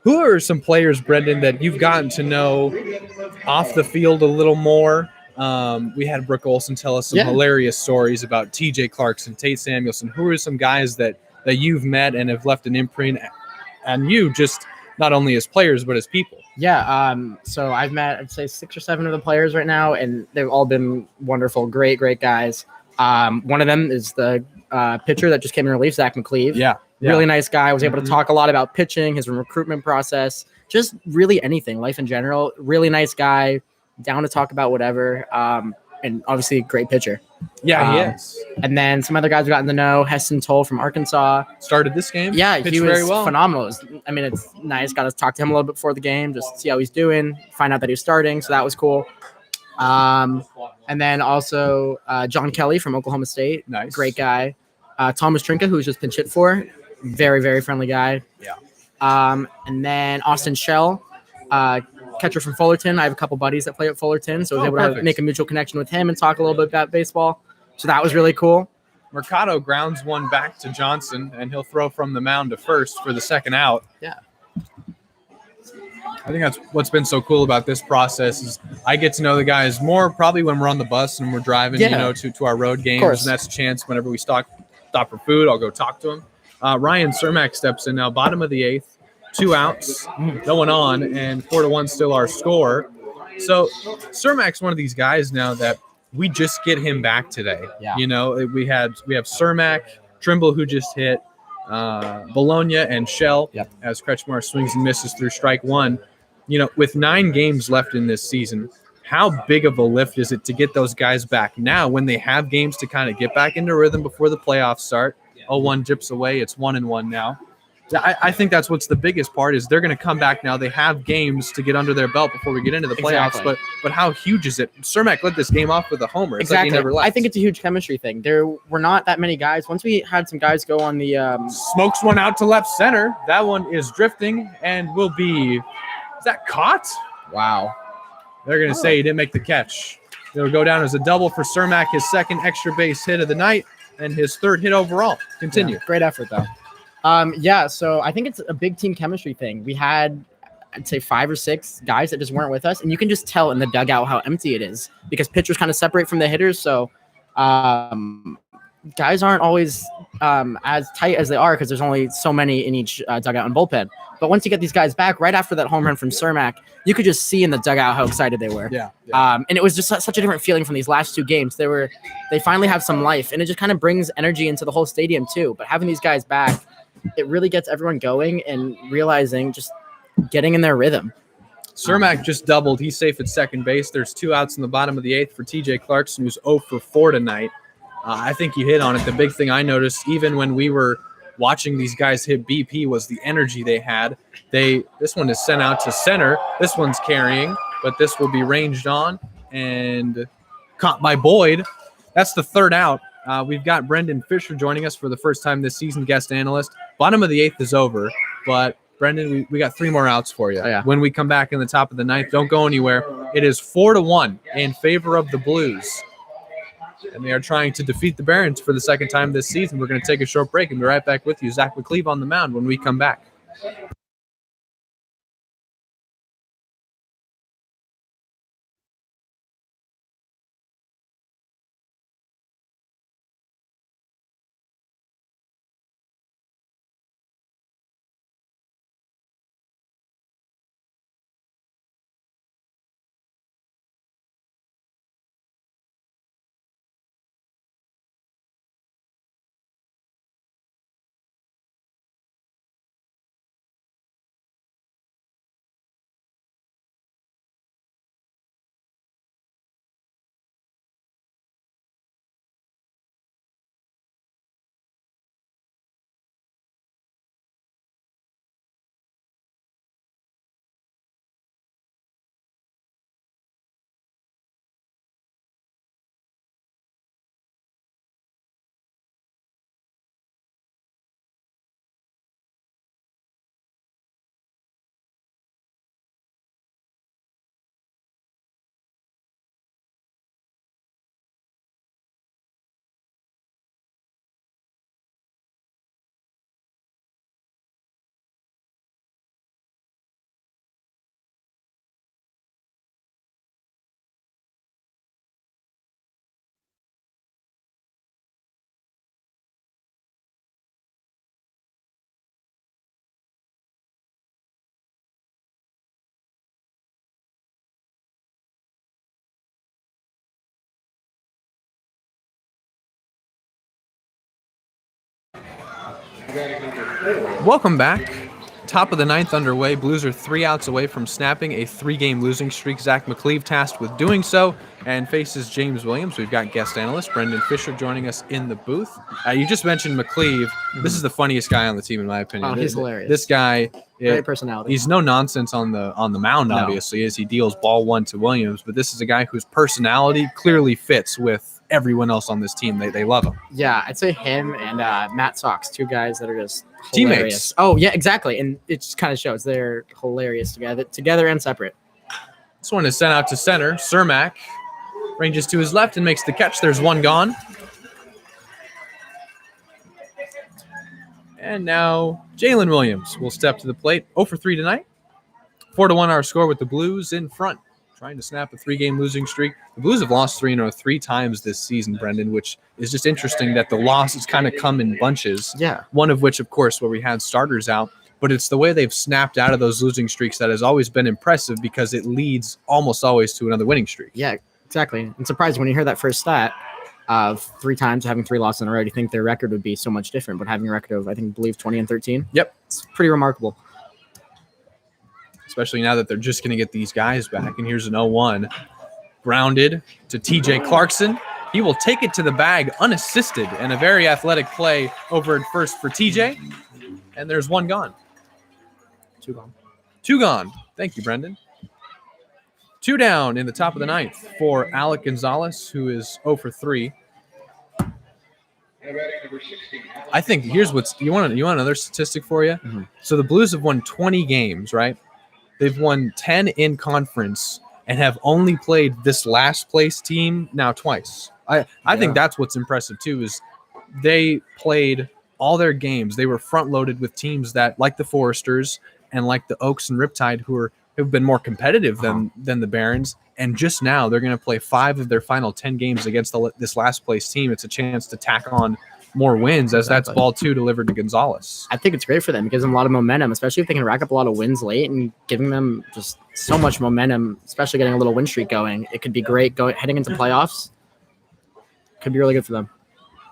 Who are some players, Brendan, that you've gotten to know off the field a little more? We had Brooke Olson tell us some hilarious stories about TJ Clarkson, Tate Samuelson. Who are some guys that you've met and have left an imprint on you, just not only as players, but as people? Yeah. So I've met, I'd say 6 or 7 of the players right now, and they've all been wonderful, great guys. One of them is the pitcher that just came in relief, Zach McCleve. Yeah. Really nice guy. I was able to talk a lot about pitching, his recruitment process, just really anything, life in general. Really nice guy, down to talk about whatever. And obviously a great pitcher. Yeah, he is. And then some other guys we've gotten to know. Heston Toll from Arkansas. Started this game. Yeah, pitched he was very well. phenomenal. It's nice. Got to talk to him a little bit before the game, just see how he's doing, find out that he's starting. So that was cool. And then also John Kelly from Oklahoma State. Nice. Great guy. Thomas Trinka, who's just been hit for. Very friendly guy. Yeah. And then Austin Shell, catcher from Fullerton. I have a couple buddies that play at Fullerton, so I was able to make a mutual connection with him and talk a little bit about baseball. So that was really cool. Mercado grounds one back to Johnson, and he'll throw from the mound to first for the second out. Yeah. I think that's what's been so cool about this process is I get to know the guys more probably when we're on the bus and we're driving, to our road games. And that's a chance whenever we stop for food, I'll go talk to him. Ryan Cermak steps in now, bottom of the 8th, 2 outs, no one on, and 4-1 still our score. So Cermak's one of these guys now that we just get him back today. Yeah. We have Cermak, Trimble, who just hit, Bologna, and Shell as Kretschmar swings and misses through strike 1. With 9 games left in this season, how big of a lift is it to get those guys back now when they have games to kind of get back into rhythm before the playoffs start? 0-1 dips away. It's 1-1 now. I think that's what's the biggest part is they're going to come back now. They have games to get under their belt before we get into the playoffs. Exactly. But how huge is it? Cermak led this game off with a homer. It's Exactly. like he never left. I think it's a huge chemistry thing. There were not that many guys. Once we had some guys go on the smokes one out to left center. That one is drifting and will be. Is that caught? Wow. They're going to say he didn't make the catch. It'll go down as a double for Cermak, his second extra base hit of the night and his 3rd hit overall. Continue. Yeah, great effort, though. So I think it's a big team chemistry thing. We had, I'd say 5 or 6 guys that just weren't with us, and you can just tell in the dugout how empty it is because pitchers kind of separate from the hitters. So guys aren't always as tight as they are because there's only so many in each dugout and bullpen. But once you get these guys back, right after that home run from Cermak, you could just see in the dugout how excited they were. Yeah. And it was just such a different feeling from these last 2 games. They finally have some life, and it just kind of brings energy into the whole stadium too. But having these guys back, it really gets everyone going and realizing just getting in their rhythm. Cermak just doubled. He's safe at second base. There's 2 outs in the bottom of the 8th for TJ Clarkson, who's 0 for 4 tonight. I think you hit on it. The big thing I noticed, even when we were watching these guys hit BP, was the energy they had. This one is sent out to center. This one's carrying, but this will be ranged on and caught by Boyd. That's the 3rd out. We've got Brendan Fisher joining us for the first time this season, guest analyst. Bottom of the 8th is over, but Brendan, we got 3 more outs for you. Oh, yeah. When we come back in the top of the 9th, don't go anywhere. It is 4-1 in favor of the Blues. And they are trying to defeat the Barons for the second time this season. We're going to take a short break and be right back with you. Zach McCleve on the mound when we come back. batting number 4. Welcome back. Top of the ninth underway. Blues are 3 outs away from snapping a 3-game losing streak. Zach McCleve tasked with doing so and faces James Williams. We've got guest analyst Brendan Fisher joining us in the booth. You just mentioned McCleve. This is the funniest guy on the team, in my opinion. Oh, he's hilarious. This guy, Great personality. He's no nonsense on the mound, obviously, as he deals ball one to Williams. But this is a guy whose personality clearly fits with everyone else on this team. They love him. Yeah, I'd say him and Matt Sox, 2 guys that are just Teammates. hilarious. Oh, yeah, exactly. And it just kind of shows they're hilarious together and separate. This one is sent out to center. Cermak ranges to his left and makes the catch. There's one gone. And now Jalen Williams will step to the plate. 0 for 3 tonight. 4-1 our score with the Blues in front, trying to snap a 3-game losing streak. The Blues have lost 3 in a row 3 times this season, Brendan, which is just interesting that the losses kind of come in bunches. Yeah. One of which, of course, where we had starters out. But it's the way they've snapped out of those losing streaks that has always been impressive because it leads almost always to another winning streak. Yeah, exactly. I'm surprised when you hear that first stat of 3 times having 3 losses in a row. You think their record would be so much different, but having a record of, I believe 20-13. Yep. It's pretty remarkable. Especially now that they're just going to get these guys back. And here's an 0-1. Grounded to TJ Clarkson. He will take it to the bag unassisted, and a very athletic play over at first for TJ. And there's one gone. 2 gone. 2 gone. Thank you, Brendan. 2 down in the top of the ninth for Alec Gonzalez, who is 0 for 3. And batting number 16. I think here's what's you want another statistic for you. Mm-hmm. So the Blues have won 20 games, right? They've won 10 in conference and have only played this last place team now twice. I think that's what's impressive too, is they played all their games. They were front loaded with teams that, like the Foresters and like the Oaks and Riptide, who've been more competitive than the Barons. And just now they're going to play 5 of their final 10 games against this last place team. It's a chance to tack on more wins, as that's ball 2 delivered to Gonzalez. I think it's great for them. It gives them a lot of momentum, especially if they can rack up a lot of wins late and giving them just so much momentum, especially getting a little win streak going. It could be great heading into playoffs. Could be really good for them.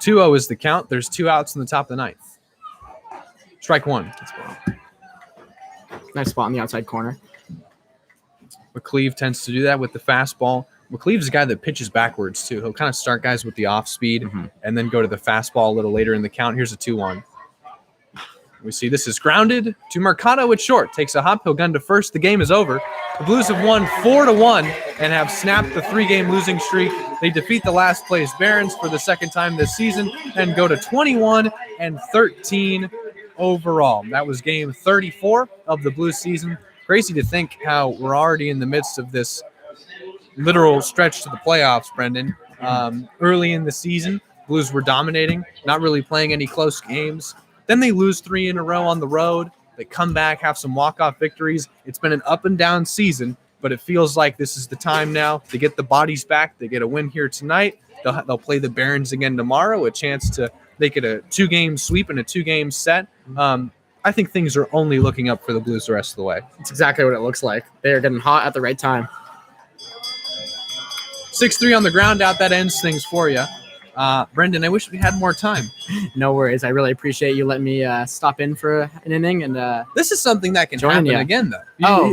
2-0 is the count. There's 2 outs in the top of the ninth. Strike 1. Nice spot in the outside corner. McCleve tends to do that with the fastball. McCleve's a guy that pitches backwards, too. He'll kind of start guys with the off speed and then go to the fastball a little later in the count. Here's a 2-1. We see this is grounded to Mercado at short. Takes a hop. He'll gun to first. The game is over. The Blues have won 4-1 and have snapped the 3-game losing streak. They defeat the last place Barons for the second time this season and go to 21-13 overall. That was game 34 of the Blues season. Crazy to think how we're already in the midst of this literal stretch to the playoffs, Brendan. Early in the season, Blues were dominating, not really playing any close games. Then they lose 3 in a row on the road. They come back, have some walk-off victories. It's been an up-and-down season, but it feels like this is the time now to get the bodies back. They get a win here tonight. They'll play the Barons again tomorrow, a chance to make it a 2-game sweep and a 2-game set. I think things are only looking up for the Blues the rest of the way. It's exactly what it looks like. They're getting hot at the right time. 6-3 on the ground out. That ends things for you. Brendan, I wish we had more time. No worries. I really appreciate you letting me stop in for an inning. And this is something that can happen again, though.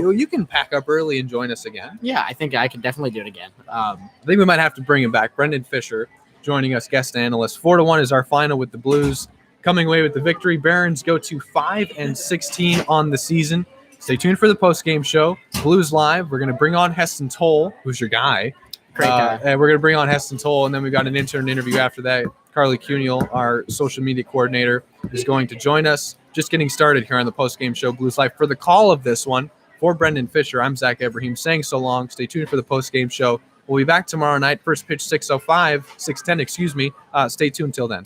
You can pack up early and join us again. Yeah, I think I could definitely do it again. I think we might have to bring him back. Brendan Fisher joining us, guest analyst. 4-1 is our final with the Blues. Coming away with the victory. Barons go to 5-16 on the season. Stay tuned for the post-game show. Blues Live. We're going to bring on Heston Toll, who's your guy. Great guy. And we're going to bring on Heston Toll, and then we've got an intern interview after that. Carly Cuniel, our social media coordinator, is going to join us. Just getting started here on the post-game show, Blues Live. For the call of this one, for Brendan Fisher, I'm Zach Ibrahim saying so long. Stay tuned for the post-game show. We'll be back tomorrow night. First pitch 6:10, excuse me. Stay tuned till then.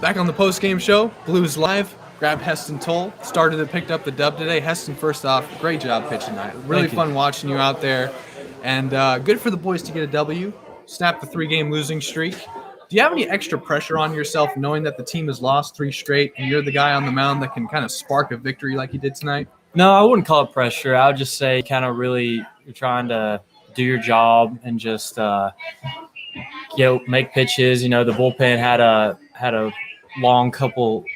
Back on the post-game show, Blues Live. Grabbed Heston Toll. Started and picked up the dub today. Heston, first off, great job pitching tonight. Really Thank you. fun watching you out there. And good for the boys to get a W. Snap the 3-game losing streak. Do you have any extra pressure on yourself knowing that the team has lost 3 straight and you're the guy on the mound that can kind of spark a victory like you did tonight? No, I wouldn't call it pressure. I would just say kind of really you're trying to do your job and just make pitches. The bullpen had a long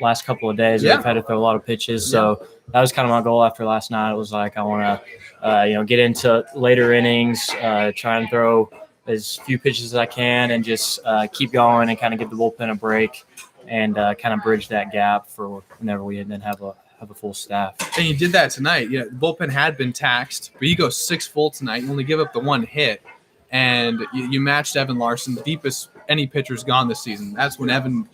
last couple of days. Yeah. They've had to throw a lot of pitches, so that was kind of my goal after last night. It was like I want to get into later innings, try and throw as few pitches as I can, and just keep going and kind of give the bullpen a break and kind of bridge that gap for whenever we then have a full staff. And you did that tonight. The bullpen had been taxed, but you go 6 full tonight. You only give up the 1 hit, and you matched Evan Larson, the deepest any pitcher's gone this season. That's when Evan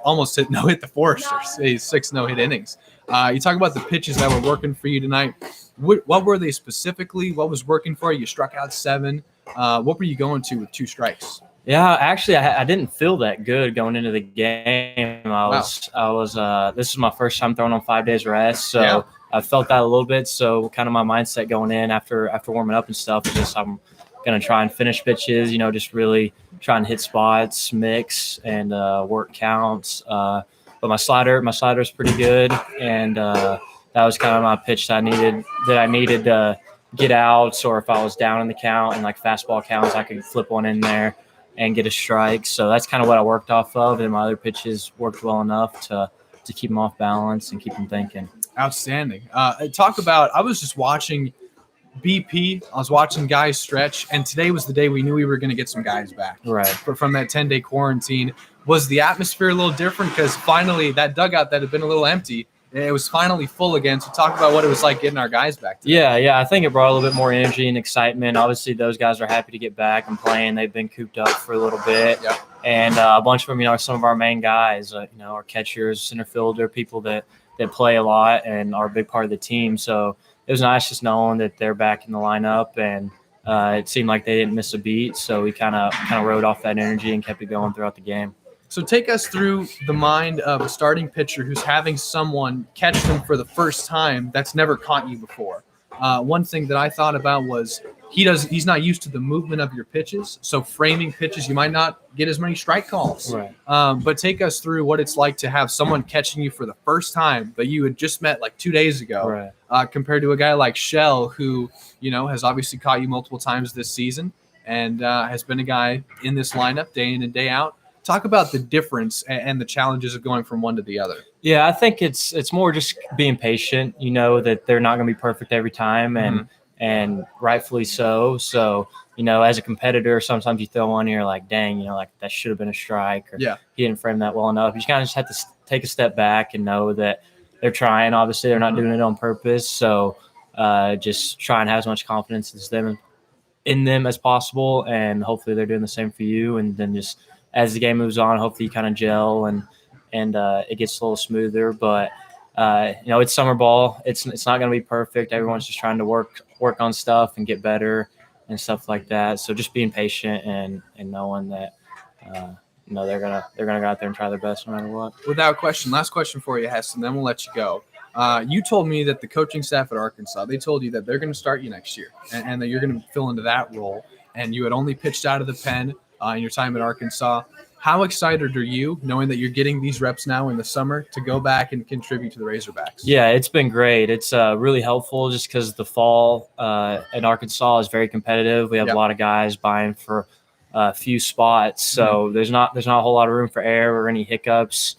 almost hit the Foresters. He's 6 no-hit innings. You talk about the pitches that were working for you tonight. What were they specifically? What was working for you? You struck out 7. What were you going to with 2 strikes? Yeah, actually, I didn't feel that good going into the game. This is my first time throwing on 5 days rest, so I felt that a little bit. So kind of my mindset going in after warming up and stuff is just I'm gonna try and finish pitches. Just really try and hit spots, mix, and work counts. But my slider's pretty good, and that was kind of my pitch that I needed to get outs, or if I was down in the count and like fastball counts, I could flip one in there and get a strike. So that's kind of what I worked off of, and my other pitches worked well enough to keep them off balance and keep them thinking. Outstanding. I was just watching BP. I was watching guys stretch, and today was the day we knew we were going to get some guys back. Right. From that 10-day quarantine. Was the atmosphere a little different? Because finally that dugout that had been a little empty, it was finally full again. So talk about what it was like getting our guys back today. Yeah. I think it brought a little bit more energy and excitement. Obviously, those guys are happy to get back and playing. They've been cooped up for a little bit. Yep. And a bunch of them, are some of our main guys, our catchers, center fielder, people that play a lot and are a big part of the team. So it was nice just knowing that they're back in the lineup, and it seemed like they didn't miss a beat. So we kind of rode off that energy and kept it going throughout the game. So take us through the mind of a starting pitcher who's having someone catch them for the first time that's never caught you before. One thing that I thought about was he's not used to the movement of your pitches. So framing pitches, you might not get as many strike calls. Right. But take us through what it's like to have someone catching you for the first time that you had just met like 2 days ago, right. Compared to a guy like Shell who, has obviously caught you multiple times this season and has been a guy in this lineup day in and day out. Talk about the difference and the challenges of going from one to the other. Yeah, I think it's more just being patient. That they're not going to be perfect every time, and rightfully so. So, as a competitor, sometimes you throw one and you're like, dang, like that should have been a strike, or he didn't frame that well enough. You kind of just have to take a step back and know that they're trying. Obviously, they're not doing it on purpose. So just try and have as much confidence in them as possible, and hopefully they're doing the same for you. And then just as the game moves on, hopefully you kind of gel and it gets a little smoother. But it's summer ball. It's not going to be perfect. Everyone's just trying to work on stuff and get better and stuff like that. So just being patient and knowing that they're gonna go out there and try their best no matter what. Without question. Last question for you, Heston, then we'll let you go. You told me that the coaching staff at Arkansas, they told you that they're going to start you next year and that you're going to fill into that role. And you had only pitched out of the pen in your time at Arkansas. How excited are you knowing that you're getting these reps now in the summer to go back and contribute to the Razorbacks? Yeah, it's been great. It's really helpful just because the fall in Arkansas is very competitive. We have a lot of guys vying for a few spots. So there's not a whole lot of room for error or any hiccups.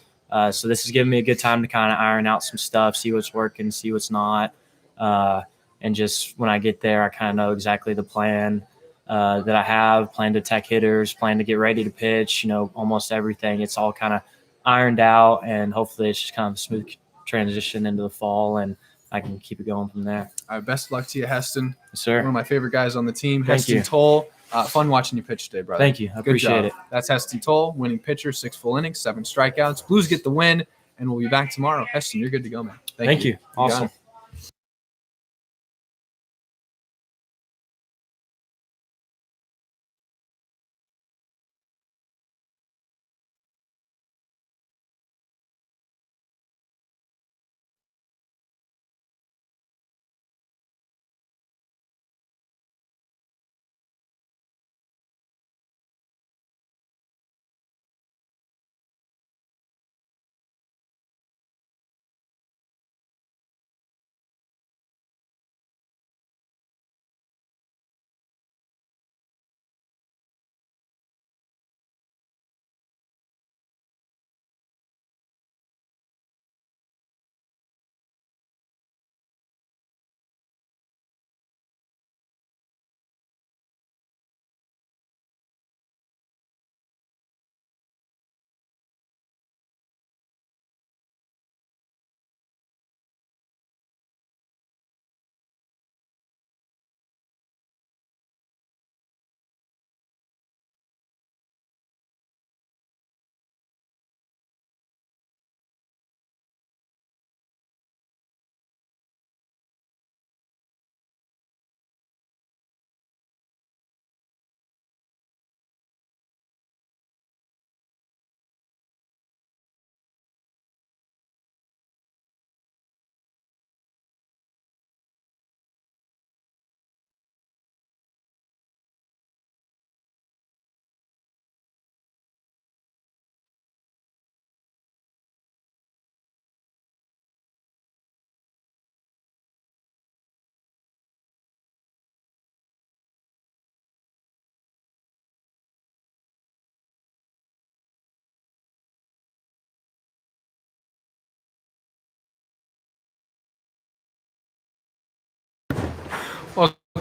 So this is giving me a good time to kind of iron out some stuff, see what's working, see what's not. And just when I get there, I kind of know exactly the plan that I plan to attack hitters, plan to get ready to pitch, almost everything. It's all kind of ironed out, and hopefully it's just kind of a smooth transition into the fall, and I can keep it going from there. All right, best of luck to you, Heston. Yes, sir. One of my favorite guys on the team, Thank Heston you. Toll. Fun watching you pitch today, brother. Thank you. I appreciate it. That's Heston Toll, winning pitcher, 6 full innings, 7 strikeouts. Blues get the win, and we'll be back tomorrow. Heston, you're good to go, man. Thank you. Awesome.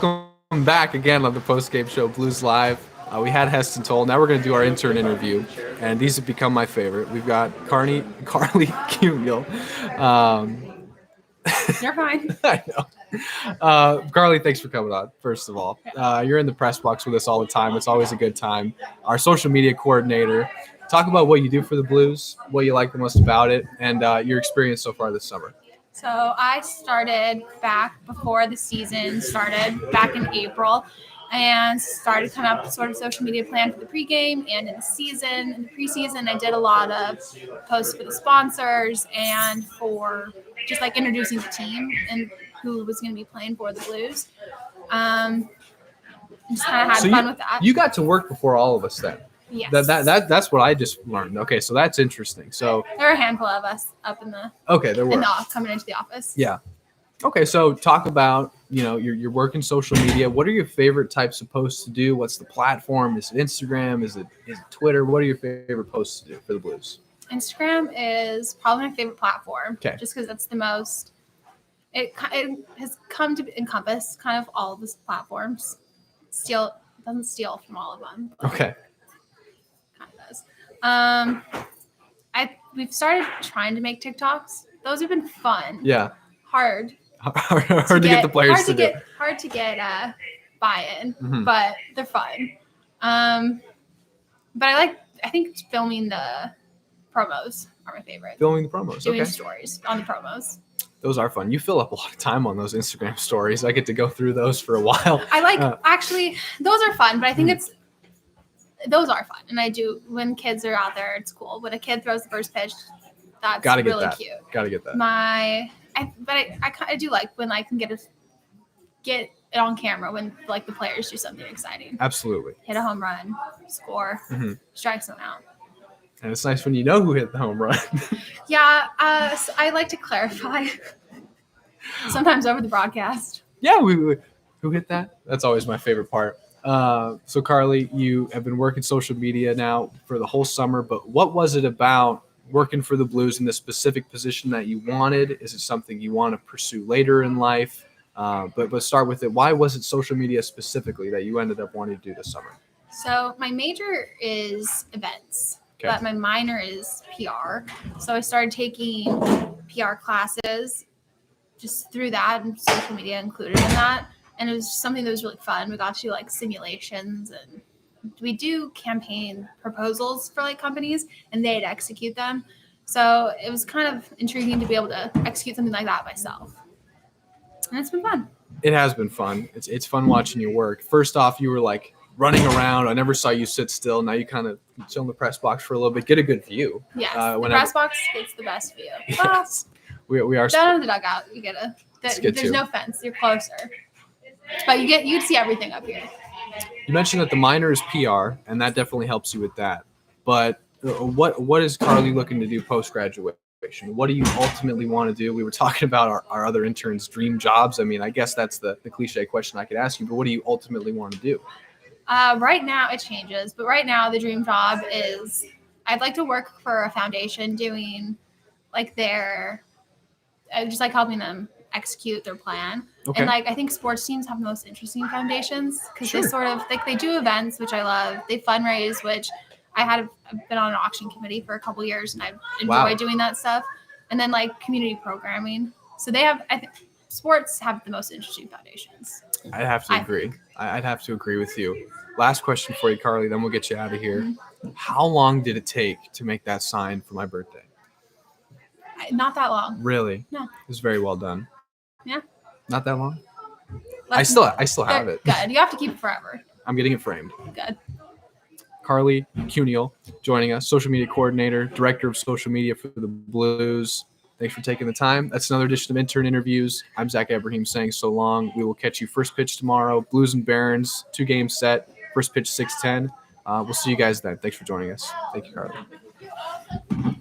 welcome back again on the post-game show Blues Live. We had Heston Toll. Now we're going to do our intern interview, and these have become my favorite. We've got Carly Cuniel. You're fine. I know. Carly, thanks for coming on, first of all. You're in the press box with us all the time. It's always a good time. Our social media coordinator. Talk about what you do for the Blues, what you like the most about it, and your experience so far this summer. So I started back before the season started, back in April, and started coming up with sort of social media plan for the pregame and in the season. In the preseason, I did a lot of posts for the sponsors and for just like introducing the team and who was going to be playing for the Blues. Just kind of had fun with that. You got to work before all of us then. Yes. That's what I just learned. Okay, so that's interesting. So there were a handful of us up in the coming into the office. Yeah. Okay, so talk about, your work in social media. What are your favorite types of posts to do? What's the platform? Is it Instagram? Is it Twitter? What are your favorite posts to do for the Blues? Instagram is probably my favorite platform. Okay. Just because that's the most. It has come to encompass kind of all of these platforms. Doesn't steal from all of them. Okay. We've started trying to make TikToks. Those have been fun. Yeah. Hard to get the players to do. Hard to get buy-in, Mm-hmm. but they're fun. But I think filming the promos are my favorite. Filming the promos. Doing okay. stories on the promos. Those are fun. You fill up a lot of time on those Instagram stories. I get to go through those for a while. Actually, those are fun, but I think those are fun. And I do, when kids are out there, it's cool. When a kid throws the first pitch, that's really cute. Gotta get that. I do like when I can get it on camera when like the players do something exciting. Absolutely. Hit a home run, score, strike someone out. And it's nice when you know who hit the home run. Yeah, so I like to clarify. Sometimes over the broadcast. Yeah, who hit that? That's always my favorite part. So Carly, you have been working social media now for the whole summer, but what was it about working for the Blues in this specific position that you wanted? Is it something you want to pursue later in life? But start with it. Why was it social media specifically that you ended up wanting to do this summer? So my major is events, okay. But my minor is PR. So I started taking PR classes just through that, and social media included in that. And it was something that was really fun. We got to do like simulations, and we do campaign proposals for like companies, and they'd execute them. So it was kind of intriguing to be able to execute something like that myself. And it's been fun. It has been fun. It's fun watching you work. First off, you were like running around. I never saw you sit still. Now you kind of sit in the press box for a little bit, get a good view. Yes, the press box gets the best view. Yes. We are down in the dugout. You get there's no fence. You're closer. But you'd see everything up here. You mentioned that the minor is PR, and that definitely helps you with that. But what is Carly looking to do post-graduation? What do you ultimately want to do? We were talking about our other interns' dream jobs. I mean, I guess that's the cliche question I could ask you, but what do you ultimately want to do? Right now, it changes. But right now, the dream job is I'd like to work for a foundation doing like just like helping them execute their plan. Okay. And like I think sports teams have the most interesting foundations because they sort of they do events, which I love. They fundraise, which I've been on an auction committee for a couple years, and I enjoy doing that stuff. And then like community programming. So I think sports have the most interesting foundations. I'd have to agree. I'd have to agree with you. Last question for you, Carly, then we'll get you out of here. Mm-hmm. How long did it take to make that sign for my birthday? Not that long. Really? No. It was very well done. Yeah. Not that long? I still have it. Good. You have to keep it forever. I'm getting it framed. Good. Carly Cuniel joining us, social media coordinator, director of social media for the Blues. Thanks for taking the time. That's another edition of Intern Interviews. I'm Zach Abraham saying so long. We will catch you first pitch tomorrow. Blues and Barons, 2 games set. First pitch 6:10. We'll see you guys then. Thanks for joining us. Thank you, Carly.